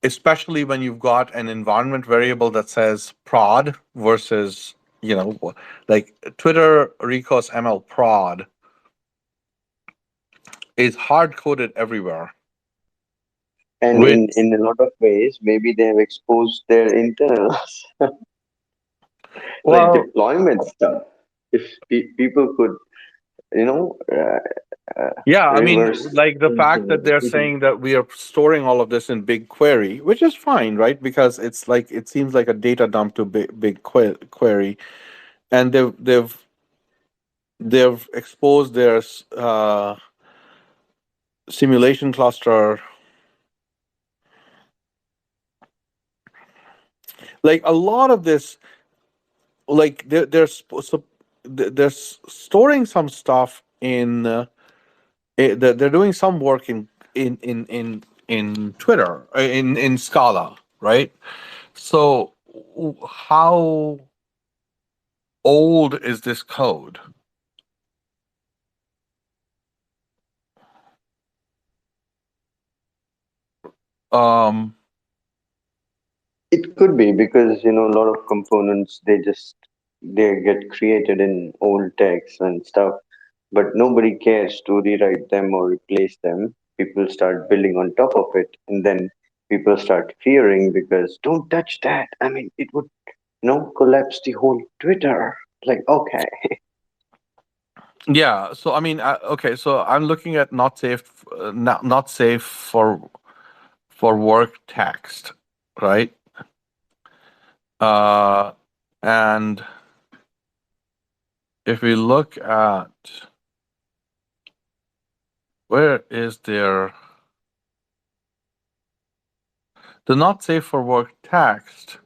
especially when you've got an environment variable that says prod versus, like Twitter Recos ML prod is hard coded everywhere. And Which, in a lot of ways, maybe they have exposed their internals, like well, deployment stuff. If people could, you know, yeah, I mean, reverse like the fact that engineer. they're Mhm. saying that we are storing all of this in BigQuery, which is fine, right? Because it's like it seems like a data dump to BigQuery, and they've exposed their simulation cluster. Like a lot of this, like they're storing some stuff in. They're doing some work in Twitter in Scala, right? So how old is this code? Um, It could be because a lot of components they get created in old text and stuff, but nobody cares to rewrite them or replace them. People start building on top of it, and then people start fearing because don't touch that. I mean, it would collapse the whole Twitter. Like, okay. yeah. So I mean, okay. So I'm looking at not safe for work text, right? Uh, and if we look at Where is their the not safe for work text?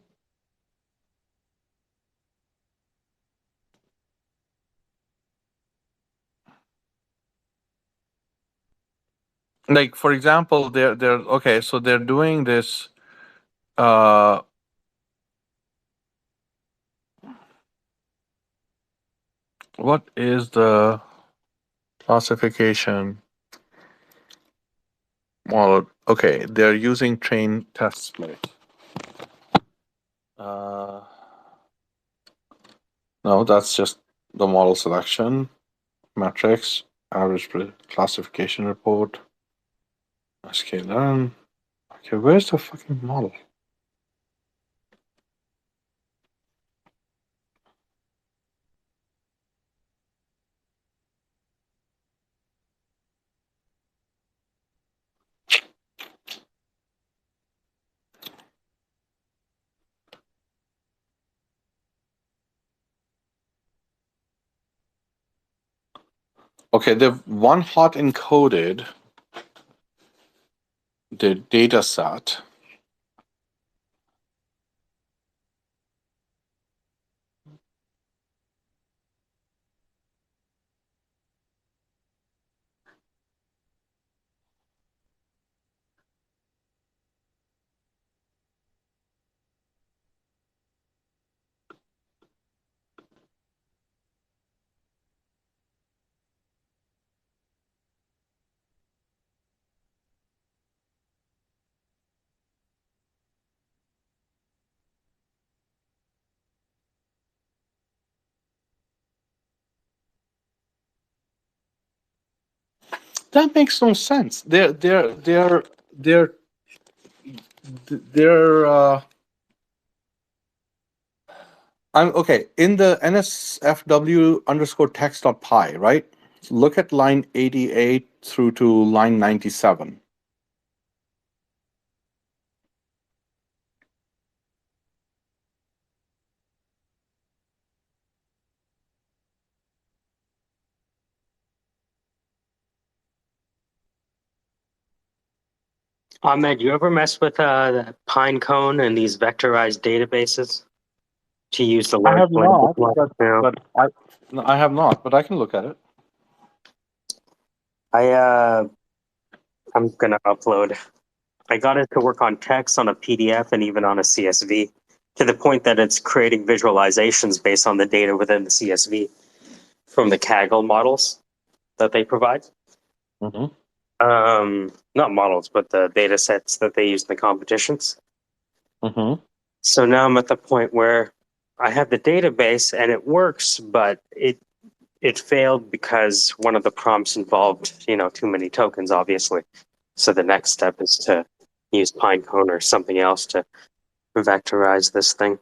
Like, for example, they're okay, so they're doing this what is the classification model? Okay, they're using train test split. No, that's just the model selection, metrics, average classification report, sklearn. Okay, where's the fucking model? Okay, they've one hot encoded the data set. That makes no sense. They're I'm okay in the NSFW underscore text.py, right? Look at line 88 through to line 97. Ahmed, you ever mess with Pinecone and these vectorized databases to use the I large have language not, model? Yeah. but I have not, but I can look at it. I'm gonna upload. I got it to work on text on a PDF and even on a CSV, to the point that it's creating visualizations based on the data within the CSV from the Kaggle models that they provide. Mm-hmm. Not models, but the data sets that they use in the competitions. Mm-hmm. So now I'm at the point where I have the database and it works, but it failed because one of the prompts involved, too many tokens, obviously. So the next step is to use Pinecone or something else to vectorize this thing.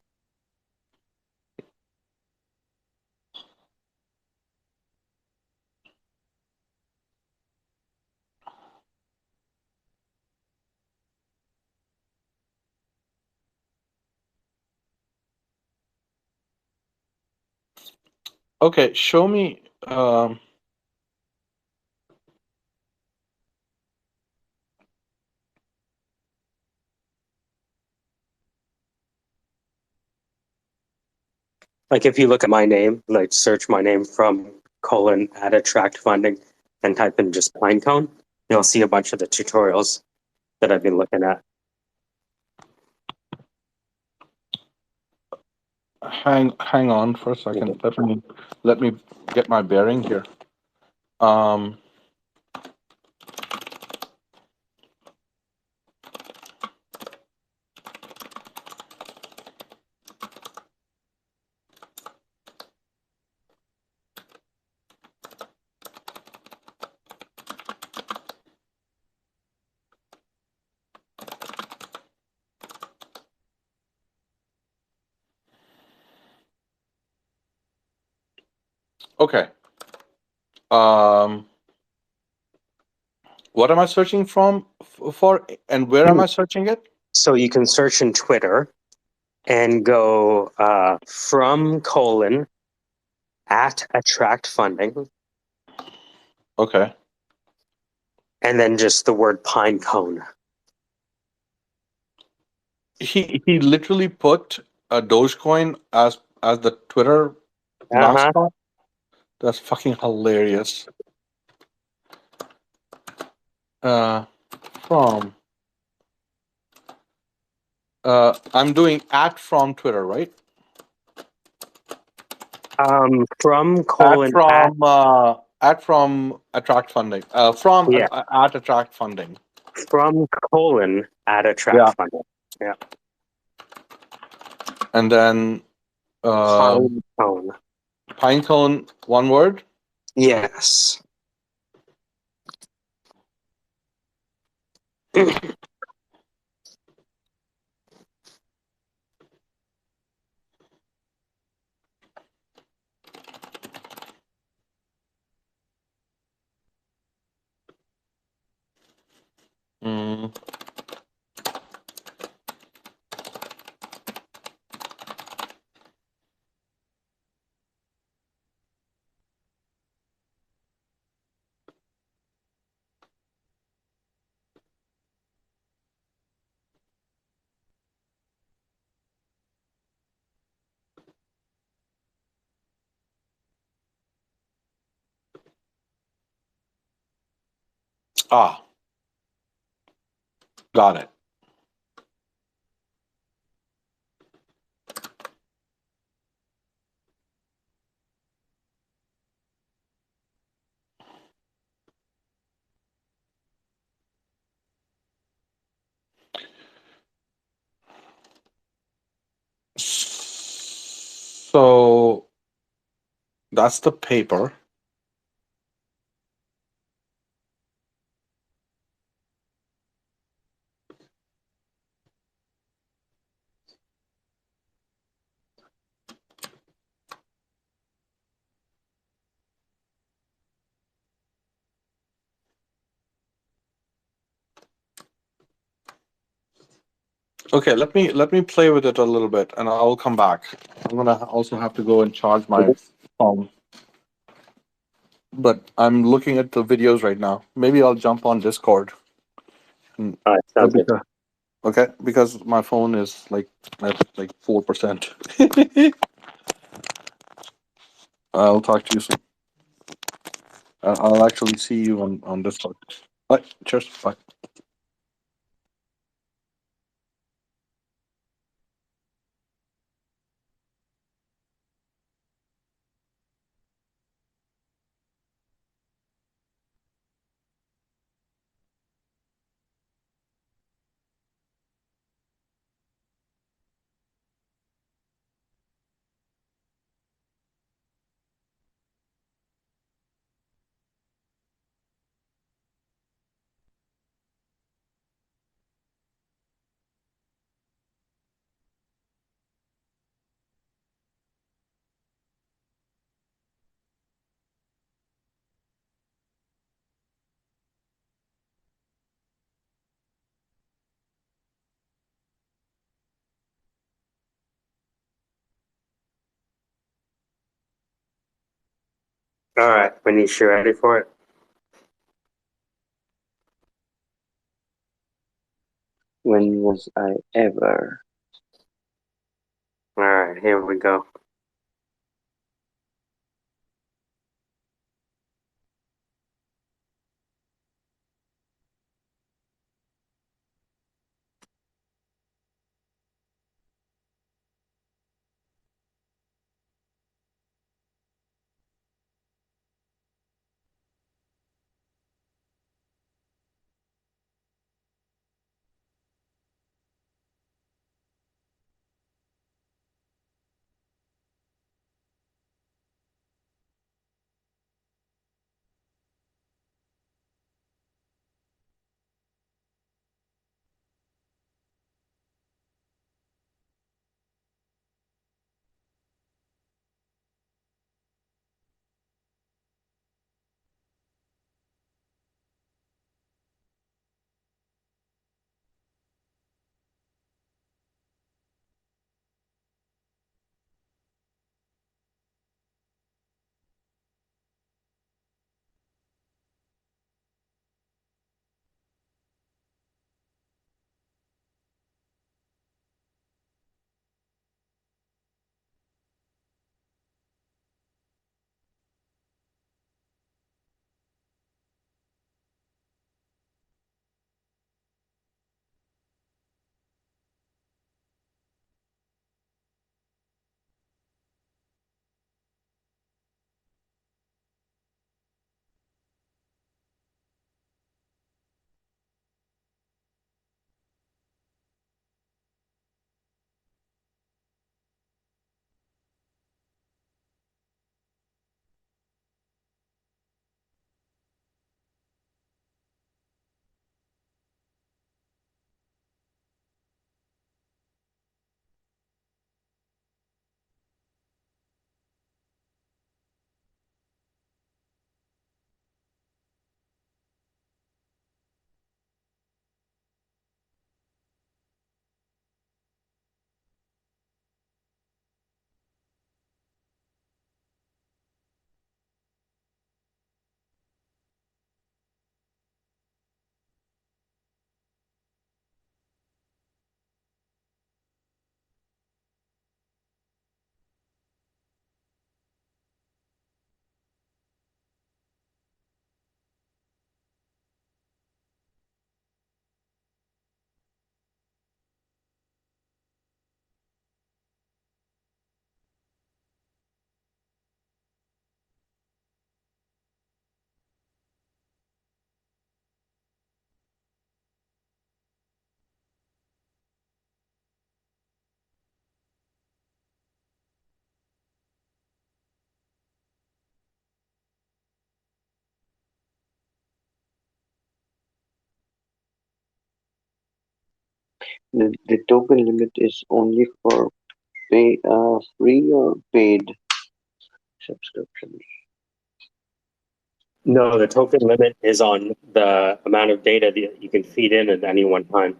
Okay, show me. Like if you look at my name, like search my name from add attract funding and type in just Pinecone, you'll see a bunch of the tutorials that I've been looking at. Hang on for a second. Let me get my bearing here. Okay. What am I searching for, and where am I searching it? So you can search in Twitter and go from at attract funding. Okay. and then just the word pine cone. He literally put a Dogecoin as the Twitter Uh-huh. mascot. That's fucking hilarious. From I'm doing from Twitter, right? From colon At from attract funding. From yeah, at attract funding. from colon at attract Yeah. funding. Yeah. And then Pine cone. pinecone, one word. Yes. Mm. Ah, got it. So that's the paper. Okay, let me play with it a little bit, and I'll come back. I'm gonna also have to go and charge my phone. But I'm looking at the videos right now. Maybe I'll jump on Discord. And, All right, sounds good. okay, because my phone is like at like 4%. I'll talk to you soon. I'll actually see you on Discord. Bye. Cheers. Bye. All right, Manish, you ready for it? When was I ever? All right, here we go. the token limit is only for free or paid subscriptions. No, the token limit is on the amount of data that you can feed in at any one time.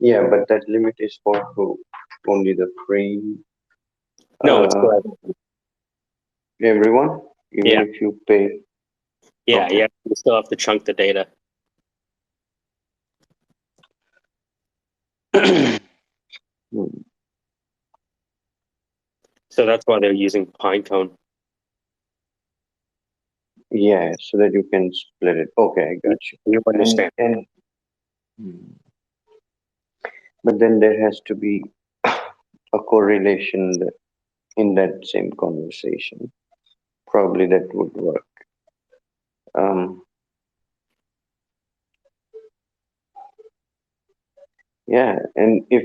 Yeah, but that limit is for who? Only the free. No, it's for Everyone, even yeah, if you pay. yeah, Okay. yeah. You still have to chunk the data. Hmm. So that's why they're using Pinecone. Yeah, so that you can split it. Okay, I got you. You understand? And but then there has to be a correlation in that same conversation. Probably that would work. Um, yeah, and if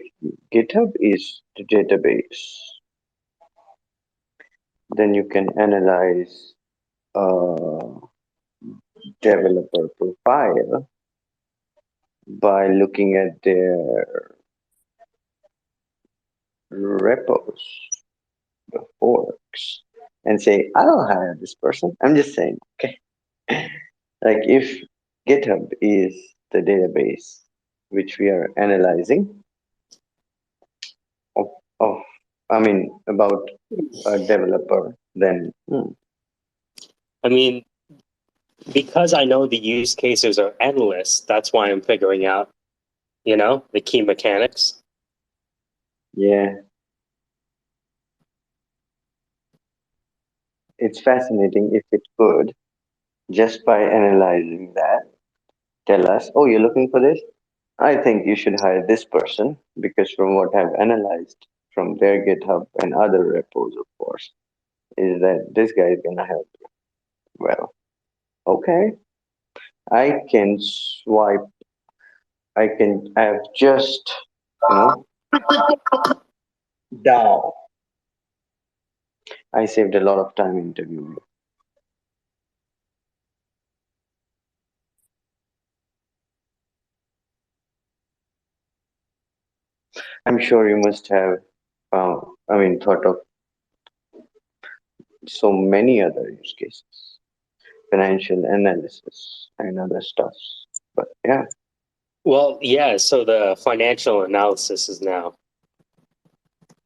GitHub is the database, then you can analyze developer profile by looking at their repos, the forks, and say, I'll hire this person. I'm just saying, okay. Like if GitHub is the database which we are analyzing of, of I mean, about a developer, then I mean, because I know the use cases are endless, that's why I'm figuring out, the key mechanics. yeah, it's fascinating if it could, just by analyzing that, tell us, oh, you're looking for this? I think you should hire this person because from what I've analyzed from their GitHub and other repos, of course, is that this guy is gonna help you. Well, okay, I can swipe. I have just, you know, down. I saved a lot of time interviewing. I'm sure you must have, thought of so many other use cases, financial analysis and other stuff. But yeah, Well, yeah, so the financial analysis is now,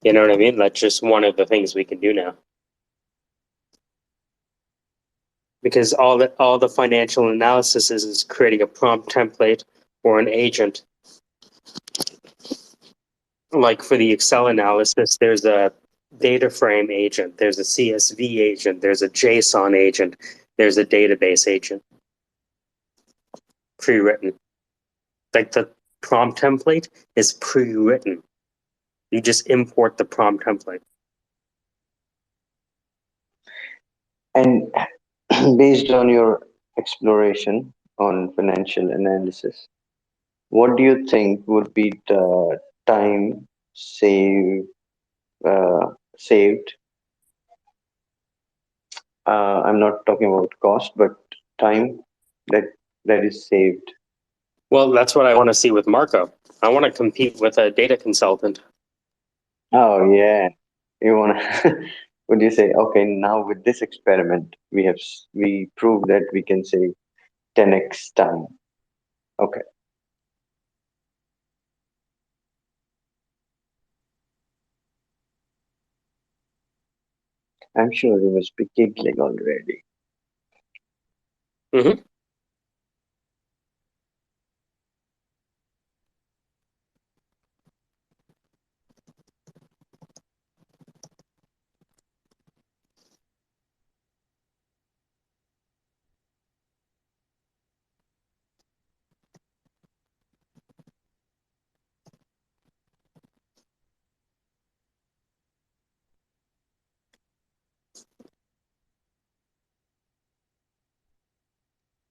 you know what I mean? That's just one of the things we can do now. Because all the financial analysis is creating a prompt template or an agent. Like for the Excel analysis, there's a data frame agent, there's a CSV agent, there's a JSON agent, there's a database agent pre-written. Like the prompt template is pre-written. You just import the prompt template. and based on your exploration on financial analysis, what do you think would be the time saved? I'm not talking about cost, but time that that is saved. Well, that's what I want to see with Marco. I want to compete with a data consultant. Oh yeah, you wanna? Would you say, okay, now with this experiment, we proved that we can save 10x time. Okay, I'm sure you must be giggling already. Mm-hmm.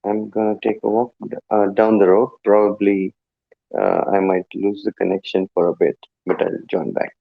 I'm gonna take a walk down the road. Probably, I might lose the connection for a bit, but I'll join back.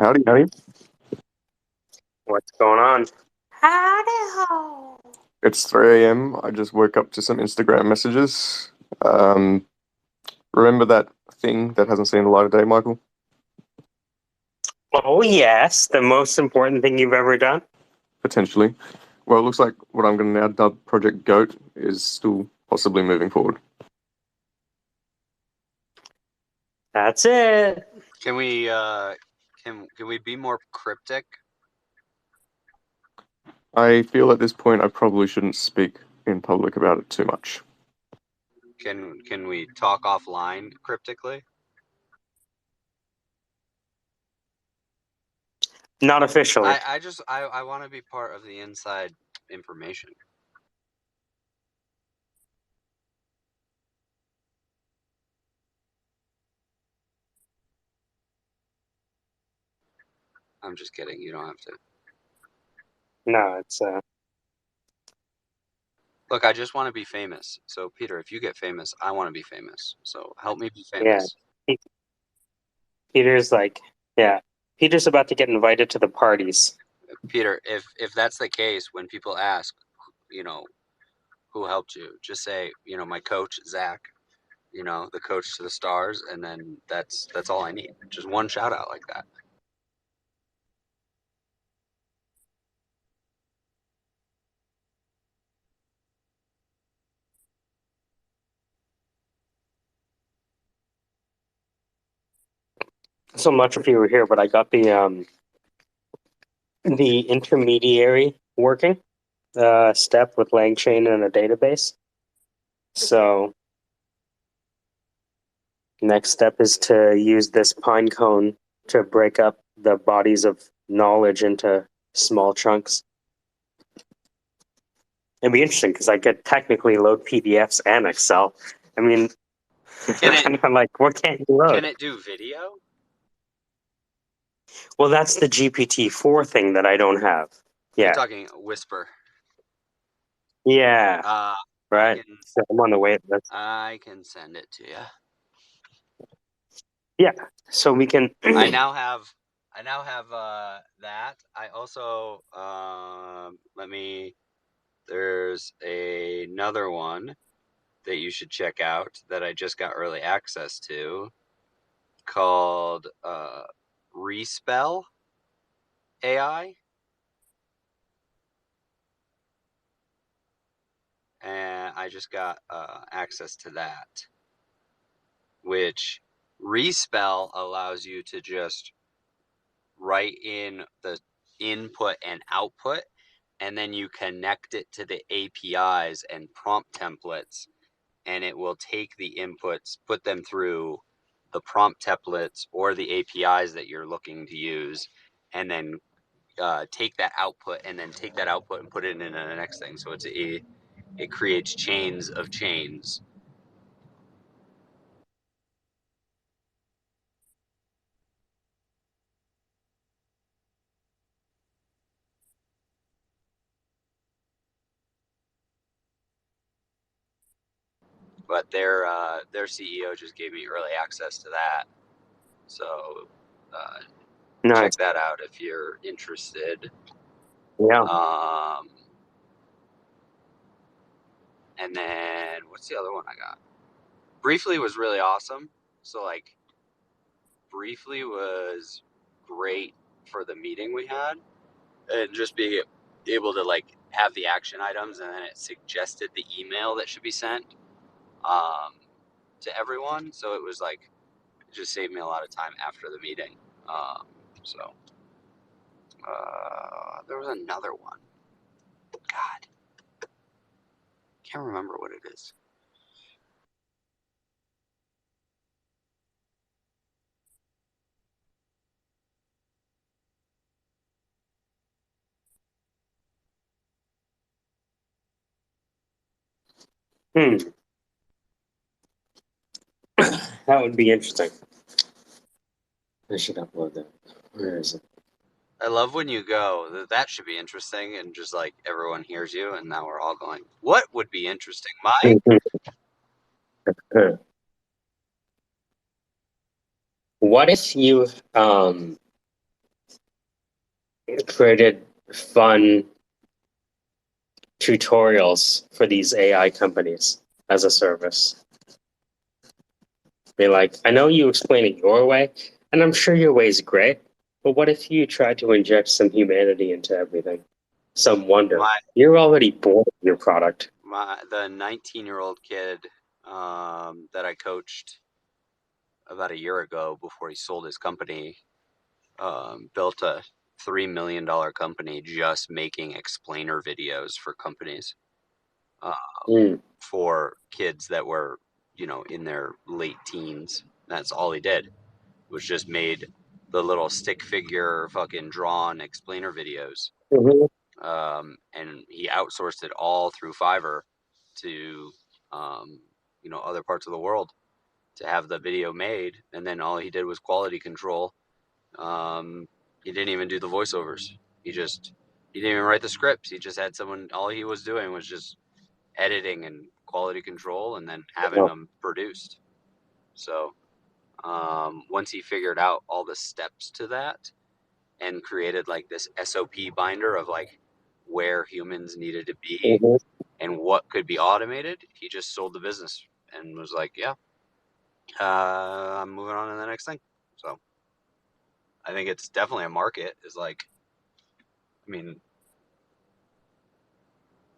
Howdy, howdy. What's going on? Howdy ho. It's 3 a.m. I just woke up to some Instagram messages. Remember that thing that hasn't seen the light of day, Michael? Oh, yes. The most important thing you've ever done? Potentially. Well, it looks like what I'm going to now dub Project GOAT is still possibly moving forward. That's it. Can we can we be more cryptic? I feel at this point I probably shouldn't speak in public about it too much. Can we talk offline cryptically? Not officially. I want to be part of the inside information. I'm just kidding. You don't have to. No, it's Look, I just want to be famous. So, Peter, if you get famous, I want to be famous. So, help me be yeah. famous. Peter's like, yeah. Peter's about to get invited to the parties. Peter, if that's the case, when people ask, you know, who helped you, just say, you know, my coach Zach, you know, the coach to the stars, and then that's all I need. Just one shout out like that. So much if you were here, but I got the intermediary working step with Langchain in a database. So next step is to use this pine cone to break up the bodies of knowledge into small chunks. It'd be interesting because I could technically load PDFs and Excel. I mean, I'm like, what can't you load? Can it do video? Well, that's the GPT-4 thing that I don't have. You're Yeah. talking Whisper. Yeah. Right. So I'm on the wait list. I can send it to you. Yeah. So we can. I now have that. I also there's another one that you should check out that I just got early access to called Respell AI. And I just got access to that, which Respell allows you to just write in the input and output, and then you connect it to the APIs and prompt templates, and it will take the inputs, put them through the prompt templates or the APIs that you're looking to use, and then take that output and put it in the next thing. So it creates chains of chains. But their CEO just gave me early access to that, so check that out if you're interested. Yeah. And then what's the other one I got? Briefly was really awesome. So like, Briefly was great for the meeting we had, and just being able to like have the action items, and then it suggested the email that should be sent to everyone. So it was like, it just saved me a lot of time after the meeting. So there was another one. God, can't remember what it is. That would be interesting. I should upload that. Where is it? I love when you go, that should be interesting, and just like everyone hears you, and now we're all going, what would be interesting, Mike? What if you created fun tutorials for these AI companies as a service. Be like, I know you explain it your way, and I'm sure your way is great, but what if you tried to inject some humanity into everything? Some wonder. You're already bored of your product. The 19-year-old kid that I coached about a year ago before he sold his company built a $3 million company just making explainer videos for companies for kids that were, in their late teens. That's all he did, was just made the little stick figure fucking drawn explainer videos. And he outsourced it all through Fiverr to, other parts of the world to have the video made. And then all he did was quality control. He didn't even do the voiceovers. He didn't even write the scripts. He just had someone, all he was doing was just editing and quality control and then having them produced. So once he figured out all the steps to that and created like this SOP binder of like where humans needed to be and what could be automated, he just sold the business and was like, yeah, I'm moving on to the next thing. So I think it's definitely a market. Is like, I mean,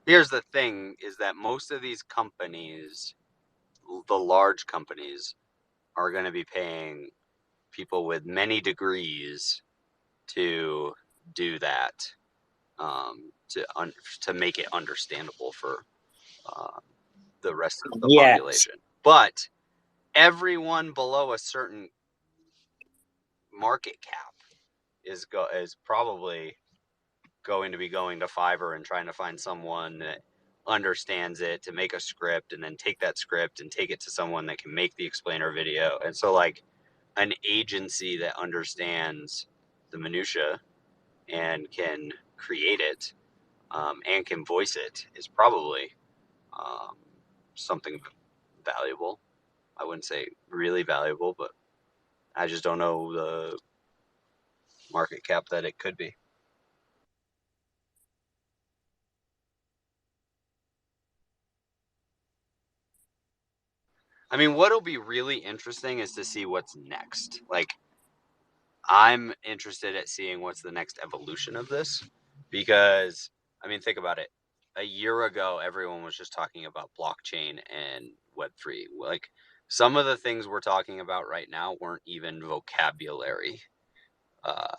here's the thing, is that most of these companies, the large companies, are going to be paying people with many degrees to do that, to make it understandable for the rest of the population. But everyone below a certain market cap is probably going to be going to Fiverr and trying to find someone that understands it to make a script, and then take that script and take it to someone that can make the explainer video. And so like an agency that understands the minutia and can create it and can voice it is probably something valuable. I wouldn't say really valuable, but I just don't know the market cap that it could be. I mean, what'll be really interesting is to see what's next. Like, I'm interested at seeing what's the next evolution of this, because, I mean, think about it. A year ago, everyone was just talking about blockchain and Web3. Like, some of the things we're talking about right now weren't even vocabulary, a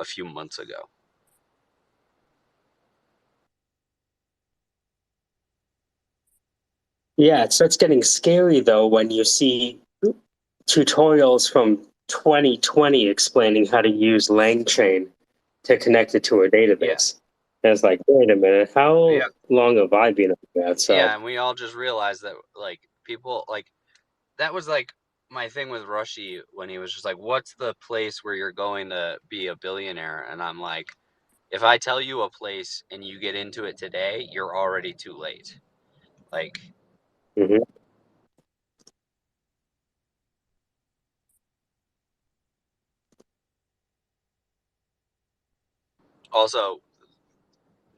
few months ago. Yeah, it starts getting scary though when you see tutorials from 2020 explaining how to use Langchain to connect it to a database. And it's like, wait a minute, how long have I been on that? So yeah, and we all just realized that, like, people, like, that was like my thing with Rushy when he was just like, what's the place where you're going to be a billionaire? And I'm like, if I tell you a place and you get into it today, you're already too late. Like, also,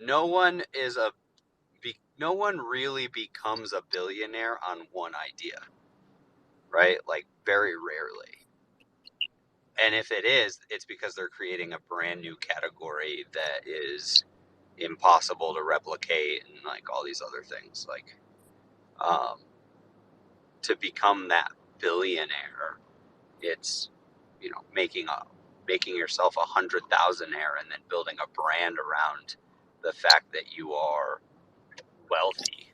no one really becomes a billionaire on one idea, right? Like, very rarely. And if it is, it's because they're creating a brand new category that is impossible to replicate and like all these other things. Like, to become that billionaire, it's, making yourself 100,000aire and then building a brand around the fact that you are wealthy.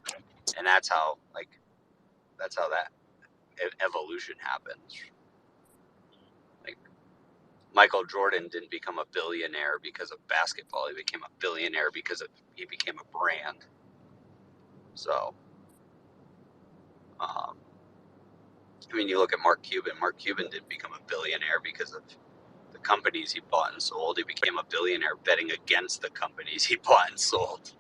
And that's how that evolution happens. Like, Michael Jordan didn't become a billionaire because of basketball. He became a billionaire because he became a brand. So, I mean, you look at Mark Cuban. Mark Cuban didn't become a billionaire because of the companies he bought and sold. He became a billionaire betting against the companies he bought and sold.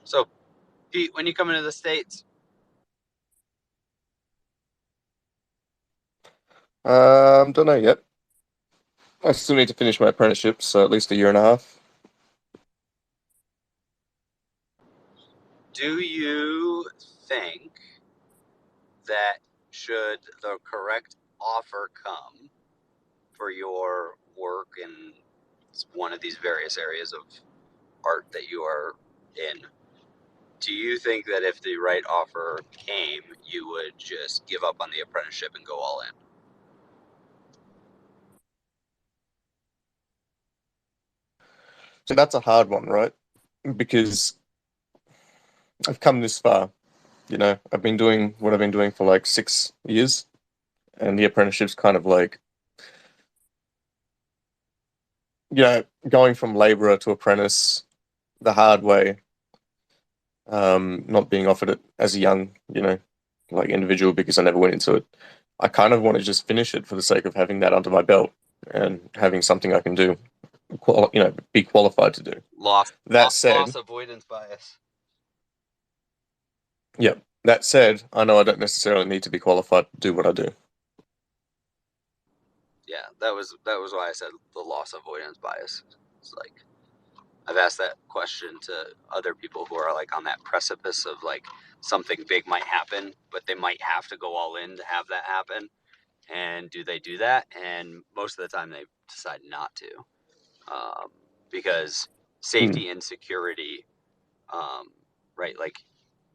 So, Pete, when you come into the States? Don't know yet. I still need to finish my apprenticeship, so at least a year and a half. Do you think that should the correct offer come for your work in one of these various areas of art that you are in, do you think that if the right offer came, you would just give up on the apprenticeship and go all in? So that's a hard one, right? Because I've come this far. You know, I've been doing what I've been doing for like 6 years, and the apprenticeship's kind of like, going from laborer to apprentice the hard way, not being offered it as a young, like individual because I never went into it. I kind of want to just finish it for the sake of having that under my belt and having something I can do, be qualified to do. Loss That said, avoidance bias. yeah, that said, I know I don't necessarily need to be qualified to do what I do. Yeah, that was why I said the loss avoidance bias. It's like I've asked that question to other people who are like on that precipice of like something big might happen, but they might have to go all in to have that happen. And do they do that? And most of the time they decide not to, because safety and security, right? Like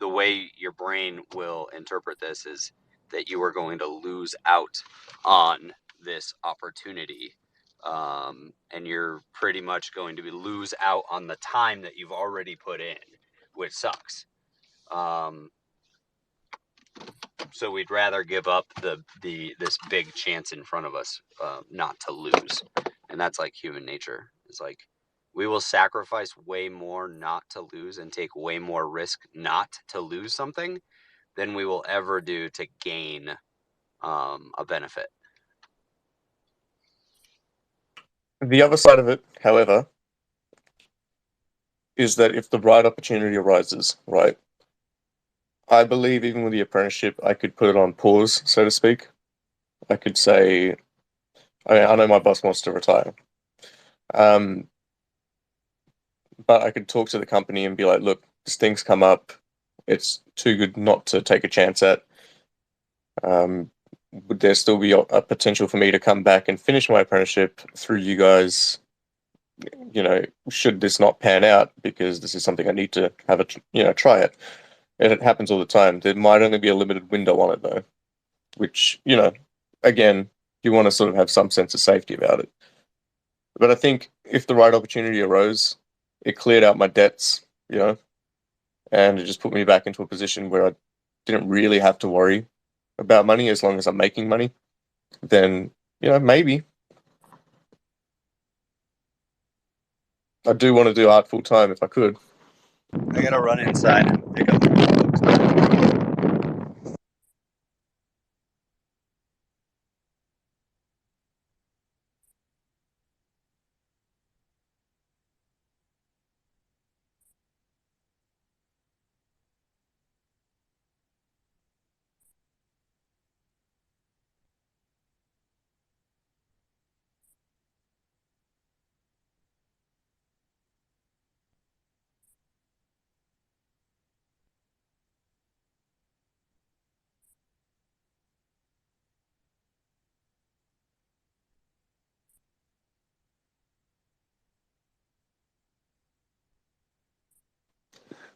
the way your brain will interpret this is that you are going to lose out on this opportunity, and you're pretty much going to lose out on the time that you've already put in, which sucks. So we'd rather give up this big chance in front of us, not to lose, and that's like human nature. It's like we will sacrifice way more not to lose and take way more risk not to lose something than we will ever do to gain a benefit. The other side of it, however, is that if the right opportunity arises, right, I believe even with the apprenticeship, I could put it on pause, so to speak. I could say, I know my boss wants to retire, um, but I could talk to the company and be like, look, this thing's come up. It's too good not to take a chance at. Would there still be a potential for me to come back and finish my apprenticeship through you guys? Should this not pan out, because this is something I need to have try it. And it happens all the time. There might only be a limited window on it though, which, again, you want to sort of have some sense of safety about it. But I think if the right opportunity arose, it cleared out my debts, and it just put me back into a position where I didn't really have to worry about money as long as I'm making money, then, maybe. I do want to do art full time if I could. I gotta run inside and pick up the folks.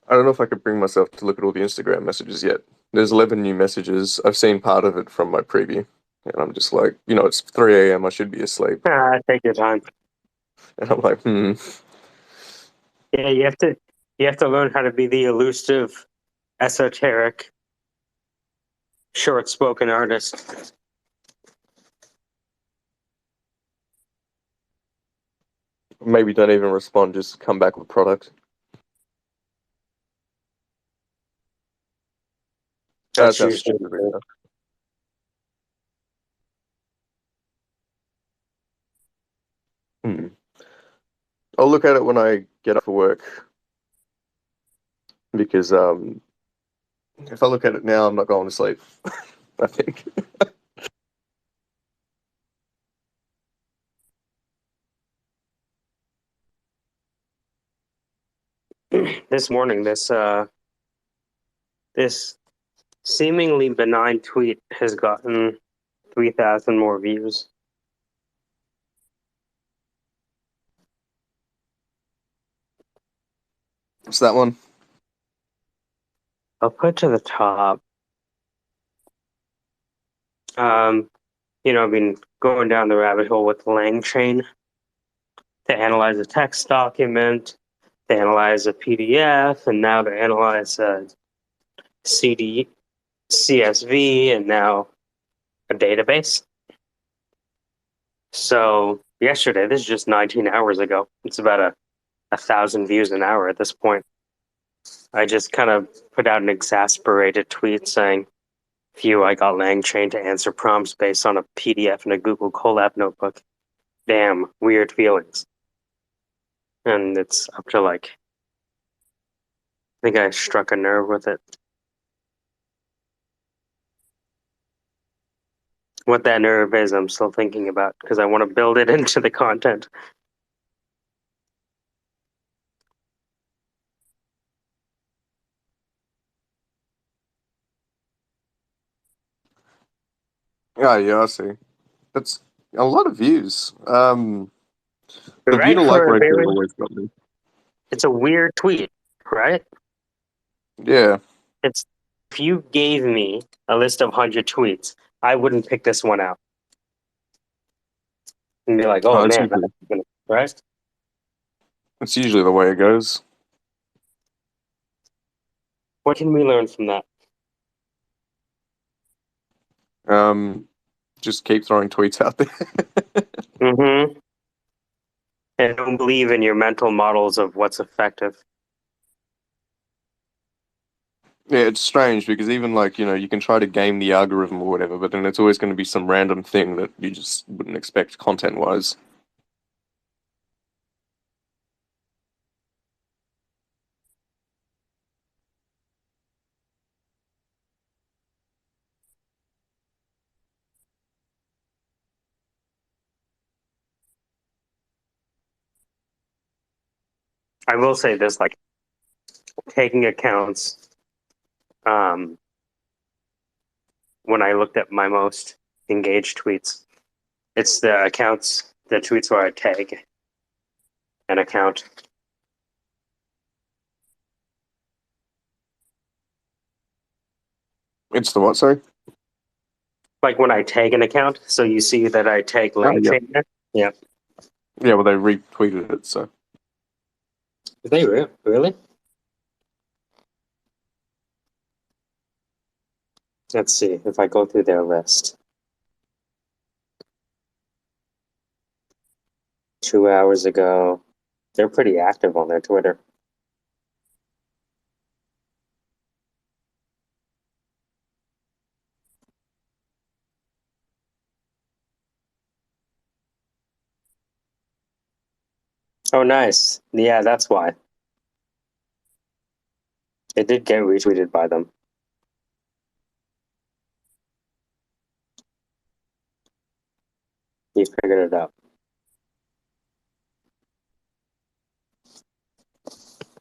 I don't know if I could bring myself to look at all the Instagram messages yet. There's 11 new messages. I've seen part of it from my preview. And I'm just like, it's 3 a.m. I should be asleep. Take your time. And I'm like, Yeah, you have to learn how to be the elusive, esoteric, short-spoken artist. Maybe don't even respond, just come back with product. That That's sounds usually stupid, really. I'll look at it when I get up for work. because if I look at it now, I'm not going to sleep. I think. This morning, this seemingly benign tweet has gotten 3,000 more views. What's that one? I'll put to the top. I've been going down the rabbit hole with Langchain to analyze a text document, to analyze a PDF, and now to analyze a CD, CSV, and now a database. So yesterday, this is just 19 hours ago. It's about 1,000 views an hour at this point. I just kind of put out an exasperated tweet saying, "Phew, I got Langchain to answer prompts based on a PDF in a Google Colab notebook. Damn, weird feelings." And it's up to I think I struck a nerve with it. What that nerve is, I'm still thinking about because I want to build it into the content. Yeah, I see. That's a lot of views. The view Right to like for a ratio very, always got me. it's a weird tweet, right? Yeah. It's if you gave me a list of 100 tweets, I wouldn't pick this one out and be like, "Oh No, man, right?" it's usually the way it goes. What can we learn from that? Just keep throwing tweets out there. Mm-hmm. And don't believe in your mental models of what's effective. Yeah, it's strange because even you can try to game the algorithm or whatever, but then it's always going to be some random thing that you just wouldn't expect content-wise. I will say this, taking accounts, when I looked at my most engaged tweets, it's the tweets where I tag an account. It's the what, sorry? Like when I tag an account, so you see that I tag Oh, yeah. Langchain there. Yeah. Yeah, well, they retweeted it, so. Did they really? Let's see if I go through their list. 2 hours ago. They're pretty active on their Twitter. Oh, nice. Yeah, that's why. It did get retweeted by them. You figured it out.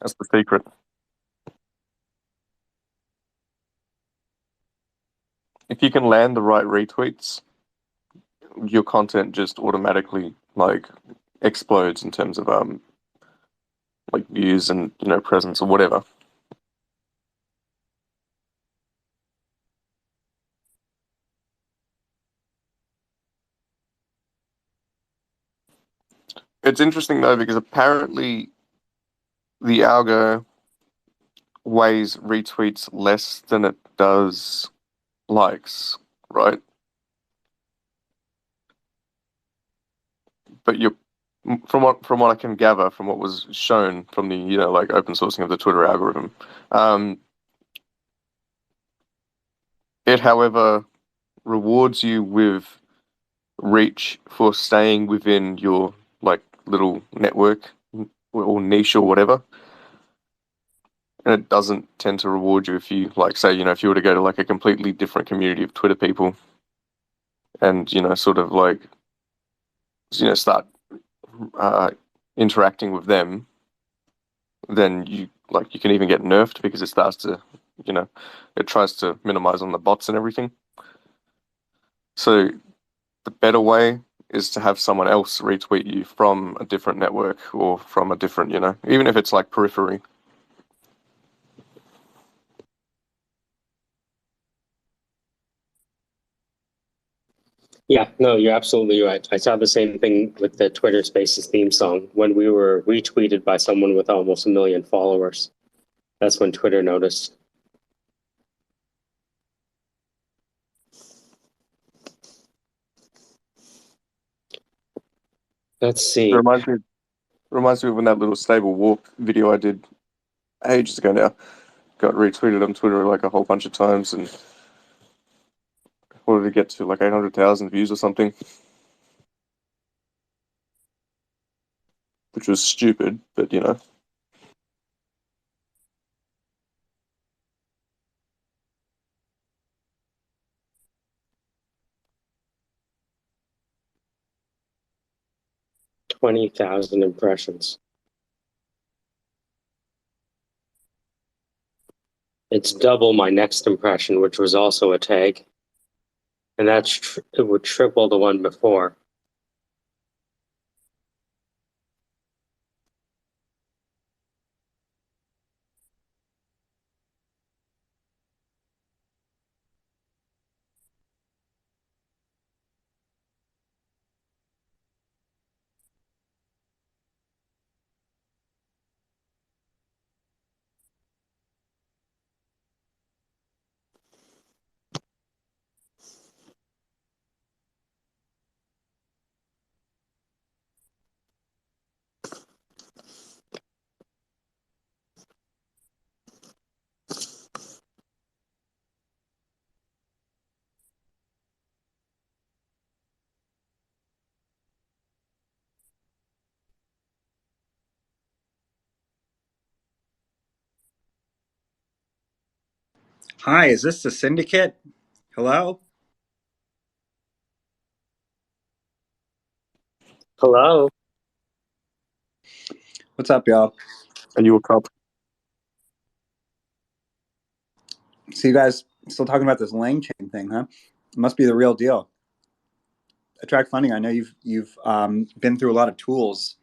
That's the secret. If you can land the right retweets, your content just automatically explodes in terms of views and presence or whatever. It's interesting though because apparently the algo weighs retweets less than it does likes, right? But from what I can gather from what was shown from the open sourcing of the Twitter algorithm, it however rewards you with reach for staying within your little network or niche or whatever. and it doesn't tend to reward you if you, like, say, if you were to go to like a completely different community of Twitter people and, sort of like, start interacting with them, then you can even get nerfed because it starts to, it tries to minimize on the bots and everything. So the better way is to have someone else retweet you from a different network or from a different, even if it's like periphery. Yeah, no, you're absolutely right. I saw the same thing with the Twitter Spaces theme song. When we were retweeted by someone with almost 1 million followers, that's when Twitter noticed. Let's see. It reminds me of when that little stable walk video I did ages ago now got retweeted on Twitter like a whole bunch of times, and what did it get to, like 800,000 views or something? Which was stupid, but you know. $20,000 impressions. It's double my next impression, which was also a tag. And it would triple the one before. Hi, is this the Syndicate? Hello? Hello? What's up, y'all? Are you a cop? So you guys still talking about this Langchain thing, huh? It must be the real deal. Attract funding. I know you've been through a lot of tools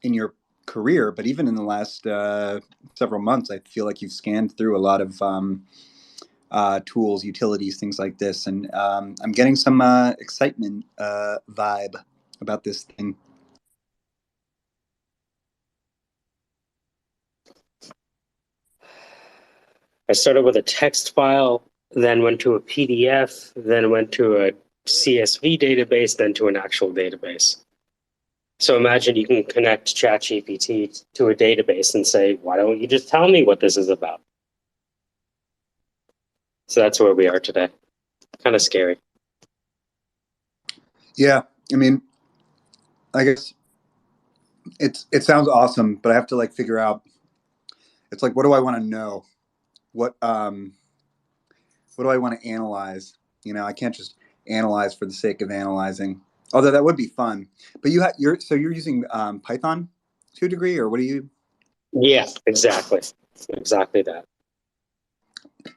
in your career, but even in the last several months, I feel like you've scanned through a lot of tools, utilities, things like this, and I'm getting some excitement vibe about this thing. I started with a text file, then went to a PDF, then went to a CSV database, then to an actual database. So imagine you can connect ChatGPT to a database and say, why don't you just tell me what this is about? So that's where we are today. Kind of scary. Yeah, I mean, I guess it sounds awesome, but I have to like figure out. It's like, what do I want to know? What do I want to analyze? I can't just analyze for the sake of analyzing. Although that would be fun. But you're using Python to a degree, or what do you? Yeah, exactly that.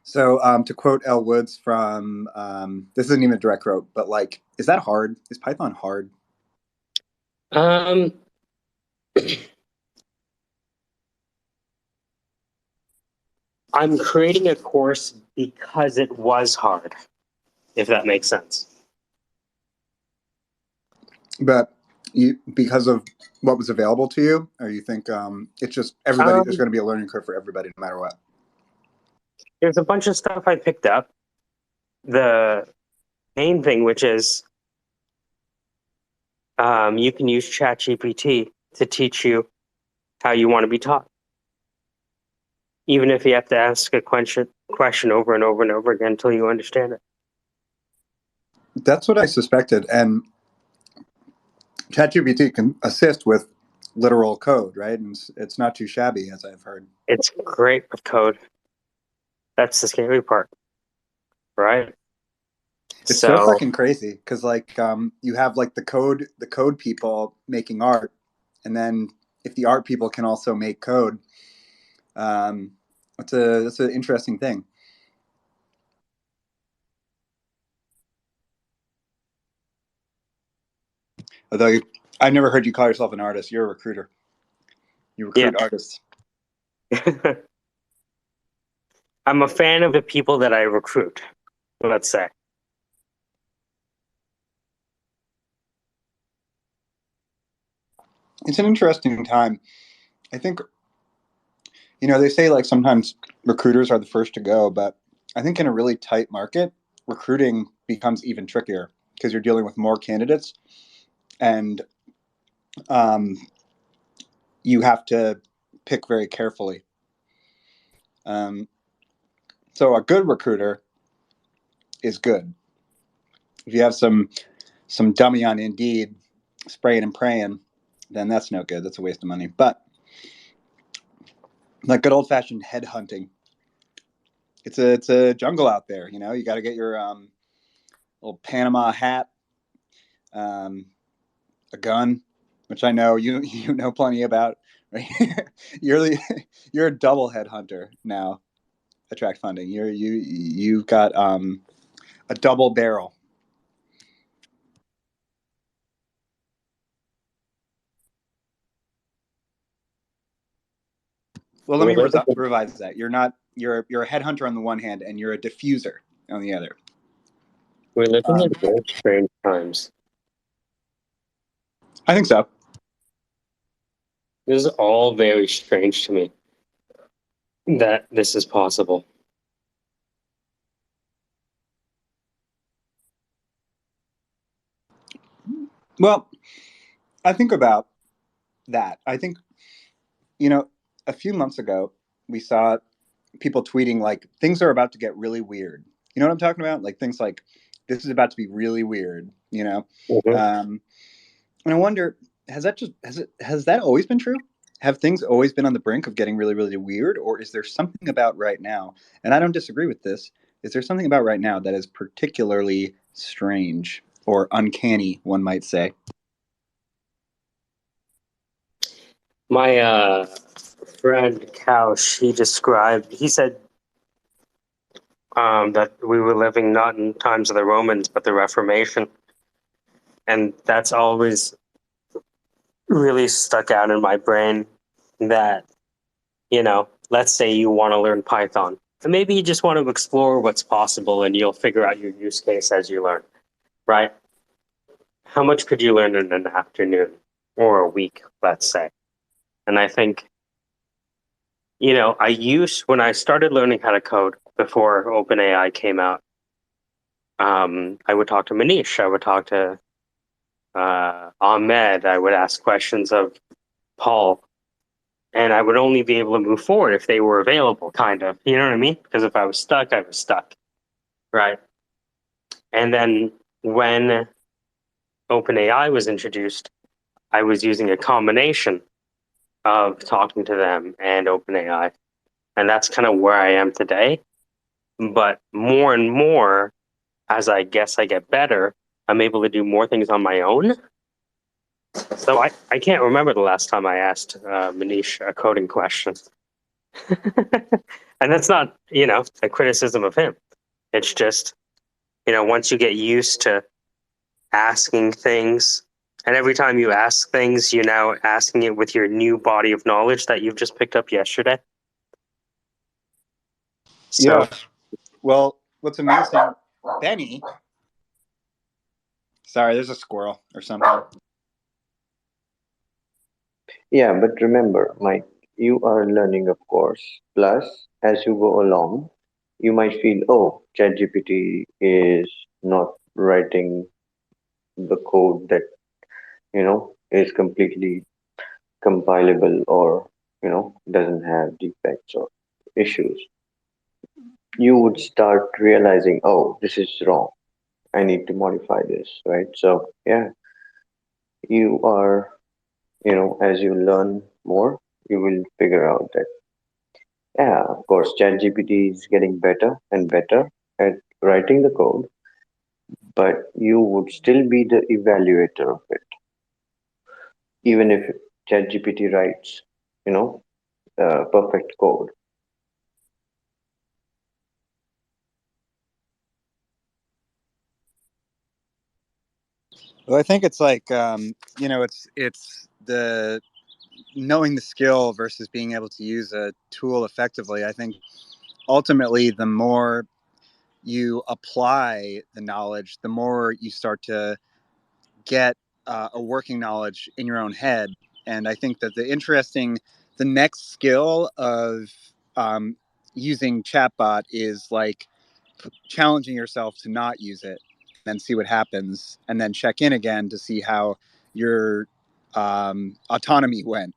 So to quote Elle Woods from this isn't even a direct quote, but like, is that hard? Is Python hard? I'm creating a course because it was hard, if that makes sense. But because of what was available to you, or you think it's just everybody? There's going to be a learning curve for everybody, no matter what. There's a bunch of stuff I picked up. The main thing, which is you can use ChatGPT to teach you how you want to be taught. Even if you have to ask a question over and over and over again until you understand it. That's what I suspected. And ChatGPT can assist with literal code, right? And it's not too shabby, as I've heard. It's great with code. That's the scary part, right? It's so So fucking crazy because like you have like the code people making art, and then if the art people can also make code, that's an interesting thing. Although I've never heard you call yourself an artist. You're a recruiter. You recruit artists. I'm a fan of the people that I recruit, let's say. It's an interesting time. I think, they say like sometimes recruiters are the first to go, but I think in a really tight market, recruiting becomes even trickier because you're dealing with more candidates, and you have to pick very carefully. So a good recruiter is good. If you have some dummy on Indeed spraying and praying, then that's no good. That's a waste of money. But like good old fashioned headhunting, it's a jungle out there. You got to get your little Panama hat, a gun, which I know you know plenty about. Right? you're a double headhunter now. Attract funding. You've got a double barrel. Well, let me revise that. You're a headhunter on the one hand, and you're a diffuser on the other. We're living in very strange times. I think so. This is all very strange to me that this is possible. Well, I think about that. I think, a few months ago, we saw people tweeting like things are about to get really weird. You know what I'm talking about? Like things like this is about to be really weird. And I wonder, has that always been true? Have things always been on the brink of getting really, really weird, or is there something about right now? And I don't disagree with this. Is there something about right now that is particularly strange or uncanny, one might say? My friend Kaush, he said that we were living not in times of the Romans, but the Reformation. And that's always really stuck out in my brain that, let's say you want to learn Python. And maybe you just want to explore what's possible and you'll figure out your use case as you learn, right? How much could you learn in an afternoon or a week, let's say? And I think, when I started learning how to code before OpenAI came out, I would talk to Manish, I would talk to Ahmed, I would ask questions of Paul, and I would only be able to move forward if they were available, kind of. You know what I mean? Because if I was stuck, I was stuck, right? And then when OpenAI was introduced, I was using a combination of talking to them and OpenAI. And that's kind of where I am today. But more and more, as I guess I get better, I'm able to do more things on my own. So I can't remember the last time I asked Manish a coding question. And that's not, a criticism of him. It's just, once you get used to asking things, and every time you ask things, you're now asking it with your new body of knowledge that you've just picked up yesterday. So, yeah. Well, what's amazing, Benny. Sorry, there's a squirrel or something. Yeah, but remember, Mike, you are learning, of course. Plus, as you go along, you might feel, oh, ChatGPT is not writing the code that, is completely compilable or, doesn't have defects or issues. You would start realizing, oh, this is wrong. I need to modify this, right? So, yeah, you are As you learn more, you will figure out that, yeah, of course, ChatGPT is getting better and better at writing the code, but you would still be the evaluator of it, even if ChatGPT writes, you know, perfect code. Well, I think it's like it's the knowing the skill versus being able to use a tool effectively. I think ultimately, the more you apply the knowledge, the more you start to get a working knowledge in your own head. And I think that the next skill of using chatbot is like challenging yourself to not use it, then see what happens, and then check in again to see how your autonomy went.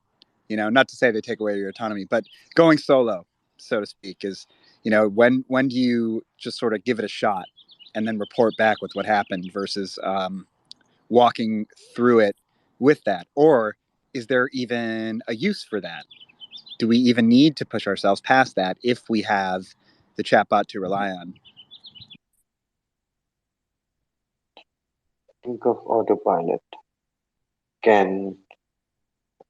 Not to say they take away your autonomy, but going solo, so to speak, is when do you just sort of give it a shot and then report back with what happened versus walking through it with that, or is there even a use for that? Do we even need to push ourselves past that if we have the chatbot to rely on? Think of autopilot. Can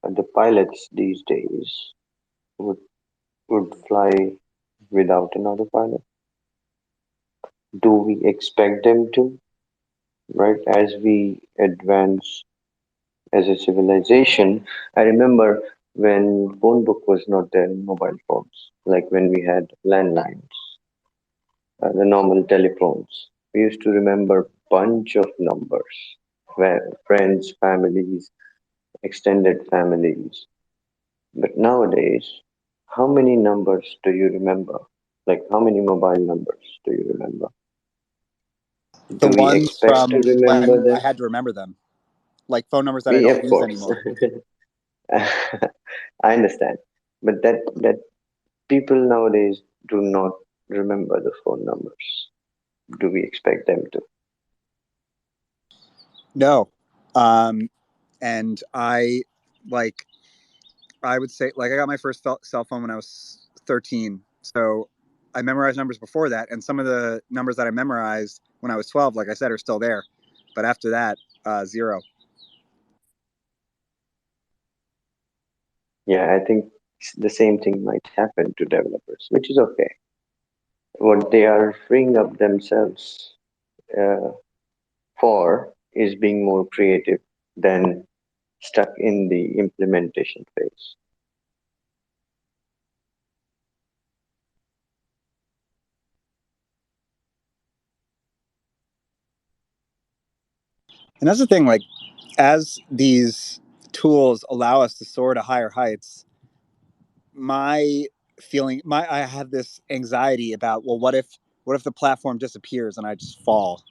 the pilots these days would would fly without an autopilot? Do we expect them to? Right? As we advance as a civilization, I remember when phone book was not there in mobile phones, like when we had landlines, the normal telephones. We used to remember bunch of numbers, where friends, families, extended families. But nowadays, how many numbers do you remember? Like how many mobile numbers do you remember? The Do we ones expect to from remember when I them? had to remember them, like phone numbers that I We, don't of use course. anymore. I understand, but that people nowadays do not remember the phone numbers. Do we expect them to? No. And like I would say, like, I got my first cell phone when I was 13. So I memorized numbers before that. And some of the numbers that I memorized when I was 12, like I said, are still there. But after that, zero. Yeah, I think the same thing might happen to developers, which is okay. What they are freeing up themselves uh, for is being more creative than stuck in the implementation phase. And that's the thing, like, as these tools allow us to soar to higher heights, my I have this anxiety about, well, what if the platform disappears and I just fall,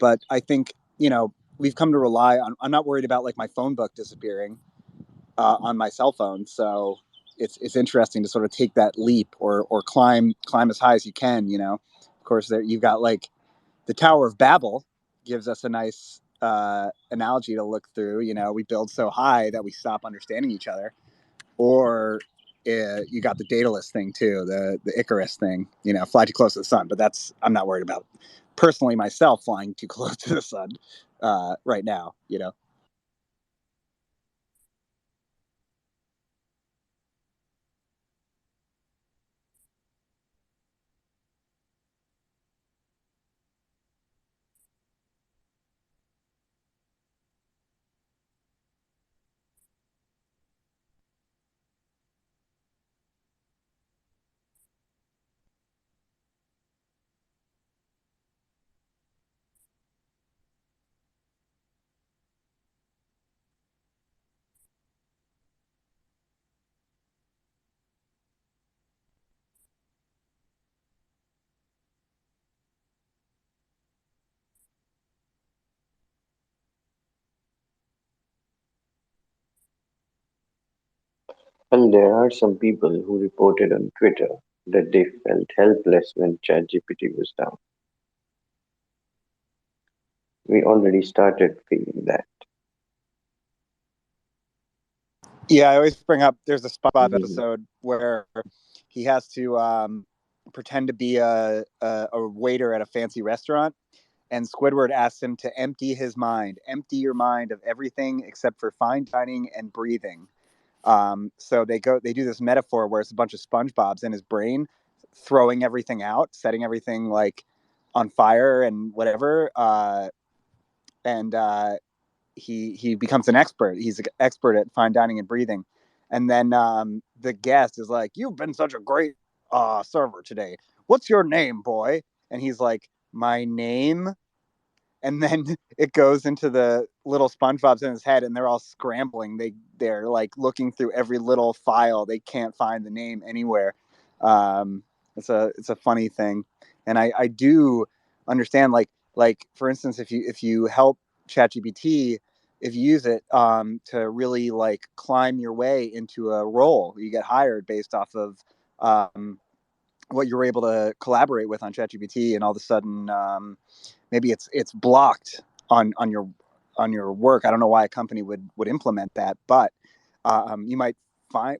but I think we've come to rely on. I'm not worried about like my phone book disappearing on my cell phone, so it's interesting to sort of take that leap or climb as high as you can. Of course, there you've got like the Tower of Babel gives us a nice analogy to look through. We build so high that we stop understanding each other, or you got the Daedalus thing too, the Icarus thing. Fly too close to the sun. But I'm not worried about personally myself flying too close to the sun right now. Well, there are some people who reported on Twitter that they felt helpless when ChatGPT was down. We already started feeling that. Yeah, I always bring up there's a SpongeBob Mhm. episode where he has to pretend to be a waiter at a fancy restaurant, and Squidward asks him to empty his mind, empty your mind of everything except for fine dining and breathing. So they do this metaphor where it's a bunch of SpongeBob's in his brain, throwing everything out, setting everything like on fire and whatever. And he becomes an expert. He's an expert at fine dining and breathing. And then the guest is like, "You've been such a great server today. What's your name, boy?" And he's like, "My name." And then it goes into the little SpongeBob's in his head, and they're all scrambling. They're like looking through every little file. They can't find the name anywhere. Um, it's a funny thing, and I do understand like for instance, if you help ChatGPT, if you use it to really like climb your way into a role, you get hired based off of what you're able to collaborate with on ChatGPT, and all of a sudden maybe it's blocked on your work. I don't know why a company would implement that, but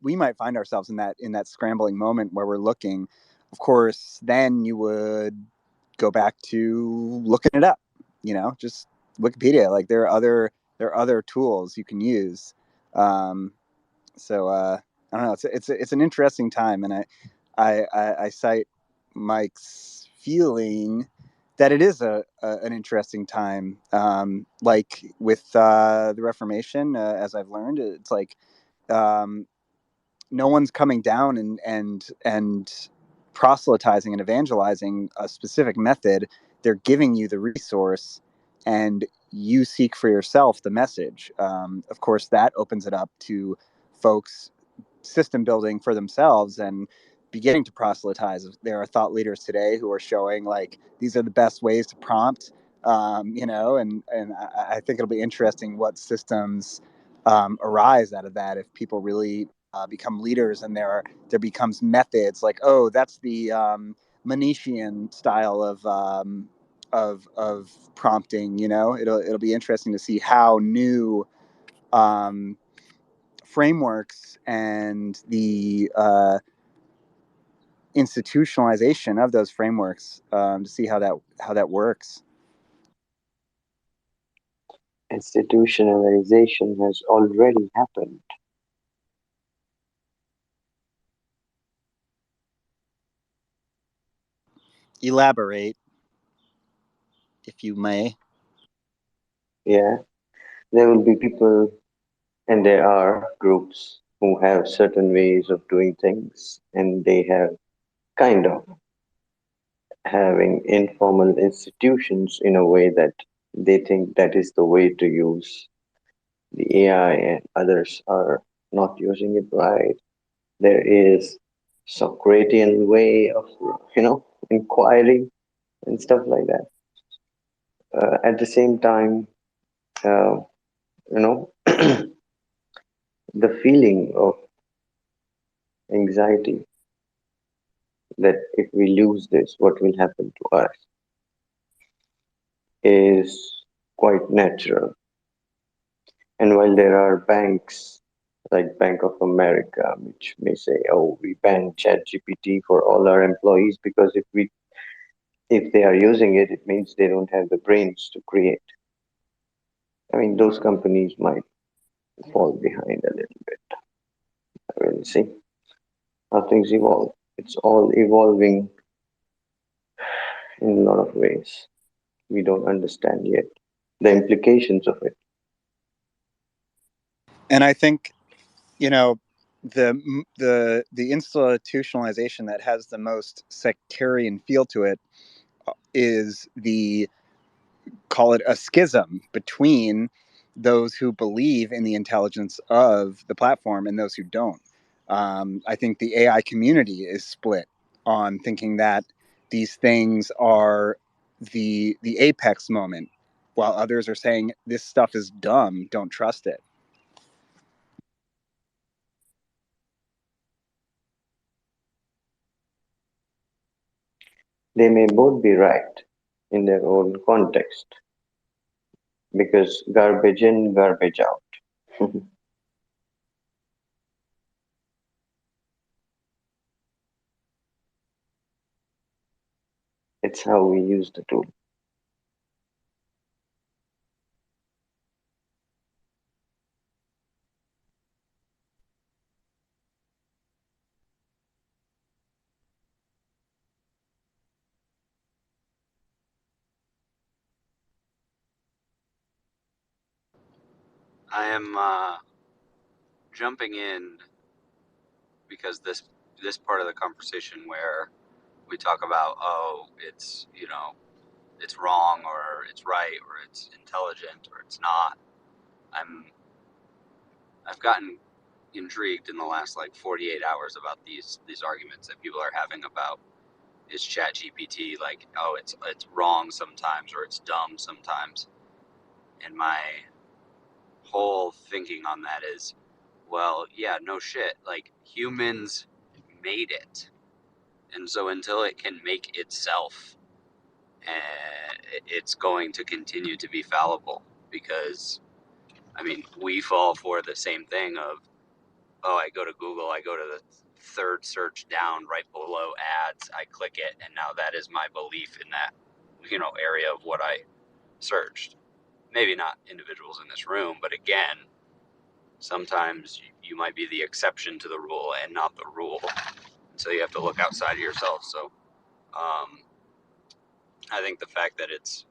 we might find ourselves in that scrambling moment where we're looking. Of course, then you would go back to looking it up. Just Wikipedia. Like there are other tools you can use. So I don't know. It's an interesting time, and I cite Mike's feeling that it is an interesting time. Like with the Reformation, as I've learned, it's like um, no one's coming down and proselytizing and evangelizing a specific method. They're giving you the resource, and you seek for yourself the message. Of course, that opens it up to folks system building for themselves and beginning to proselytize. There are thought leaders today who are showing like these are the best ways to prompt, and I think it'll be interesting what systems arise out of that if people really become leaders, and there becomes methods like, oh, that's the Manichean style of prompting. It'll be interesting to see how new um, frameworks and the institutionalization of those frameworks, to see how that works. Institutionalization has already happened. Elaborate, if you may. Yeah, there will be people, and there are groups who have certain ways of doing things, and they have kind of having informal institutions in a way that they think that is the way to use the AI, and others are not using it right. There is Socratian way of, inquiry and stuff like that. At the same time, uh, the feeling of anxiety that if we lose this, what will happen to us is quite natural. And while there are banks like Bank of America, which may say, "Oh, we ban ChatGPT for all our employees because if they are using it, it means they don't have the brains to create." I mean, those companies might fall behind a little bit. We'll see how things evolve. It's all evolving in a lot of ways. We don't understand yet the implications of it. And I think the the institutionalization that has the most sectarian feel to it is the call it a schism between those who believe in the intelligence of the platform and those who don't. I think the AI community is split on thinking that these things are the apex moment, while others are saying this stuff is dumb, don't trust it. They may both be right in their own context because garbage in, garbage out. It's how we use the tool. I am jumping in because this part of the conversation where we talk about, oh, it's, you know, it's wrong or it's right or it's intelligent or it's not. I've gotten intrigued in the last like 48 hours about these arguments that people are having about, is chat GPT like, oh, it's wrong sometimes or it's dumb sometimes. And my whole thinking on that is, well, yeah, no shit, like humans made it, and so until it can make itself, it's going to continue to be fallible. Because I mean, we fall for the same thing of, oh, I go to Google, I go to the third search down right below ads, I click it, and now that is my belief in that, you know, area of what I searched. Maybe not individuals in this room, but again, sometimes you might be the exception to the rule and not the rule. So you have to look outside of yourself. So I think the fact that it's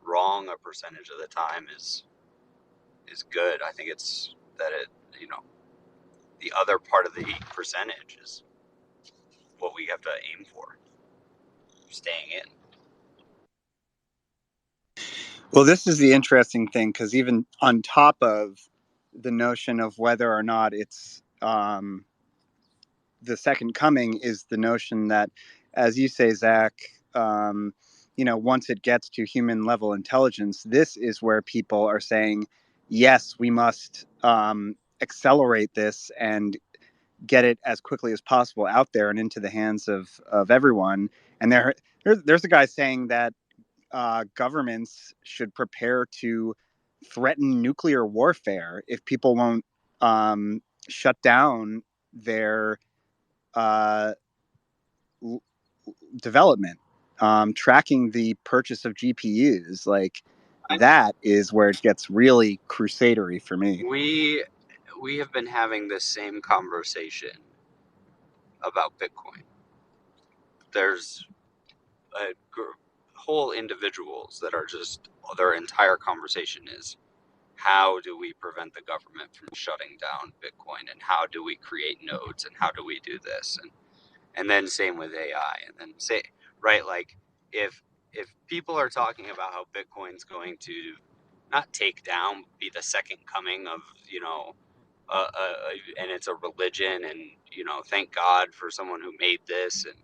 wrong a percentage of the time is good. I think it's that it, you know, the other part of the percentage is what we have to aim for, staying in. Well, this is the interesting thing, because even on top of the notion of whether or not it's the second coming is the notion that, as you say, Zach, you know, once it gets to human level intelligence, this is where people are saying, yes, we must accelerate this and get it as quickly as possible out there and into the hands of everyone. And there's a guy saying that governments should prepare to threaten nuclear warfare if people won't shut down their uh, development, tracking the purchase of GPUs. Like, that is where it gets really crusadery for me. We have been having this same conversation about Bitcoin. There's a whole individuals that are just, their entire conversation is, how do we prevent the government from shutting down Bitcoin, and how do we create nodes, and how do we do this, and then same with AI, and then say, right, like if people are talking about how Bitcoin's going to not take down, be the second coming of, you know, and it's a religion, and, you know, thank God for someone who made this, and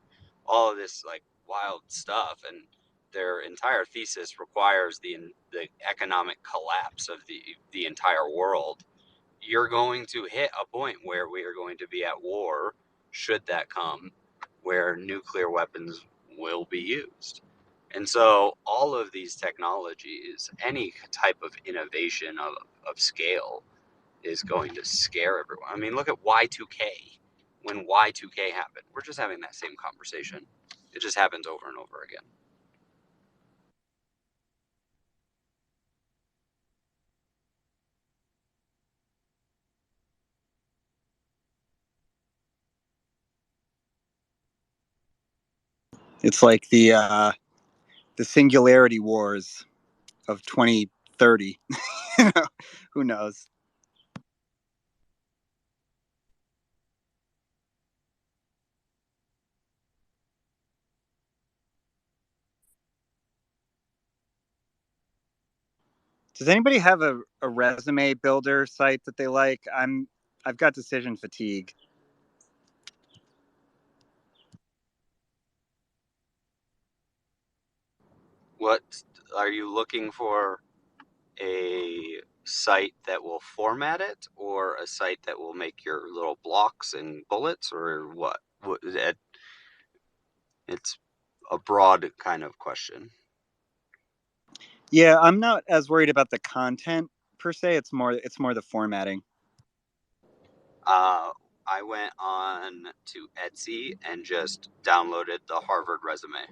all of this like wild stuff, and their entire thesis requires the economic collapse of the entire world. You're going to hit a point where we are going to be at war, should that come, where nuclear weapons will be used. And so all of these technologies, any type of innovation of scale, is going to scare everyone. I mean, look at Y2K. When Y2K happened, we're just having that same conversation. It just happens over and over again. It's like the singularity wars of 2030. Who knows? Does anybody have a resume builder site that they like? I've got decision fatigue. What are you looking for? A site that will format it, or a site that will make your little blocks and bullets, or what? It's a broad kind of question. Yeah, I'm not as worried about the content per se. It's more the formatting. I went on to Etsy and just downloaded the Harvard resume.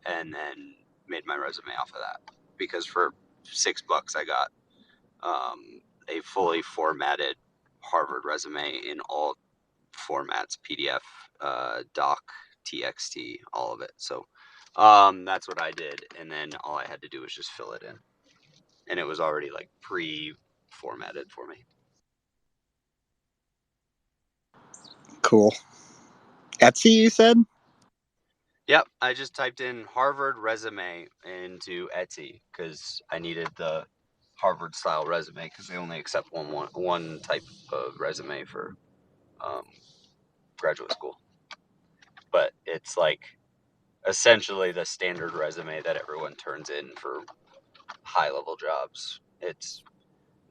and then made my resume off of that. Because for $6 I got a fully formatted Harvard resume in all formats: PDF, doc, TXT, all of it. So that's what I did, and then all I had to do was just fill it in, and it was already like pre-formatted for me. Cool. Etsy, you said? Yep, I just typed in Harvard resume into Etsy because I needed the Harvard style resume because they only accept one type of resume for graduate school. But it's like essentially the standard resume that everyone turns in for high level jobs. It's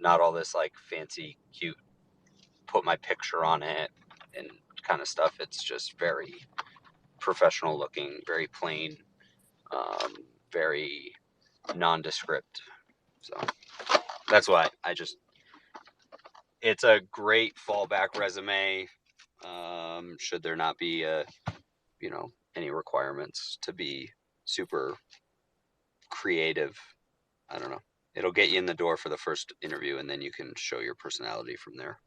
not all this like fancy, cute, put my picture on it and kind of stuff. It's just very professional looking, very plain, very nondescript. So that's why it's a great fallback resume. Should there not be any requirements to be super creative, I don't know. It'll get you in the door for the first interview, and then you can show your personality from there.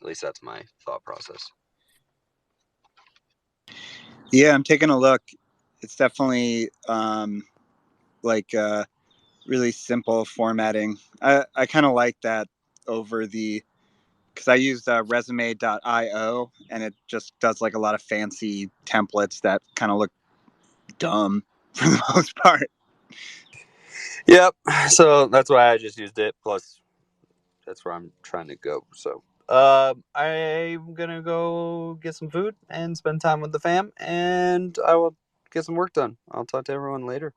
At least that's my thought process. Yeah, I'm taking a look. It's definitely really simple formatting. I kind of like that over because I use resume.io, and it just does like a lot of fancy templates that kind of look dumb for the most part. Yep. So that's why I just used it. Plus, that's where I'm trying to go. So I'm gonna go get some food and spend time with the fam, and I will get some work done. I'll talk to everyone later.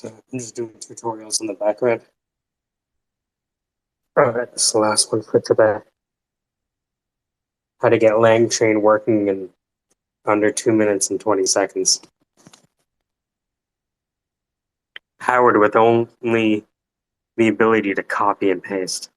I'm just doing tutorials in the background. Alright, this is the last one for today. How to get Langchain working in under 2 minutes and 20 seconds. Howard with only the ability to copy and paste.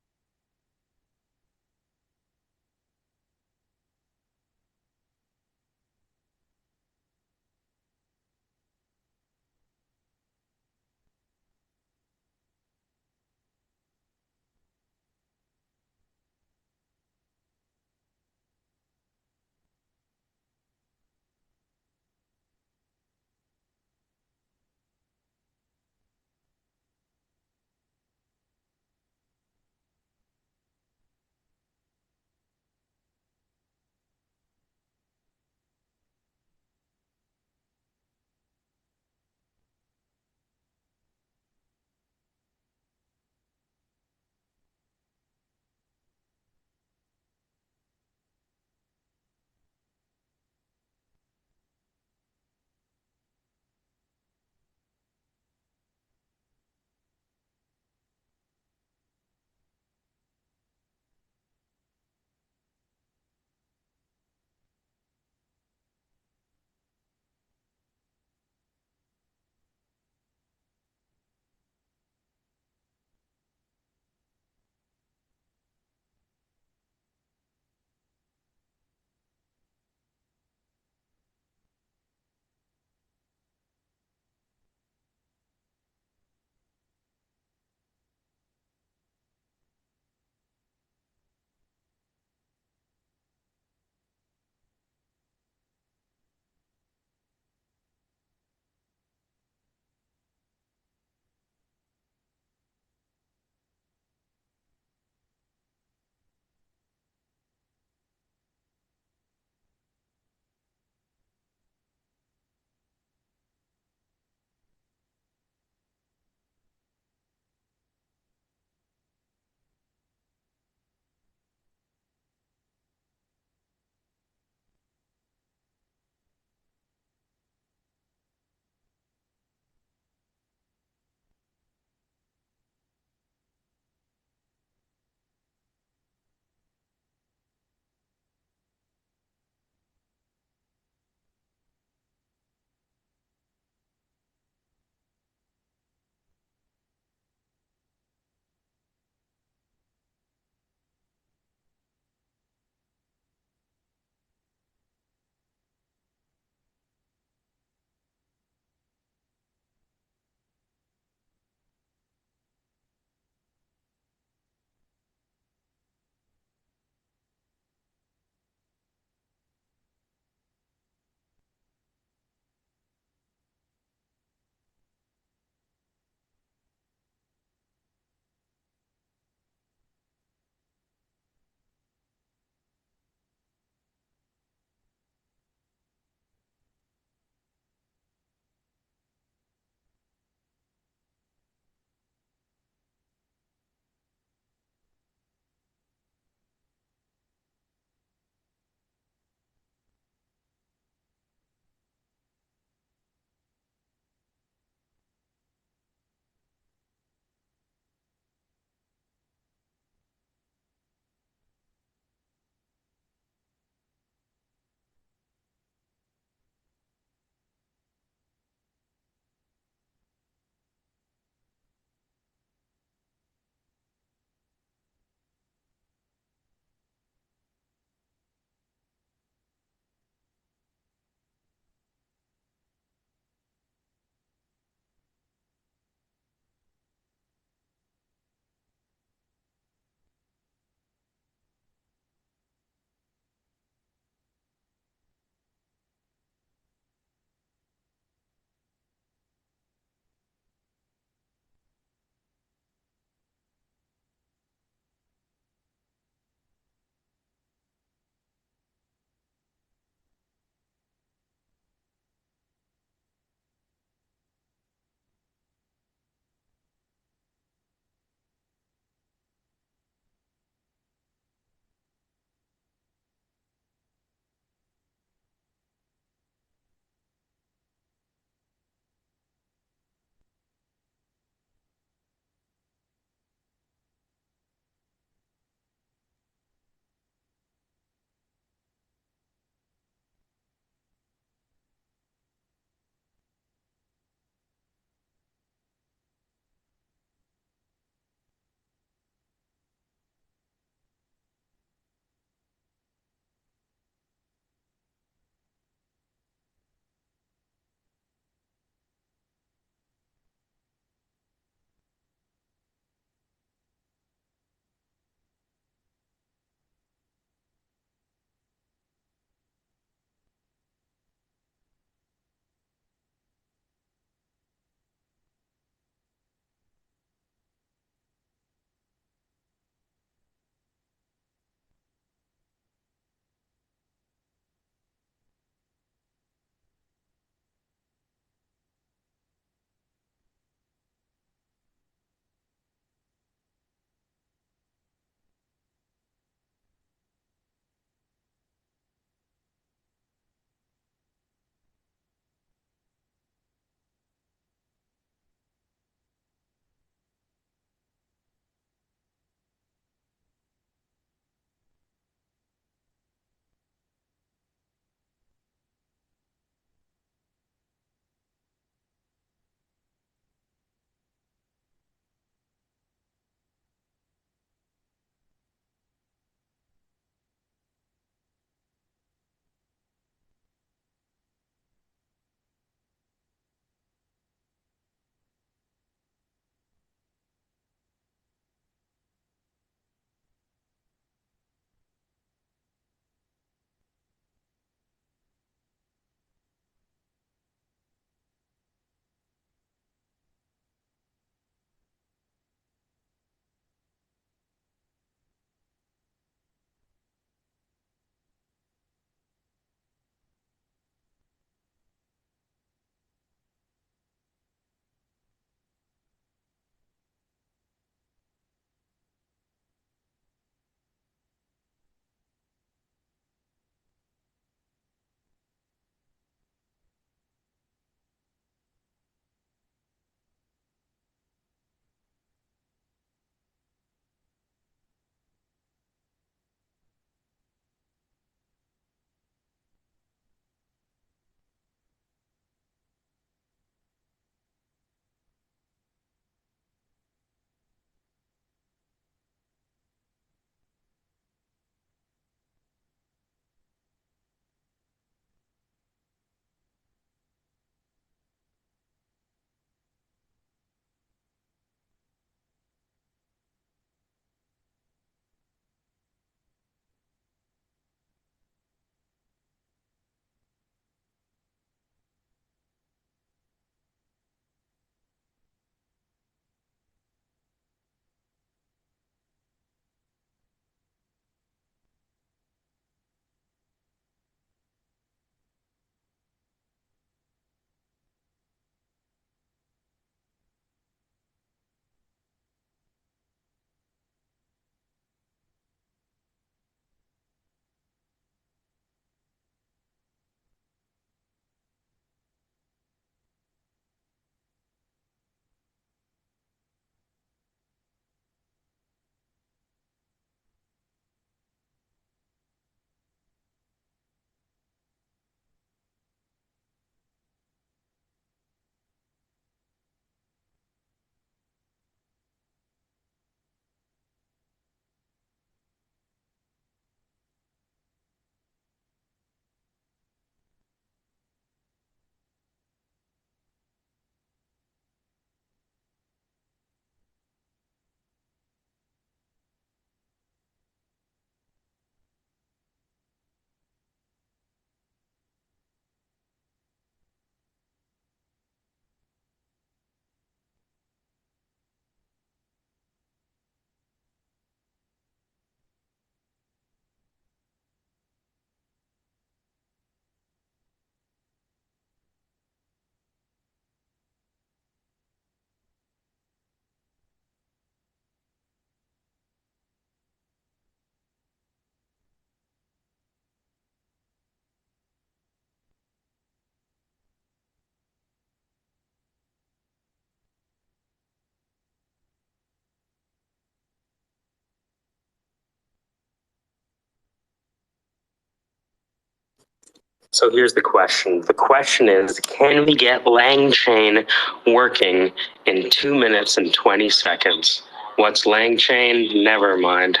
So here's the question. The question is, can we get Langchain working in 2 minutes and 20 seconds? What's Langchain? Never mind.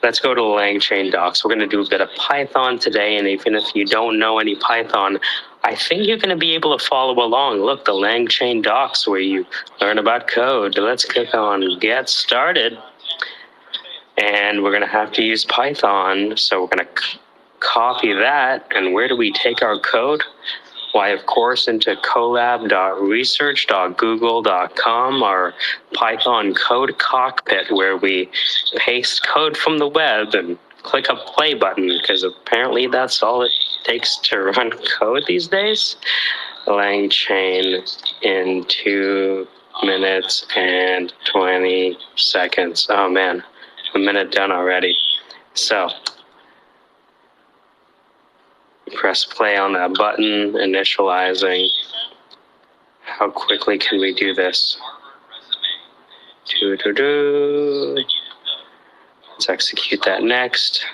Let's go to Langchain docs. We're going to do a bit of Python today, and even if you don't know any Python, I think you're going to be able to follow along. Look, the Langchain docs where you learn about code. Let's click on Get Started. And we're going to have to use Python, so we're going to copy that. And where do we take our code? Why, of course, into colab.research.google.com, our Python code cockpit, where we paste code from the web and click a play button, because apparently that's all it takes to run code these days. Langchain in 2 minutes and 20 seconds. Oh man, a minute done already. So press play on that button, initializing. How quickly can we do this? Let's execute that next.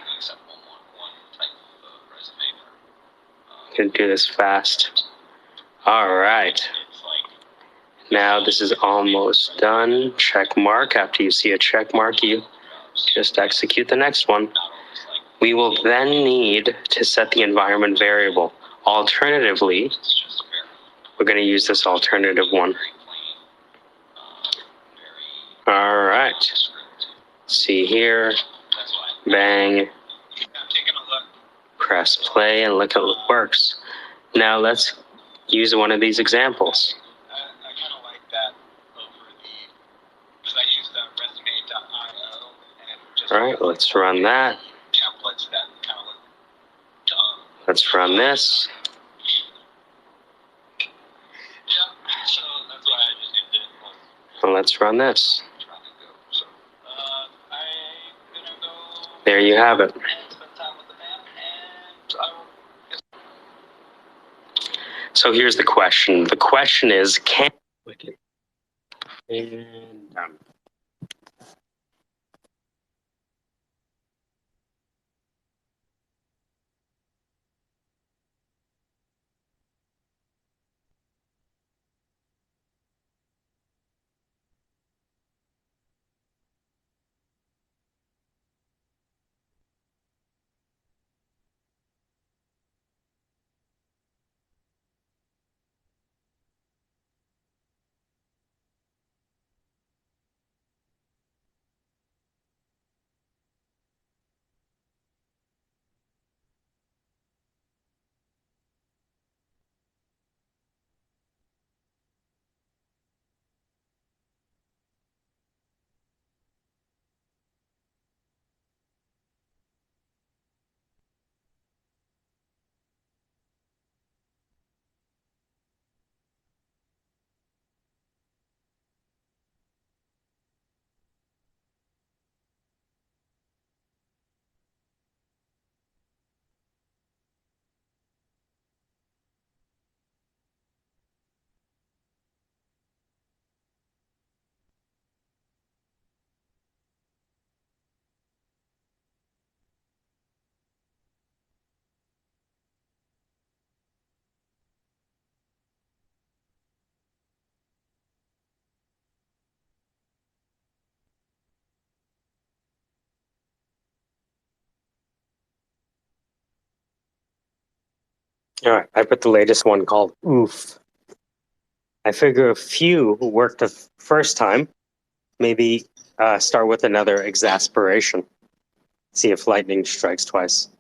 Can do this fast. All right. Now this is almost done. Check mark. After you see a check mark, you just execute the next one. We will then need to set the environment variable. Alternatively, we're going to use this alternative one. All right. See here. Bang. Press play and look how it works. Now let's use one of these examples. All right, let's run that. Let's run this. And let's run this. There you have it. So here's the question. The question is, can and done. All right, I put the latest one called Oof. I figure a few worked the first time. Maybe start with another exasperation. See if lightning strikes twice.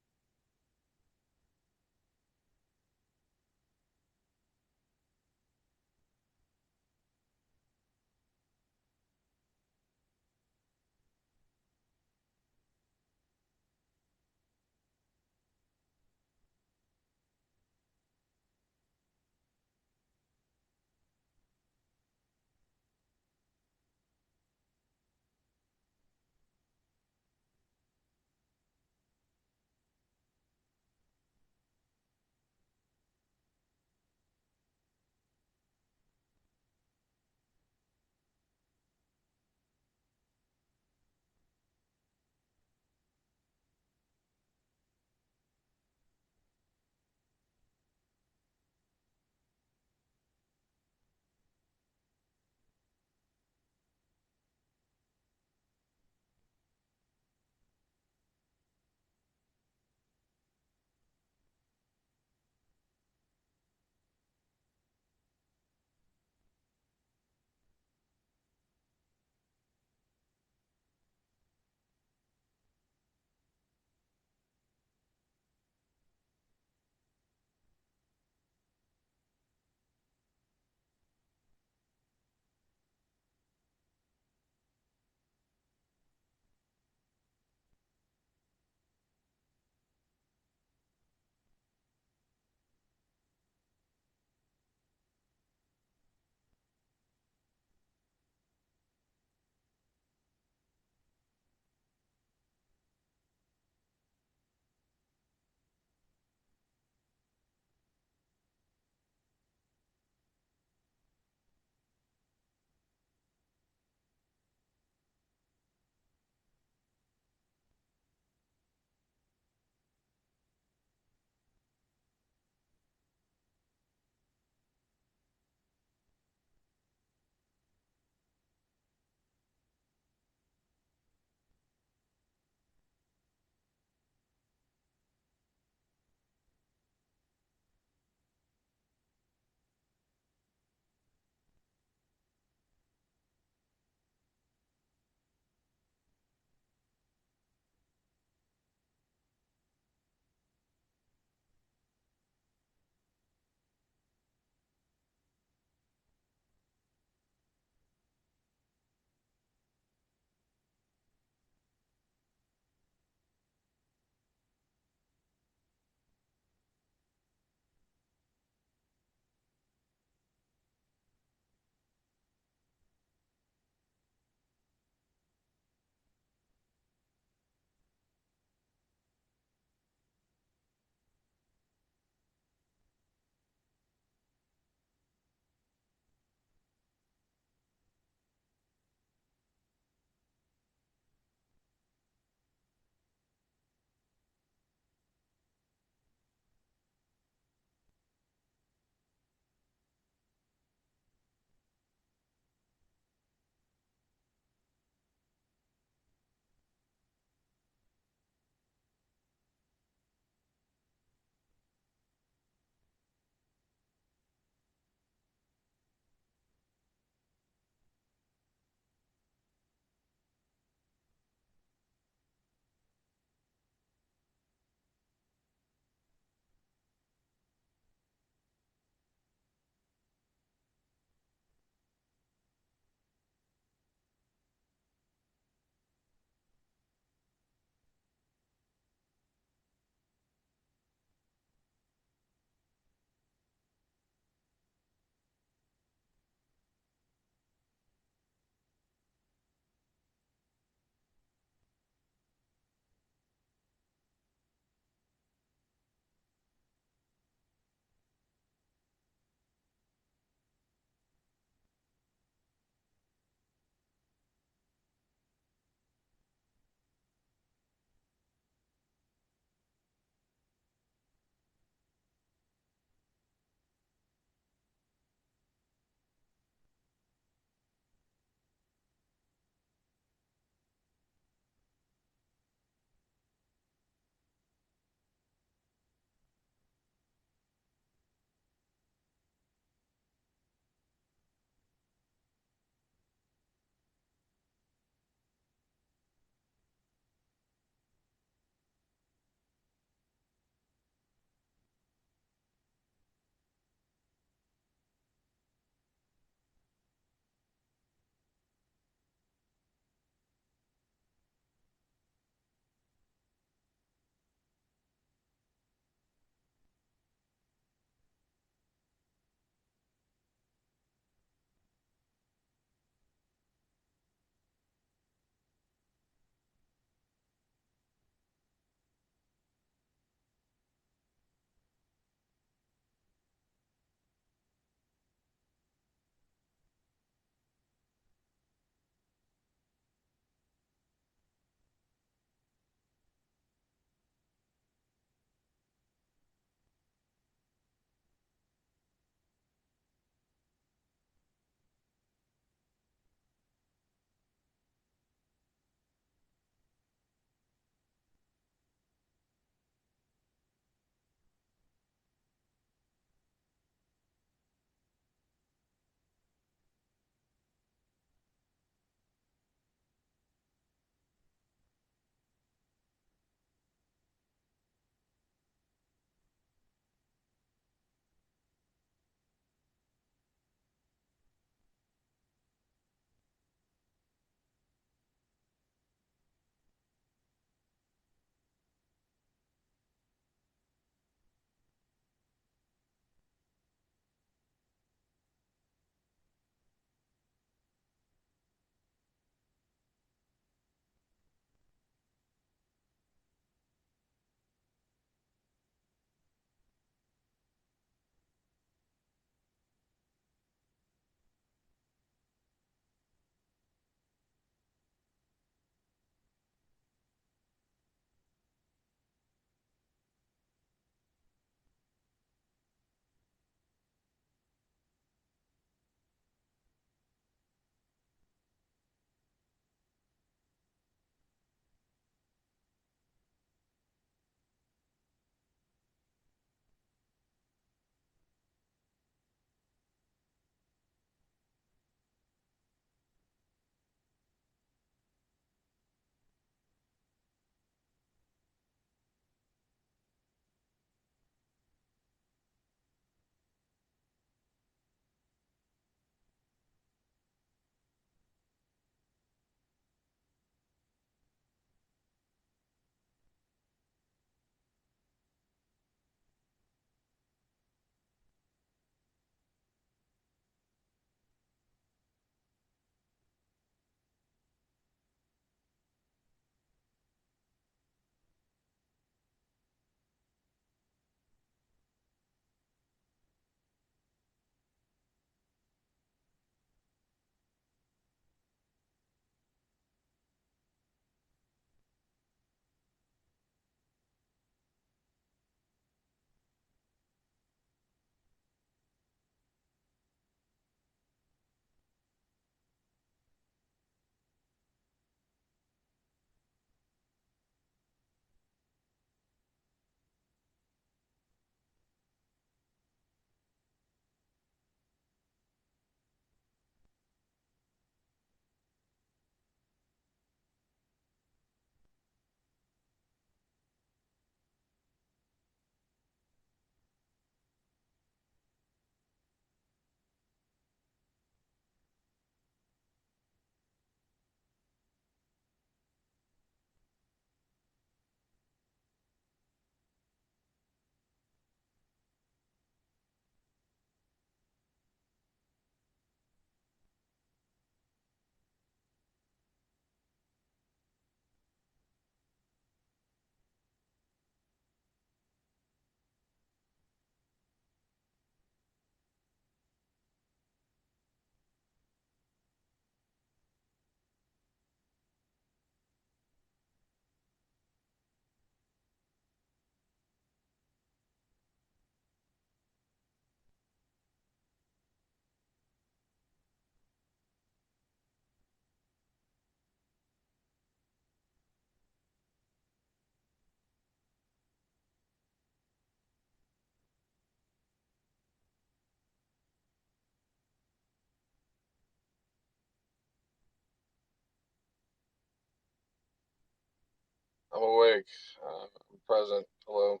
I'm awake. I'm present. Hello.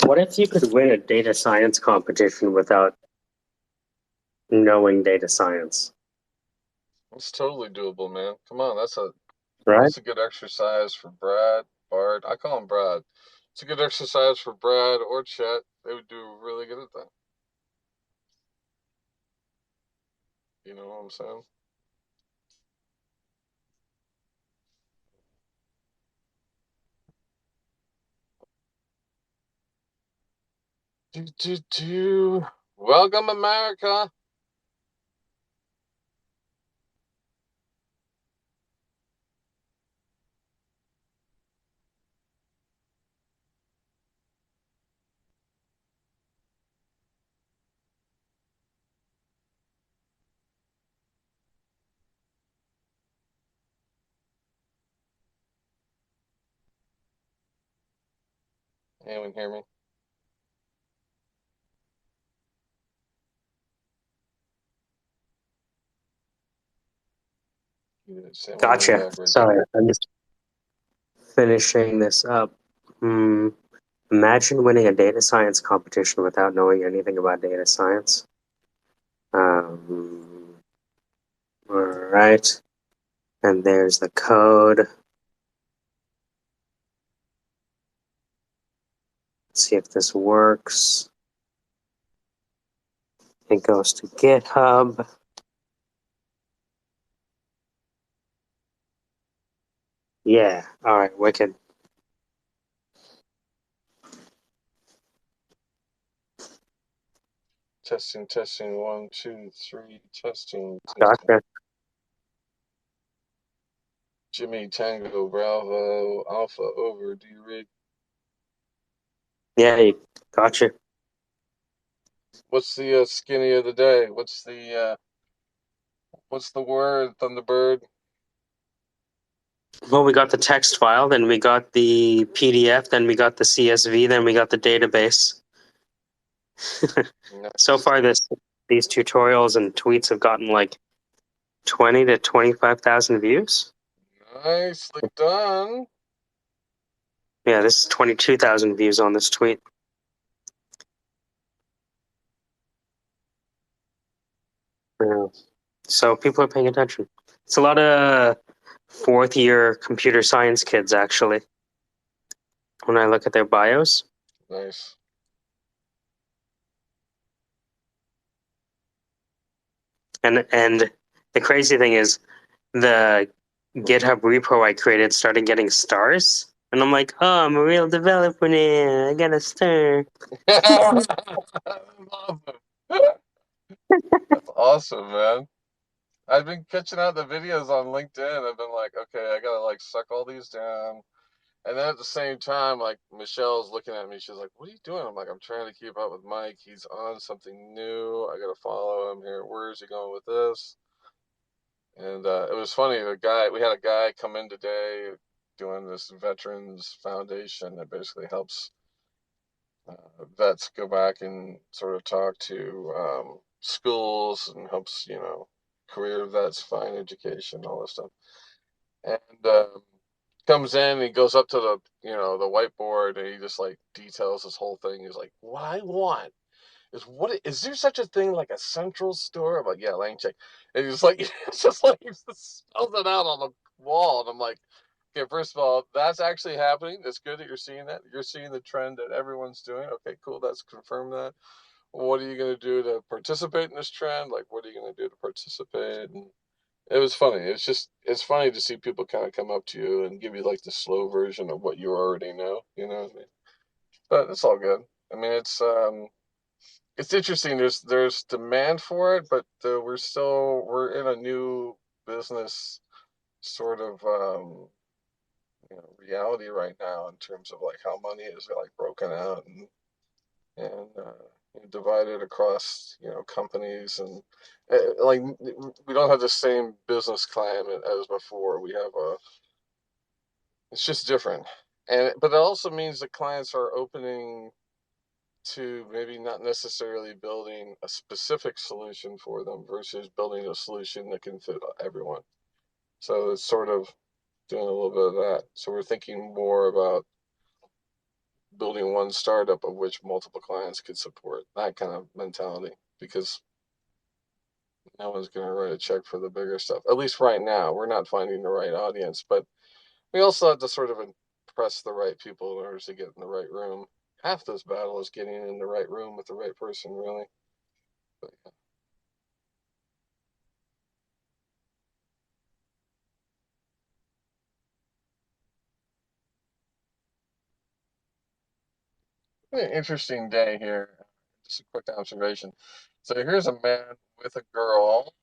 What if you could win a data science competition without knowing data science? It's totally doable, man. Come on, that's a Right? good exercise for Brad, Bard. I call him Brad. It's a good exercise for Brad or Chet. They would do really good at that. You know what I'm saying? Welcome, America. Anyone hear me? Say my name Gotcha. backwards. Sorry, I'm just finishing this up. Imagine winning a data science competition without knowing anything about data science. All right. And there's the code. Let's see if this works. It goes to GitHub. Yeah. All right. Wicked. Testing, testing, 1, 2, 3, testing, testing. Gotcha. Jimmy, Tango, Bravo, Alpha, over. Do you read? Yeah, gotcha. What's the skinny of the day? What's the word, Thunderbird? Well, we got the text file, then we got the PDF, then we got the CSV, then we got the database. Nice. So far, these tutorials and tweets have gotten like 20 to 25,000 views. Nicely done. Yeah, this is 22,000 views on this tweet. Yeah. So people are paying attention. It's a lot of fourth year computer science kids, actually, when I look at their bios. Nice. And the crazy thing is, the GitHub repo I created started getting stars. And I'm like, oh, I'm a real developer now. I got a star. That's awesome, man. I've been catching out the videos on LinkedIn. I've been like, okay, I gotta like suck all these down. And then at the same time, like Michelle's looking at me, she's like, what are you doing? I'm like, I'm trying to keep up with Mike. He's on something new. I gotta follow him here. Where is he going with this? And it was funny. We had a guy come in today doing this Veterans Foundation that basically helps vets go back and sort of talk to schools and helps, career vets find education, all this stuff. And comes in and he goes up to the whiteboard and he just like details this whole thing. He's like, what I want is there such a thing like a central store? I'm like, yeah, Langchain. And he's like, it's just like he just spells it out on the wall. And I'm like, okay, first of all, that's actually happening. That's good that you're seeing that. You're seeing the trend that everyone's doing. Okay, cool. That's confirmed that. What are you going to do to participate in this trend? Like, what are you going to do to participate? And it was funny. It's funny to see people kind of come up to you and give you like the slow version of what you already know. You know what I mean? But it's all good. I mean, it's interesting. There's demand for it, but we're in a new business sort of reality right now in terms of like how money is like broken out and divided across companies and like we don't have the same business climate as before. It's just different, but it also means that clients are opening to maybe not necessarily building a specific solution for them versus building a solution that can fit everyone. So it's sort of doing a little bit of that. So we're thinking more about building one startup of which multiple clients could support, that kind of mentality, because no one's going to write a check for the bigger stuff. At least right now, we're not finding the right audience, but we also have to sort of impress the right people in order to get in the right room. Half this battle is getting in the right room with the right person, really. But, yeah. Interesting day here. Just a quick observation. So here's a man with a girl,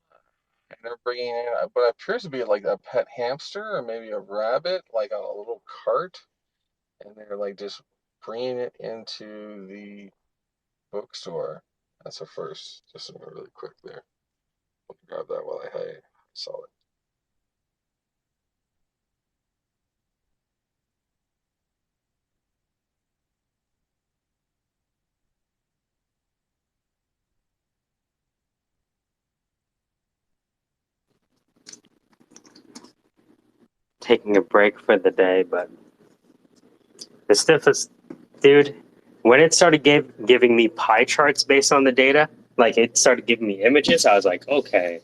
and they're bringing in what appears to be like a pet hamster or maybe a rabbit, like on a little cart, and they're like just bringing it into the bookstore. That's a first. Just really quick there. Let me grab that while I saw it. Taking a break for the day, but the stiffest, dude, when it started giving me pie charts based on the data, like it started giving me images, I was like, okay,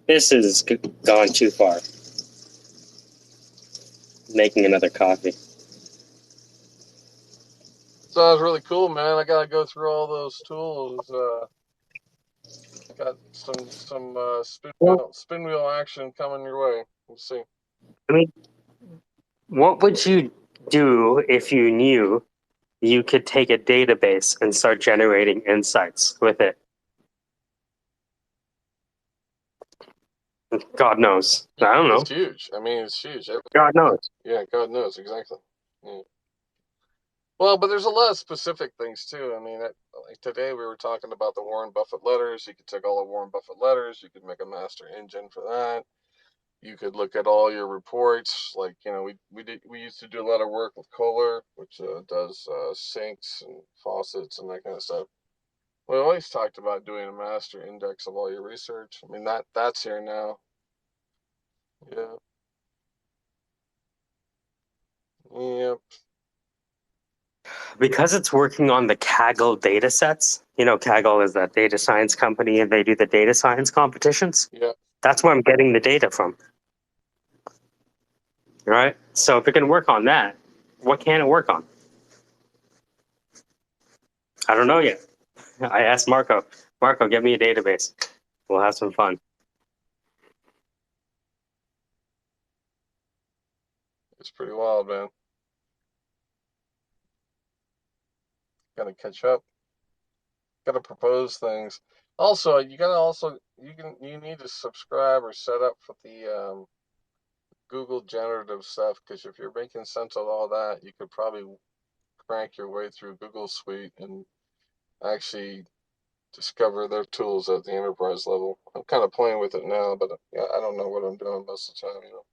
this is gone too far. Making another coffee. Sounds really cool, man. I gotta go through all those tools. Got some spin wheel action coming your way. We'll see. I mean, what would you do if you knew you could take a database and start generating insights with it? God knows. I don't know. It's huge. I mean, it's huge. God knows. Yeah, God knows exactly. Yeah. Well, but there's a lot of specific things too. I mean, like today we were talking about the Warren Buffett letters. You could take all the Warren Buffett letters. You could make a master engine for that. You could look at all your reports. Like, you know, we used to do a lot of work with Kohler, which does sinks and faucets and that kind of stuff. We always talked about doing a master index of all your research. I mean, that's here now. Yeah. Yep. Because it's working on the Kaggle data sets. You know, Kaggle is that data science company and they do the data science competitions. Yeah. That's where I'm getting the data from. Right? So if it can work on that, what can it work on? I don't know yet. I asked Marco. Marco, get me a database. We'll have some fun. It's pretty wild, man. Gotta catch up. Gotta propose things. Also, you need to subscribe or set up for the Google generative stuff, because if you're making sense of all that, you could probably crank your way through Google Suite and actually discover their tools at the enterprise level. I'm kind of playing with it now, but yeah, I don't know what I'm doing most of the time, you know.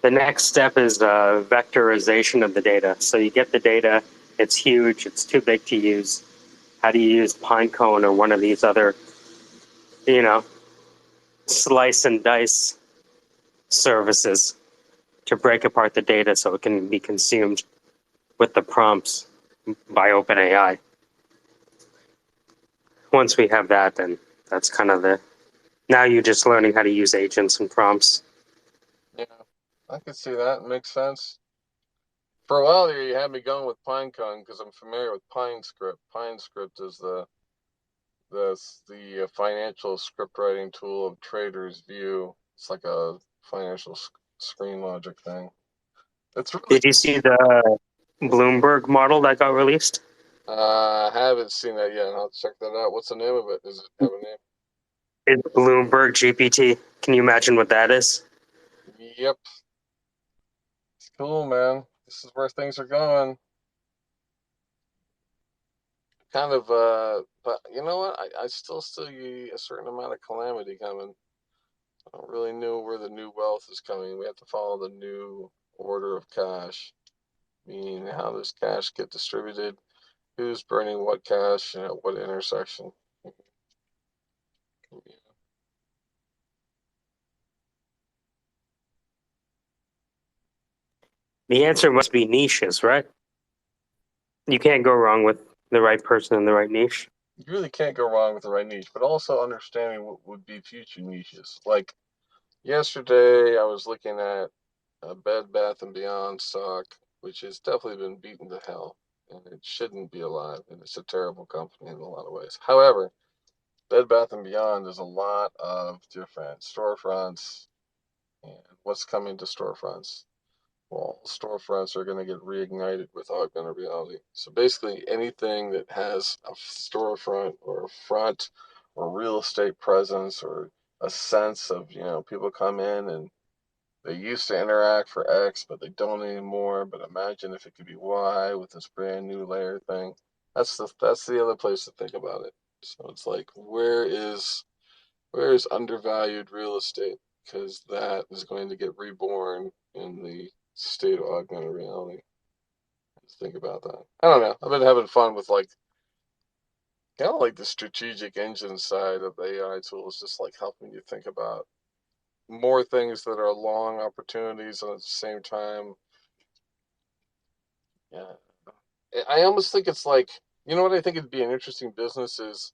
The next step is vectorization of the data. So you get the data, it's huge, it's too big to use. How do you use Pinecone or one of these other, you know, slice and dice services to break apart the data so it can be consumed with the prompts by OpenAI? Once we have that, then that's kind of now you're just learning how to use agents and prompts. Yeah, I could see that. Makes sense. For a while there, you had me going with Pinecone because I'm familiar with PineScript. PineScript is the financial script writing tool of Trader's View. It's like a financial screen logic thing. It's really. Did you see the Bloomberg model that got released? I haven't seen that yet. I'll check that out. What's the name of it? Does it have a name? It's Bloomberg GPT. Can you imagine what that is? Yep. It's cool, man. This is where things are going. Kind of, but you know what? I still see a certain amount of calamity coming. I don't really know where the new wealth is coming. We have to follow the new order of cash, meaning how does cash get distributed, who's burning what cash, and at what intersection. The answer must be niches, right? You can't go wrong with the right person in the right niche. You really can't go wrong with the right niche, but also understanding what would be future niches. Like yesterday, I was looking at a Bed Bath and Beyond stock, which has definitely been beaten to hell, and it shouldn't be alive, and it's a terrible company in a lot of ways. However, Bed Bath and Beyond is a lot of different storefronts, and what's coming to storefronts? Well, storefronts are going to get reignited with augmented reality. So basically, anything that has a storefront or a front or real estate presence or a sense of, people come in and they used to interact for X, but they don't anymore. But imagine if it could be Y with this brand new layer thing. That's the other place to think about it. So it's like, where is undervalued real estate? Because that is going to get reborn in the state of augmented reality. Let's think about that. I don't know. I've been having fun with kind of like the strategic engine side of AI tools, just like helping you think about more things that are long opportunities and at the same time, yeah. I almost think it's like, what I think would be an interesting business is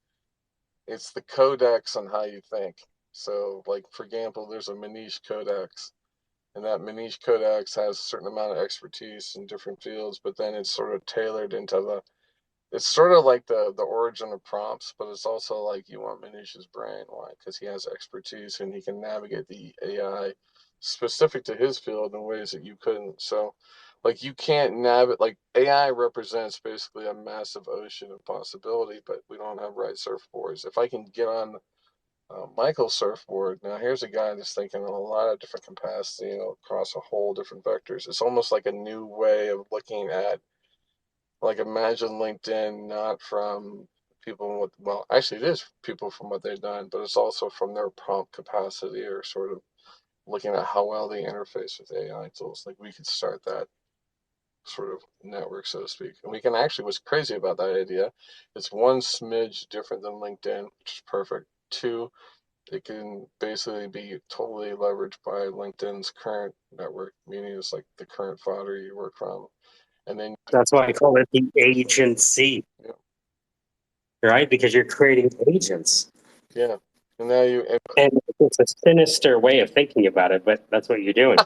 it's the codex on how you think. So, like, for example, there's a Manish codex, and that Manish codex has a certain amount of expertise in different fields, but then it's sort of tailored into it's sort of like the origin of prompts, but it's also like you want Manish's brain. Why? Because he has expertise and he can navigate the AI specific to his field in ways that you couldn't. So, like, you can't navigate, like, AI represents basically a massive ocean of possibility, but we don't have right surfboards. If I can get on Michael's surfboard, now here's a guy that's thinking in a lot of different capacity, across a whole different vectors. It's almost like a new way of looking at, like, imagine LinkedIn not from people with, well, actually it is people from what they've done, but it's also from their prompt capacity or sort of looking at how well they interface with AI tools. Like, we could start that sort of network, so to speak. And we can actually, what's crazy about that idea, it's one smidge different than LinkedIn, which is perfect. Two, it can basically be totally leveraged by LinkedIn's current network, meaning it's like the current fodder you work from. And then That's why I call it the agency, yeah, right? Because you're creating agents. yeah. And now And it's a sinister way of thinking about it, but that's what you're doing.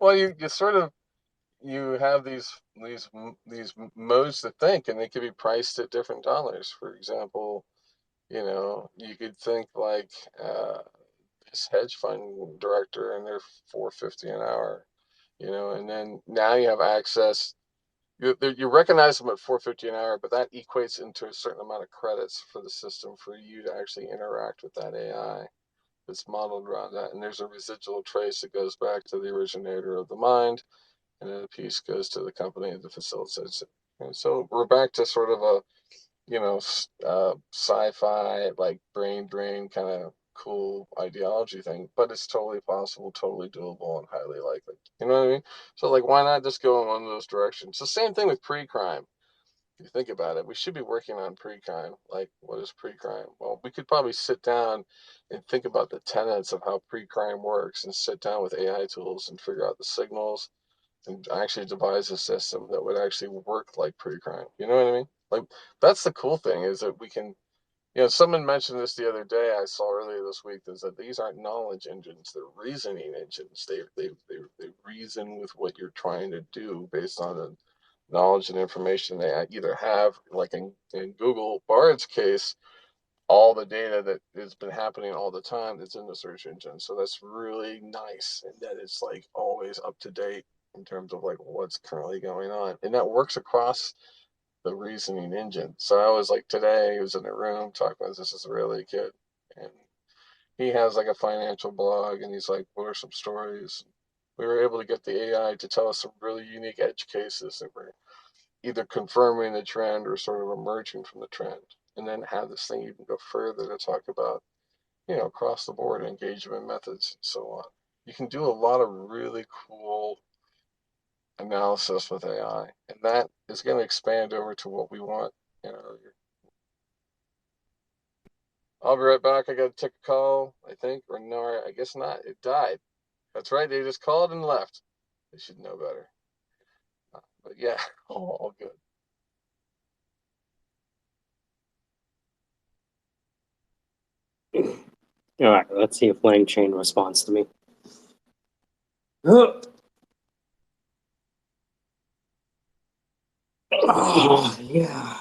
well, you sort of, you have these modes to think, and they could be priced at different dollars. For example, you could think like this hedge fund director, and they're $4.50 an hour. And then now you have access. You recognize them at $4.50 an hour, but that equates into a certain amount of credits for the system for you to actually interact with that AI that's modeled around that. And there's a residual trace that goes back to the originator of the mind, and then a piece goes to the company that facilitates it. And so we're back to sort of a, sci-fi, like brain drain kind of cool ideology thing, but it's totally possible, totally doable, and highly likely. You know what I mean? So, like, why not just go in one of those directions? The same thing with pre-crime. If you think about it, we should be working on pre-crime. Like, what is pre-crime? Well, we could probably sit down and think about the tenets of how pre-crime works, and sit down with AI tools and figure out the signals and actually devise a system that would actually work like pre-crime. You know what I mean? Like, that's the cool thing, is that we can, someone mentioned this the other day, I saw earlier this week, is that these aren't knowledge engines, they're reasoning engines. They reason with what you're trying to do based on the knowledge and information they either have, like in Google Bard's case, all the data that has been happening all the time that's in the search engine. So that's really nice, and that it's like always up to date in terms of like what's currently going on. And that works across the reasoning engine. So I was like, today I was in a room talking with this Israeli kid, and he has like a financial blog, and he's like, what are some stories? We were able to get the AI to tell us some really unique edge cases that were either confirming the trend or sort of emerging from the trend, and then have this thing even go further to talk about, across the board engagement methods and so on. You can do a lot of really cool analysis with AI, and that is going to expand over to what we want. I'll be right back. I got to take a call, I think, or no, I guess not. It died. That's right. They just called and left. They should know better. But yeah, all good. All right, let's see if Langchain responds to me. Oh, yeah.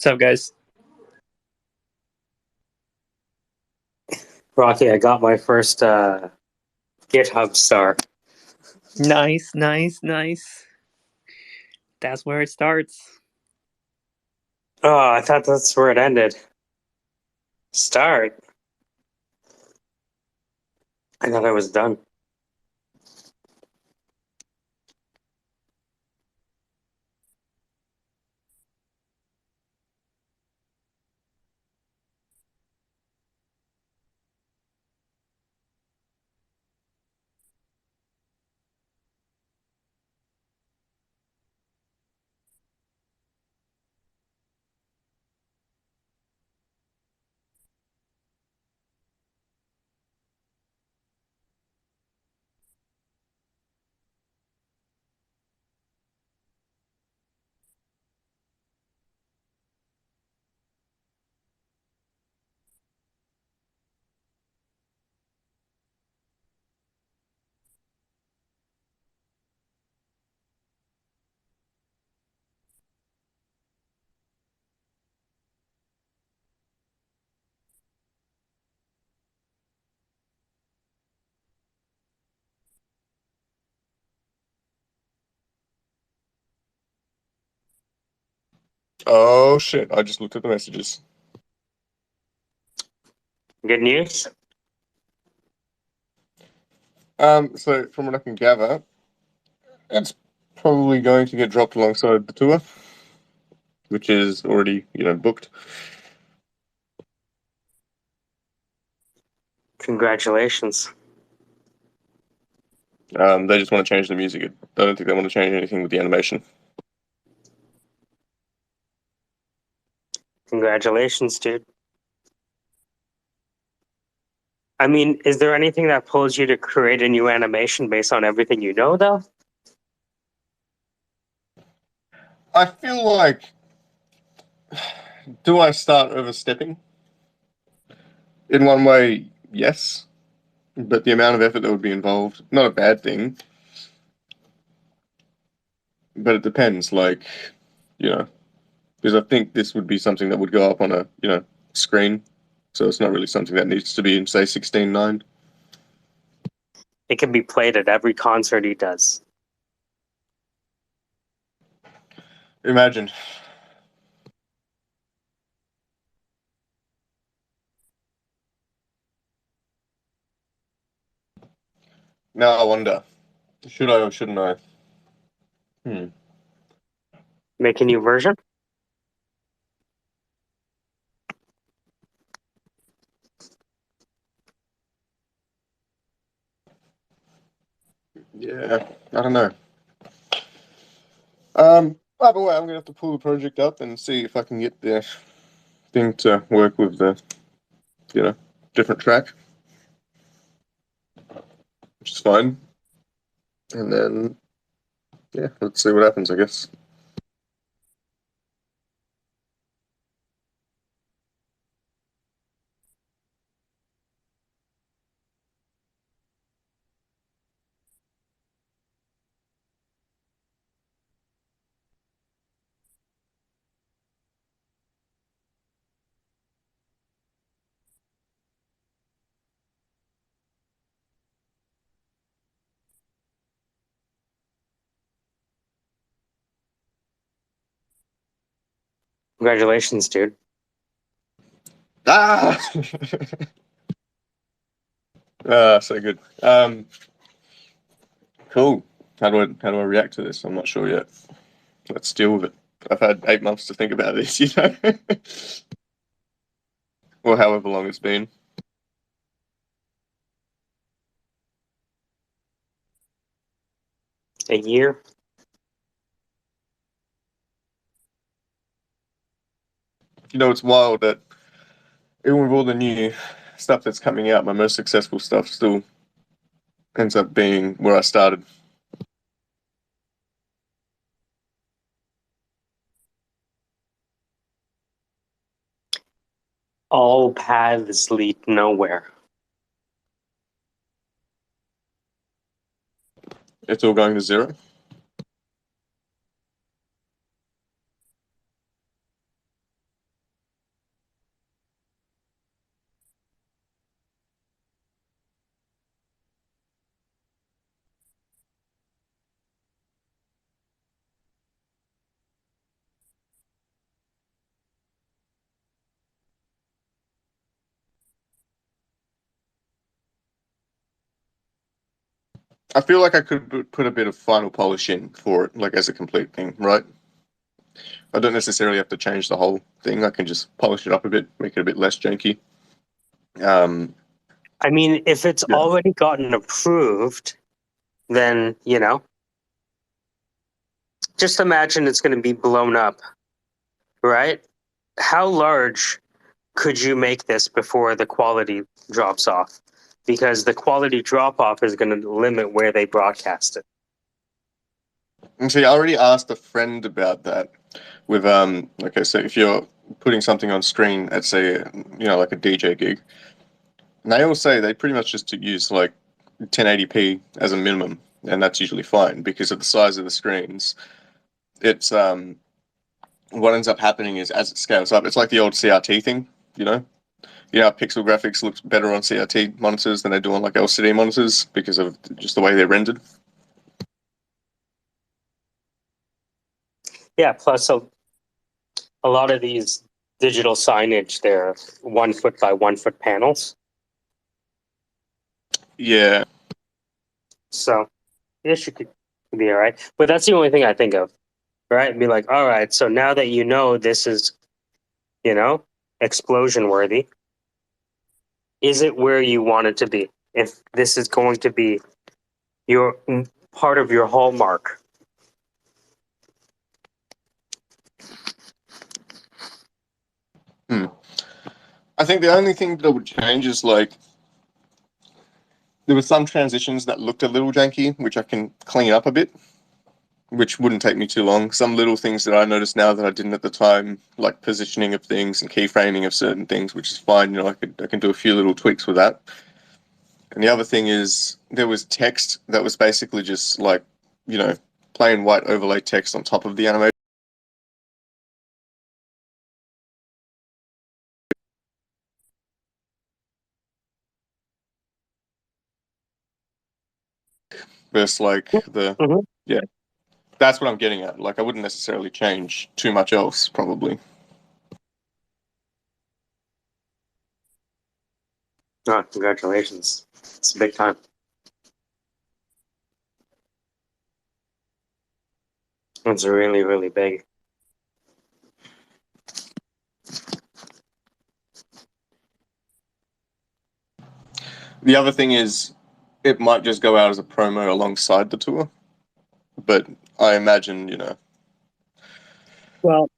What's up, guys? Rocky, I got my first GitHub star. Nice, nice, nice. That's where it starts. Oh, I thought that's where it ended. Start. I thought I was done. Oh shit! I just looked at the messages. Good news? So from what I can gather, it's probably going to get dropped alongside the tour, which is already, booked. Congratulations. They just want to change the music. I don't think they want to change anything with the animation. Congratulations, dude. I mean, is there anything that pulls you to create a new animation based on everything you know, though? I feel like, do I start overstepping? In one way, yes, but the amount of effort that would be involved, not a bad thing, but it depends. Like, because I think this would be something that would go up on a, screen, so it's not really something that needs to be in, say, 16:9. It can be played at every concert he does. Imagine. Now I wonder, should I or shouldn't I? Make a new version? Yeah, I don't know. Either way, I'm gonna have to pull the project up and see if I can get the thing to work with the, different track, which is fine. And then, yeah, let's see what happens, I guess. Congratulations, dude. Ah! So good. Cool. How do I react to this? I'm not sure yet. Let's deal with it. I've had 8 months to think about this, or however long it's been. A year? It's wild that even with all the new stuff that's coming out, my most successful stuff still ends up being where I started. All paths lead nowhere. It's all going to zero. I feel like I could put a bit of final polish in for it, like as a complete thing, right? I don't necessarily have to change the whole thing. I can just polish it up a bit, make it a bit less janky. I mean, if it's Yeah. already gotten approved, then, just imagine it's going to be blown up, right? How large could you make this before the quality drops off? Because the quality drop off is going to limit where they broadcast it. And see, I already asked a friend about that with okay, so if you're putting something on screen at say, like a DJ gig, and they all say they pretty much just use like 1080p as a minimum, and that's usually fine because of the size of the screens. It's what ends up happening is as it scales up, it's like the old CRT thing, you know. How pixel graphics looks better on CRT monitors than they do on like LCD monitors because of just the way they're rendered. Yeah, plus a lot of these digital signage, they're 1 foot by 1 foot panels. Yeah. So, yes, you could be all right. But that's the only thing I think of, right? Be like, all right, so now that you know this is, explosion worthy, is it where you want it to be? If this is going to be your part of your hallmark. I think the only thing that would change is like there were some transitions that looked a little janky, which I can clean up a bit, which wouldn't take me too long. Some little things that I notice now that I didn't at the time, like positioning of things and keyframing of certain things, which is fine. I can do a few little tweaks with that. And the other thing is there was text that was basically just like, plain white overlay text on top of the animation. Versus like yeah, that's what I'm getting at. Like I wouldn't necessarily change too much else, probably. Oh, congratulations. It's a big time. It's really, really big. The other thing is it might just go out as a promo alongside the tour, but I imagine, Well,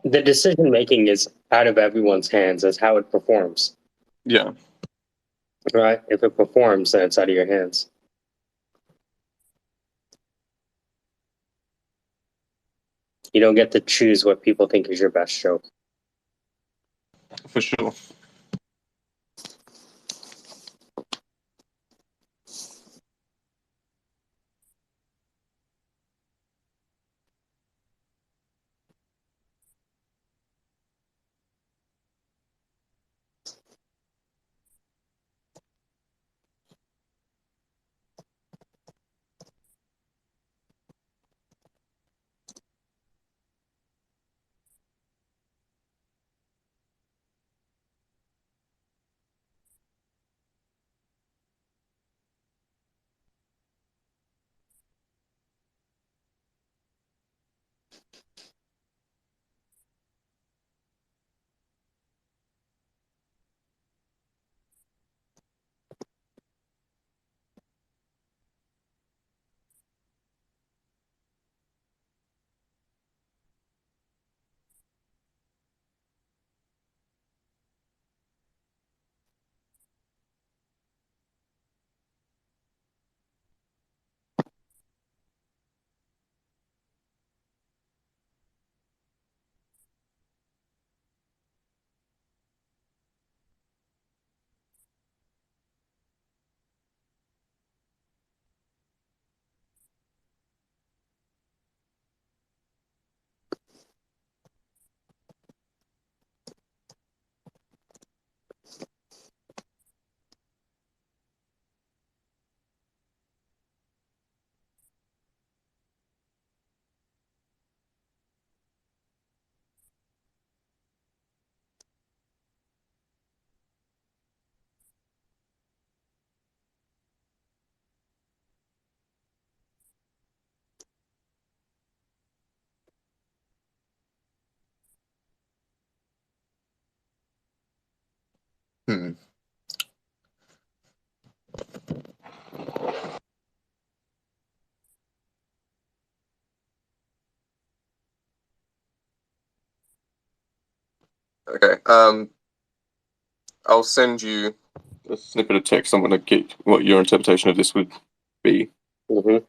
the decision making is out of everyone's hands as how it performs. Yeah. Right? If it performs, then it's out of your hands. You don't get to choose what people think is your best show. For sure. Hmm. Okay. I'll send you a snippet of text. I'm going to get what your interpretation of this would be. Mm-hmm.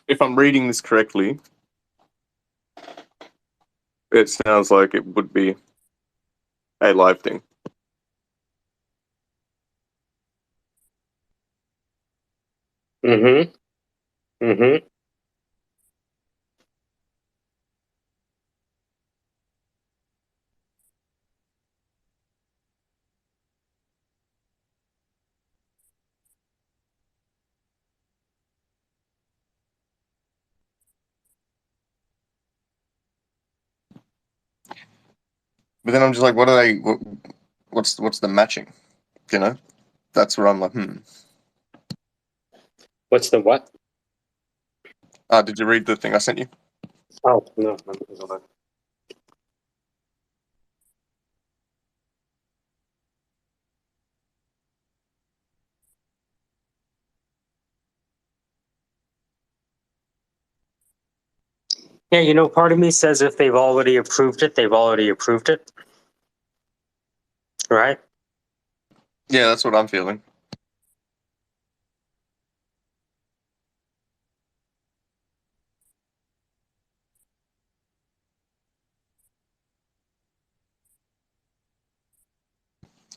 If I'm reading this correctly, it sounds like it would be a live thing. Mm-hmm. Mm-hmm. But then I'm just like, what are they? What's the matching? You know, that's where I'm like, What's the what? Did you read the thing I sent you? Oh, no. Hold on. Yeah, part of me says if they've already approved it, they've already approved it. Right? Yeah, that's what I'm feeling.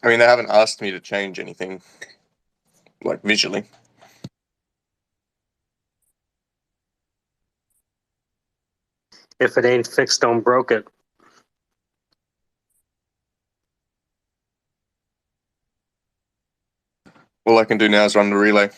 I mean, they haven't asked me to change anything, like visually. If it ain't fixed, don't broke it. All I can do now is run the relay.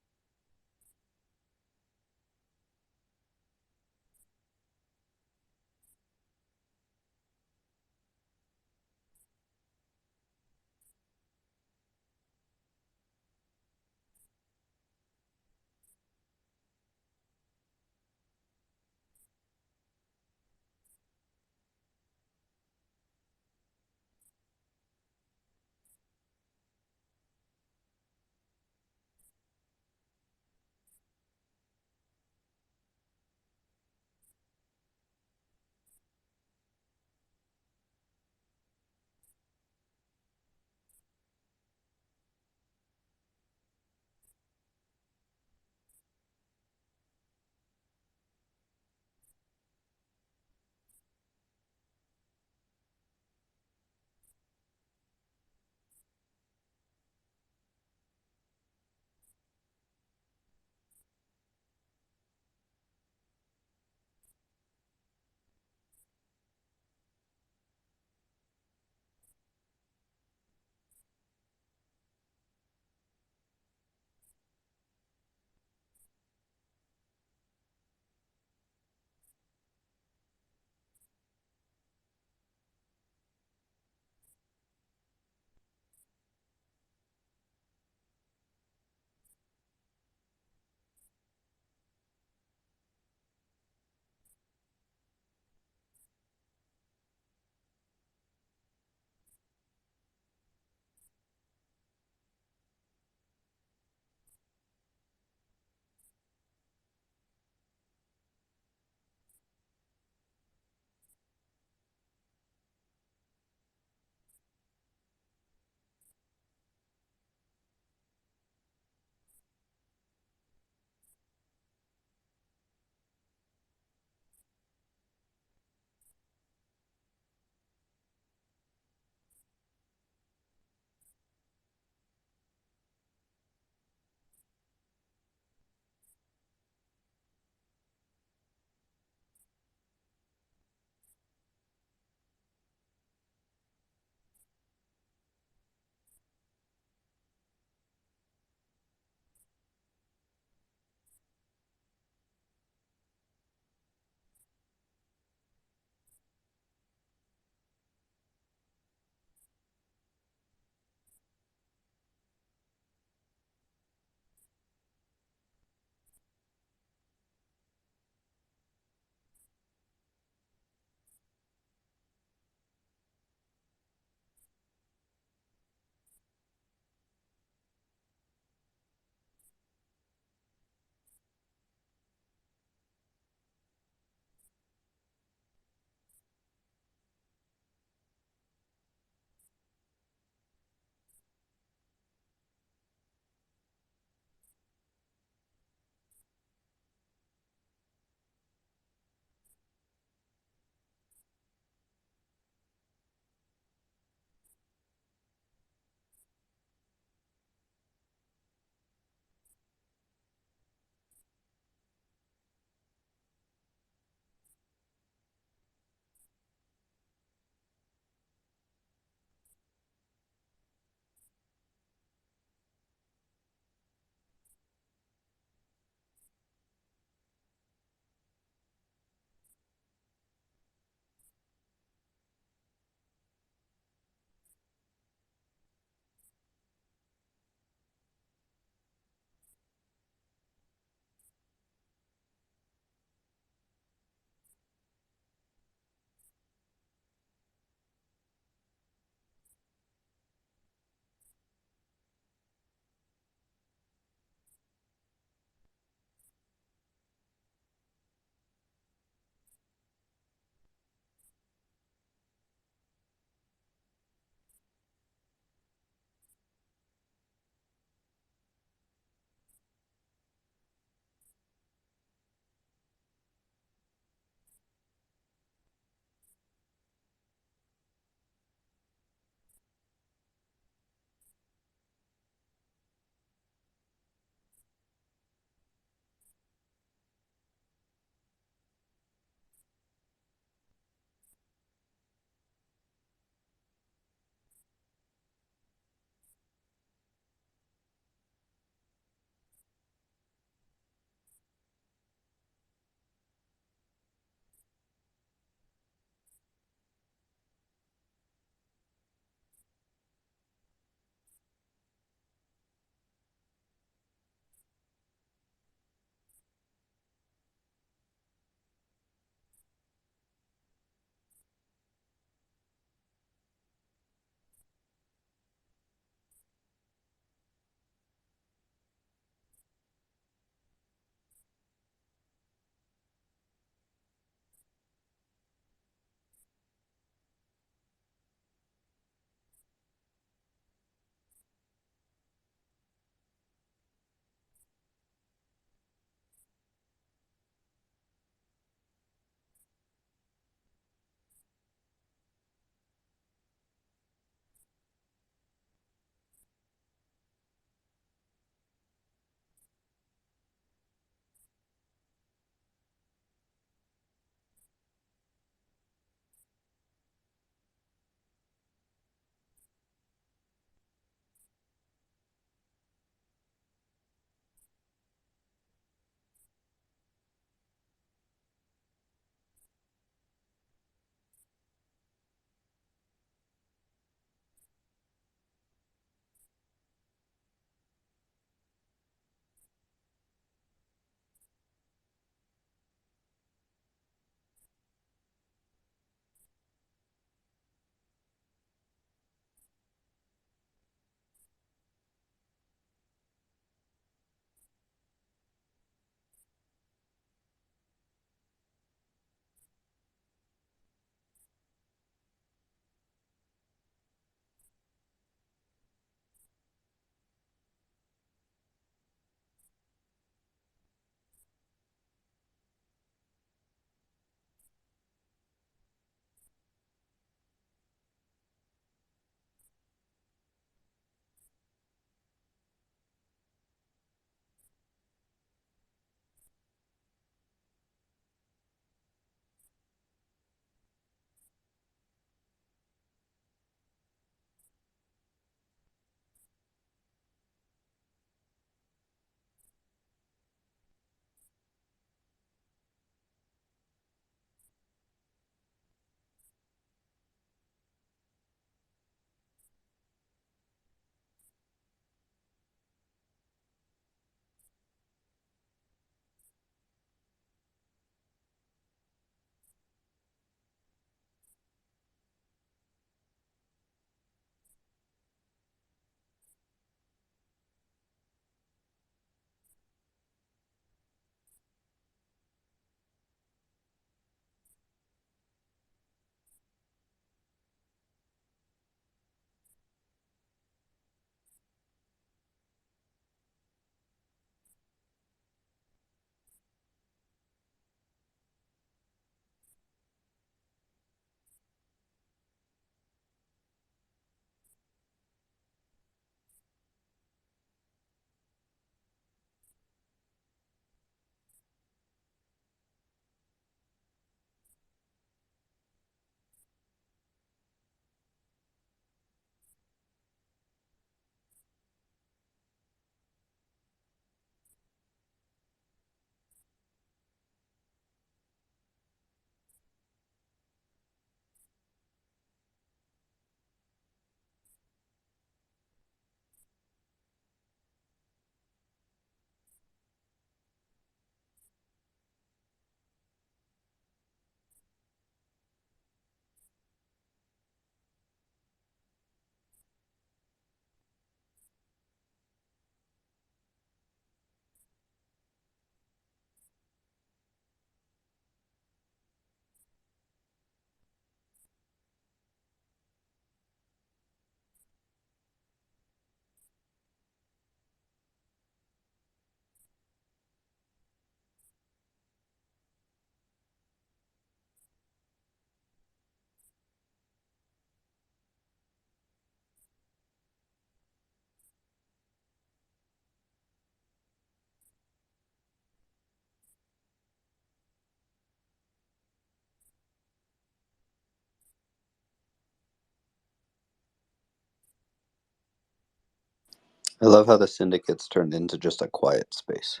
I love how the Syndicate's turned into just a quiet space.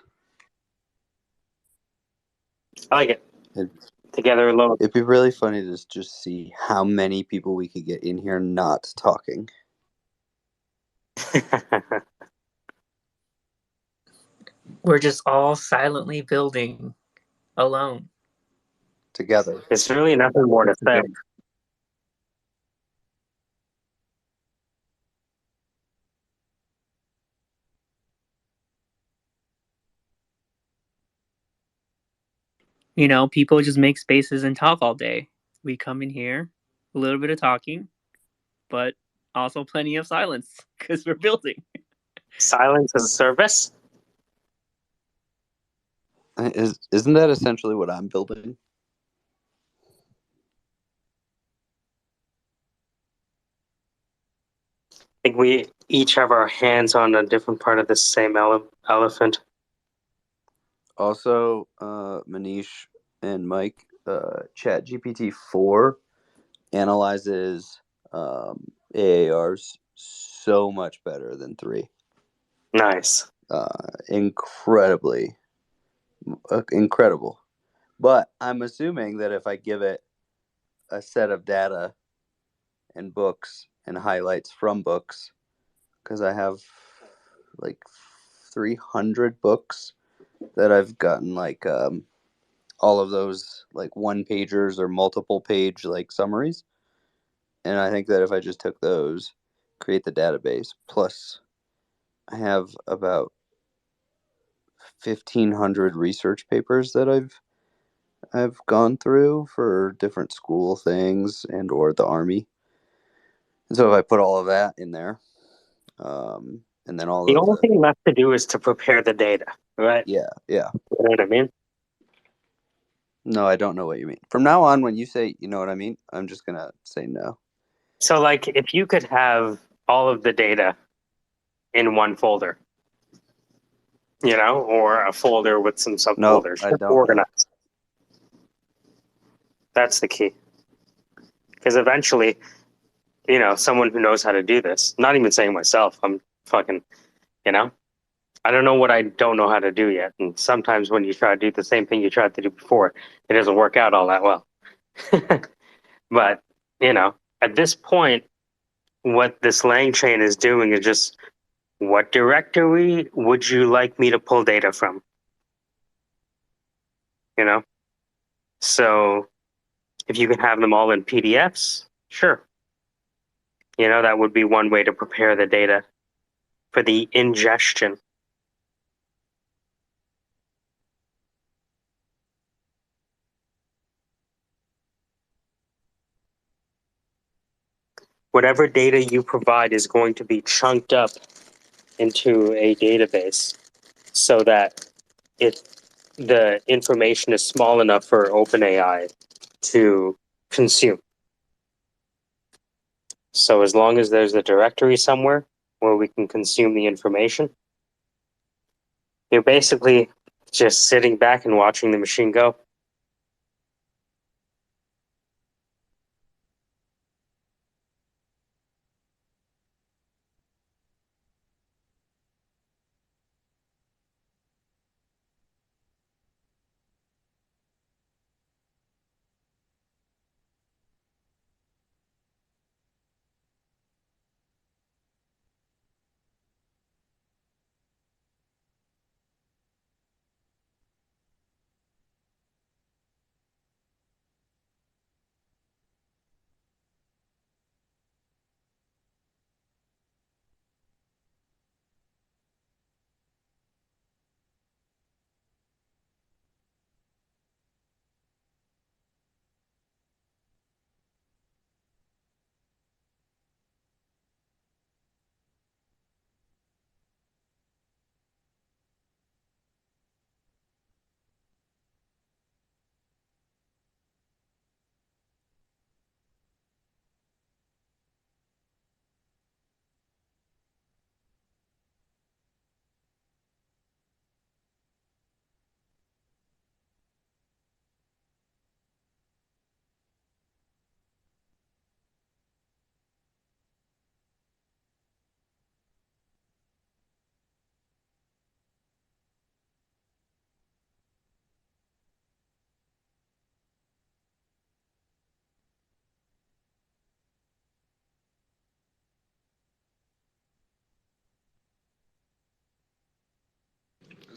I like it. Together alone. It'd be really funny to just see how many people we could get in here not talking. We're just all silently building alone. Together. It's really nothing more to say. You know, people just make spaces and talk all day. We come in here, a little bit of talking, but also plenty of silence because we're building. Silence as a service? Isn't that essentially what I'm building? I think we each have our hands on a different part of the same elephant. Also, Manish and Mike, ChatGPT 4 analyzes AARs so much better than 3. Nice. Incredibly. Incredible. But I'm assuming that if I give it a set of data and books and highlights from books, because I have like 300 books that I've gotten like all of those like one pagers or multiple page like summaries. And I think that if I just took those, create the database, plus I have about 1,500 research papers that I've gone through for different school things and or the Army. And so if I put all of that in there, and then all The of only thing left to do is to prepare the data, right? yeah. You know what I mean? No, I don't know what you mean. From now on, when you say you know what I mean, I'm just gonna say no. So, like, if you could have all of the data in one folder, you know, or a folder with some No, subfolders, I just don't know. organized. That's the key. Because eventually, you know, someone who knows how to do this, not even saying myself, I'm fucking, you know, I don't know what I don't know how to do yet. And sometimes when you try to do the same thing you tried to do before, it doesn't work out all that well. But, you know, at this point, what this Langchain is doing is just, what directory would you like me to pull data from? You know? So if you can have them all in PDFs, sure. You know, that would be one way to prepare the data for the ingestion. Whatever data you provide is going to be chunked up into a database so that the information is small enough for OpenAI to consume. So as long as there's a directory somewhere where we can consume the information, you're basically just sitting back and watching the machine go.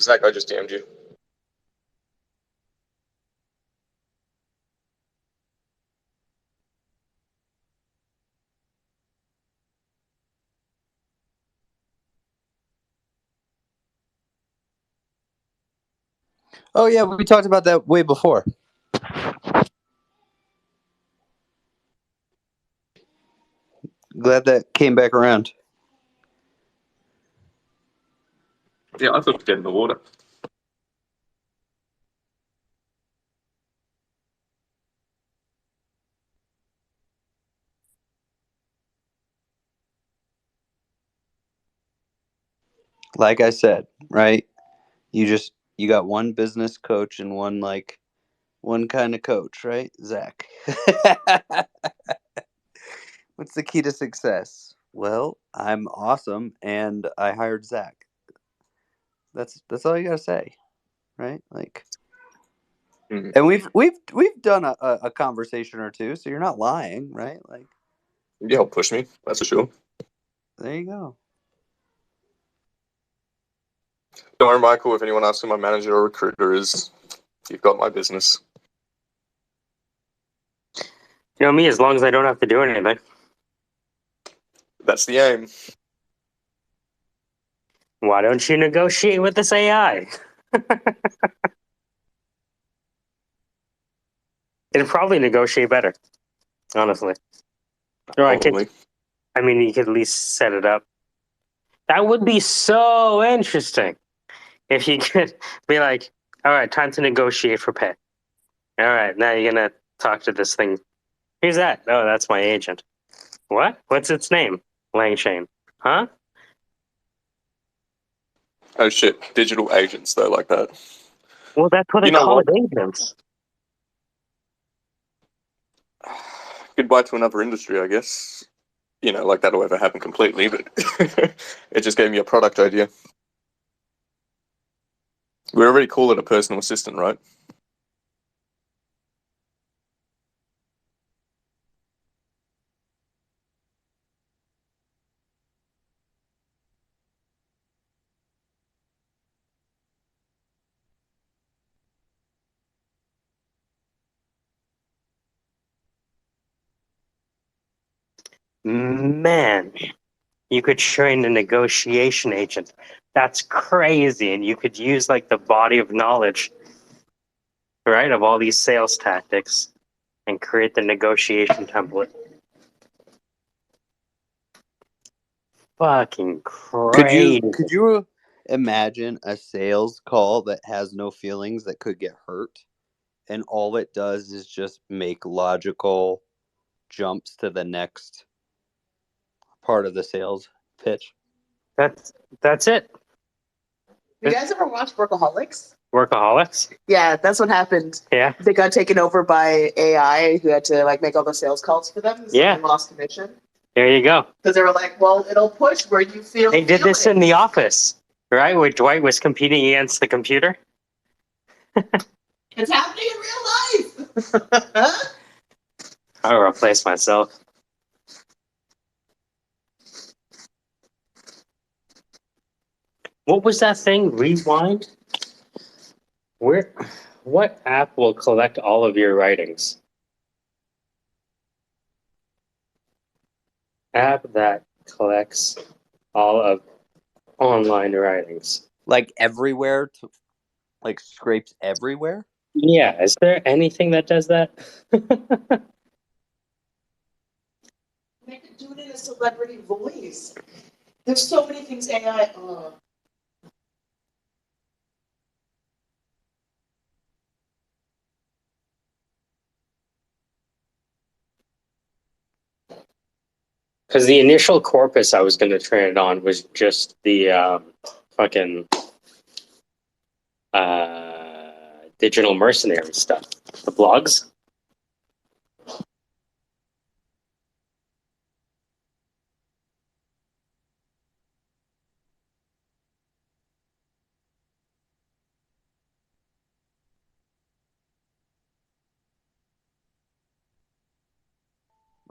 Zach, I just DM'd you. Oh yeah, we talked about that way before. Glad that came back around. Yeah, I thought it was dead in the water. Like I said, right? You got one business coach and one kind of coach, right? Zach. What's the key to success? Well, I'm awesome and I hired Zach. That's all you gotta say, right? Like, and we've done a conversation or two, so you're not lying, right? Like, You helped push me, that's for sure. there you go. Don't worry, Michael, if anyone asks who my manager or recruiter is, you've got my business. You know me, as long as I don't have to do anything. That's the aim. Why don't you negotiate with this AI? It'd probably negotiate better, honestly. Or you could at least set it up. That would be so interesting if you could be like, all right, time to negotiate for pay. All right, now you're going to talk to this thing. Who's that? Oh, that's my agent. What? What's its name? Langchain. Huh? Oh shit, digital agents though, like that. Well, that's what they call agents. Goodbye to another industry, I guess. You know, like that'll ever happen completely, but it just gave me a product idea. We already call it a personal assistant, right? Man, you could train a negotiation agent. That's crazy. And you could use like the body of knowledge, right, of all these sales tactics and create the negotiation template. Fucking crazy. Could you imagine a sales call that has no feelings that could get hurt, and all it does is just make logical jumps to the next part of the sales pitch? That's it. You guys ever watch Workaholics? Workaholics? Yeah, that's what happened. Yeah. They got taken over by AI who had to like make all the sales calls for them. So Yeah. they lost commission. There you go. Because they were like, well, it'll push where you feel. They did this in The Office, right? Where Dwight was competing against the computer. It's happening in real life. I'll replace myself. What was that thing? Rewind? What app will collect all of your writings? App that collects all of online writings. Like everywhere, like scrapes everywhere? Yeah, is there anything that does that? They could do it in a celebrity voice. There's so many things AI. Because the initial corpus I was going to train it on was just the fucking digital mercenary stuff, the blogs.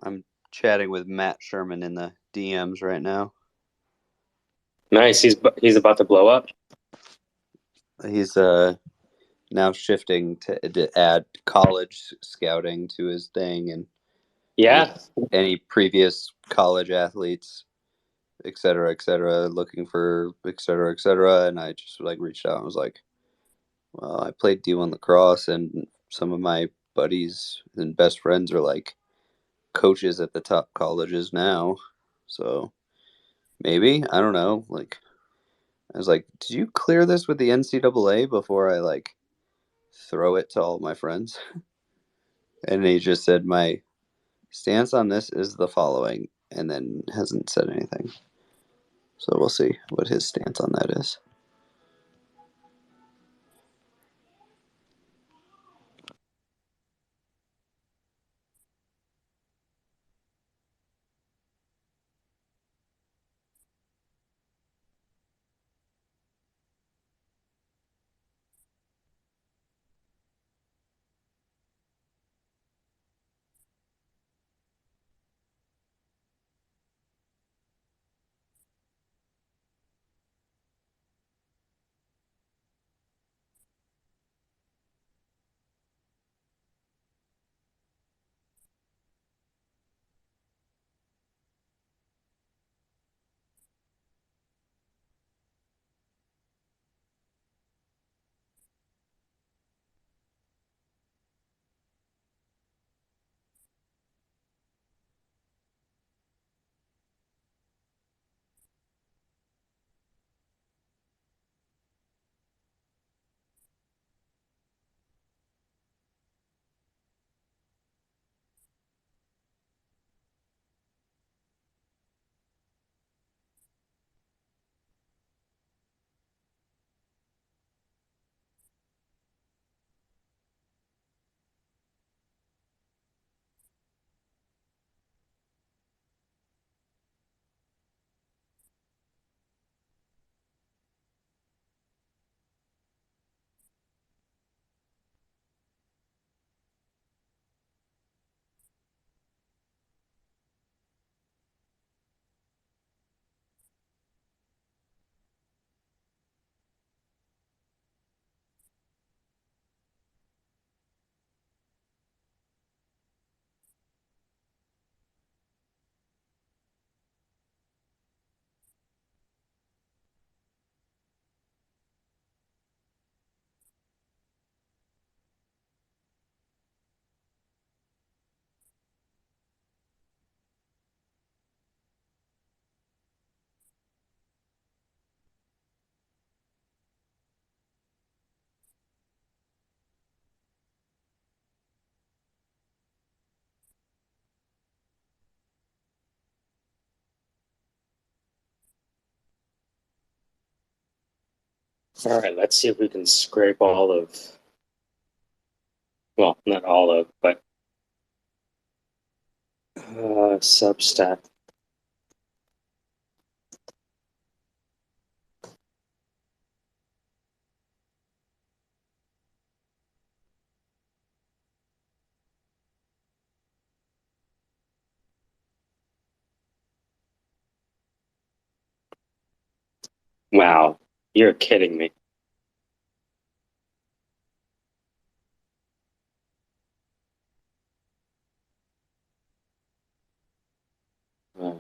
I'm chatting with Matt Sherman in the DMs right now. Nice. He's about to blow up. He's now shifting to add college scouting to his thing, and Yeah. any previous college athletes, et cetera, looking for et cetera. And I just like reached out and was like, well, I played D1 lacrosse, and some of my buddies and best friends are like coaches at the top colleges now. So maybe, I don't know. Like, I was like, did you clear this with the NCAA before I like throw it to all my friends? And he just said, my stance on this is the following, and then hasn't said anything. So we'll see what his stance on that is. All right, let's see if we can scrape all of, well, not all of, but Substack. Wow, you're kidding me. Uh,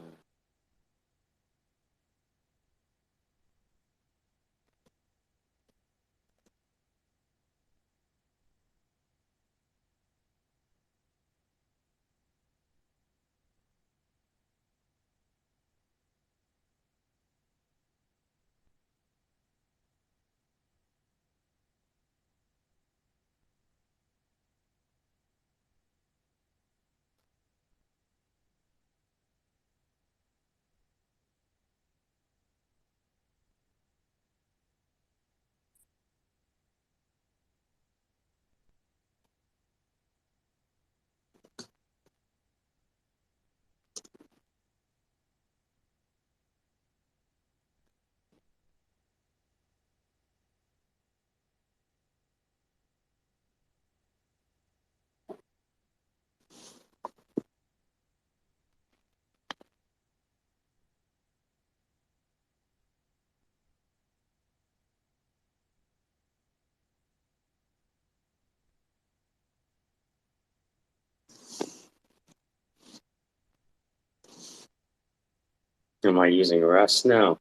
Am I using Rust? No.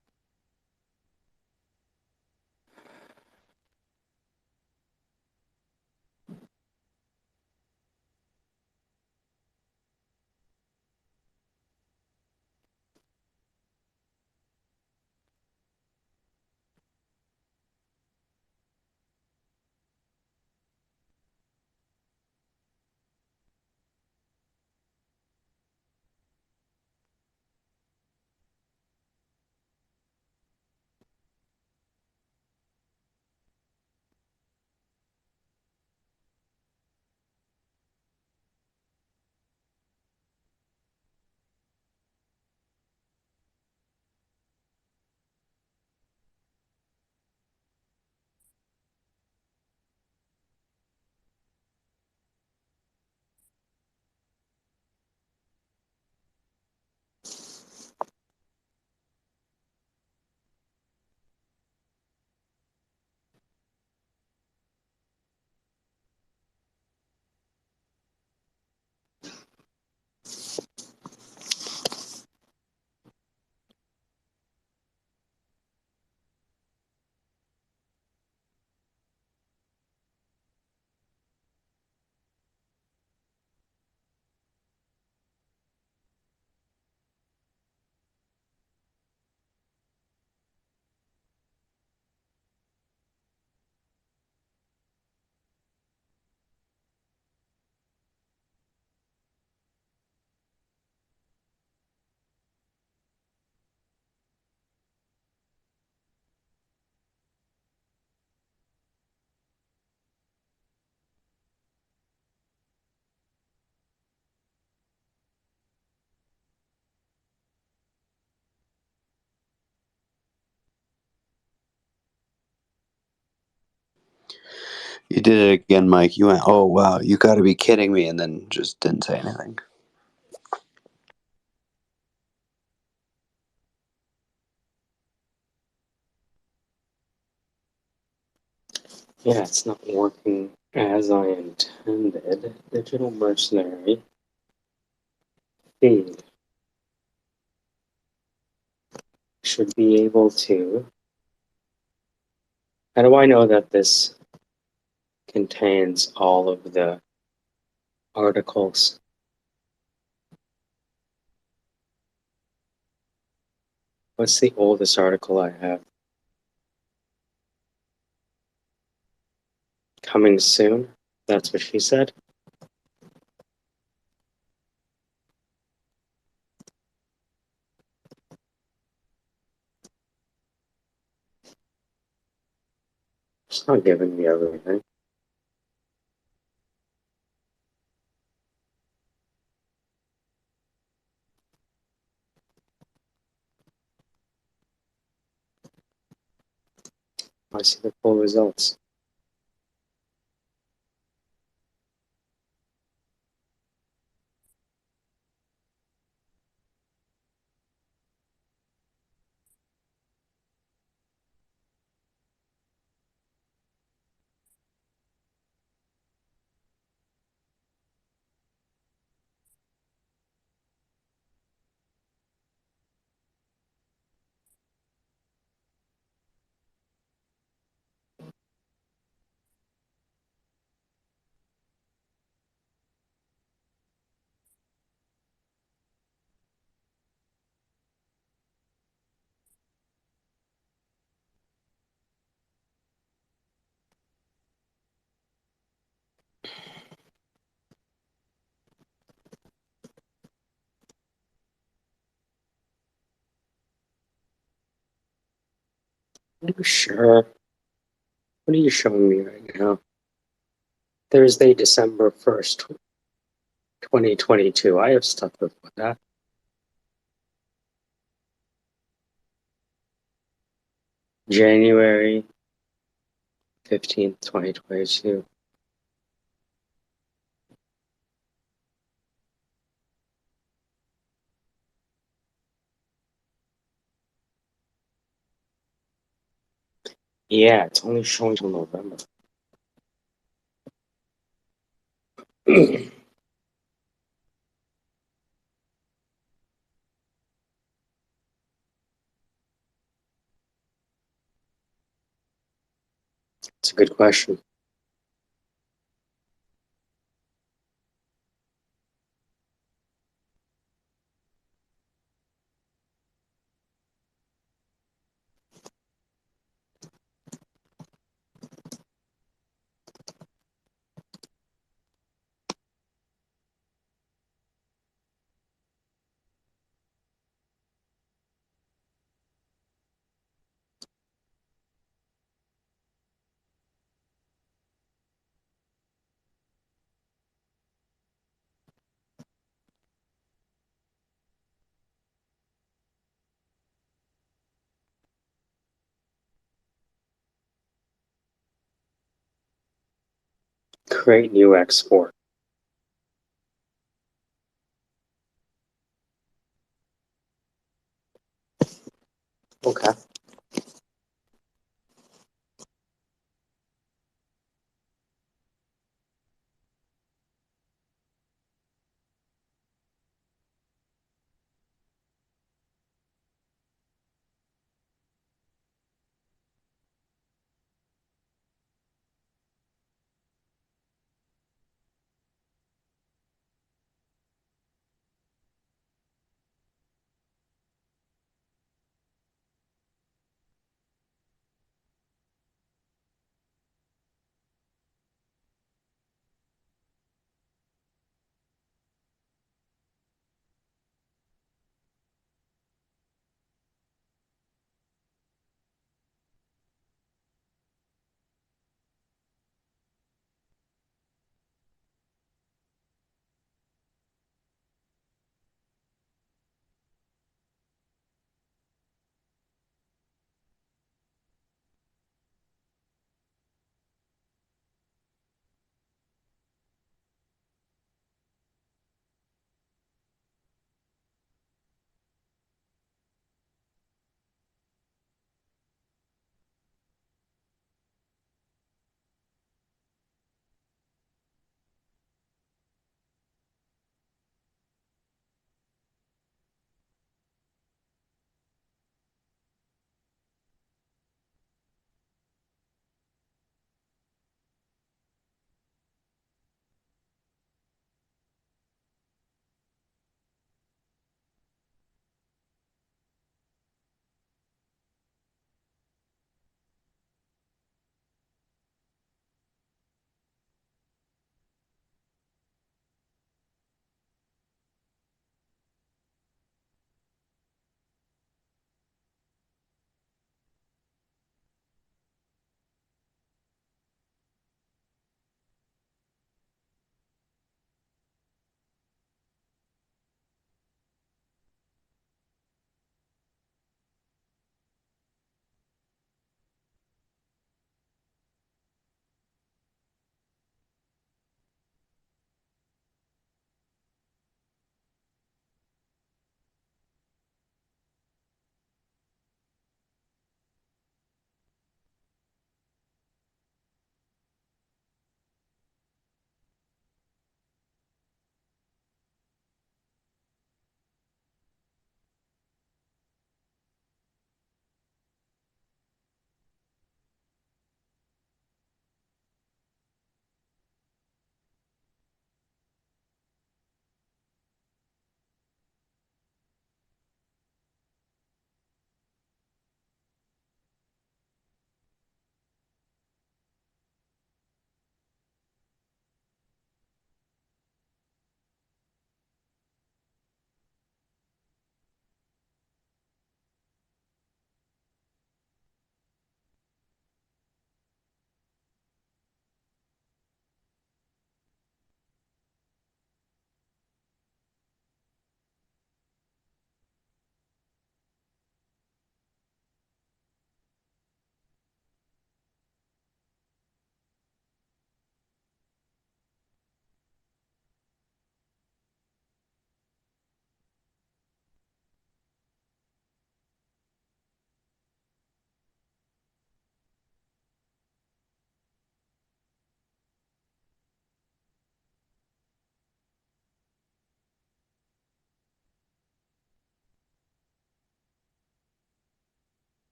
You did it again, Mike. You went, oh, wow, you got to be kidding me, and then just didn't say anything. Yeah, it's not working as I intended. Digital mercenary. Feed. Should be able to. How do I know that this contains all of the articles? What's the oldest article I have? Coming soon? That's what she said? It's not giving me everything. I see the full results. Are you sure? What are you showing me right now? Thursday, December 1st, 2022. I have stuff before that. January 15th, 2022. Yeah, it's only showing till November. good question. Create new export.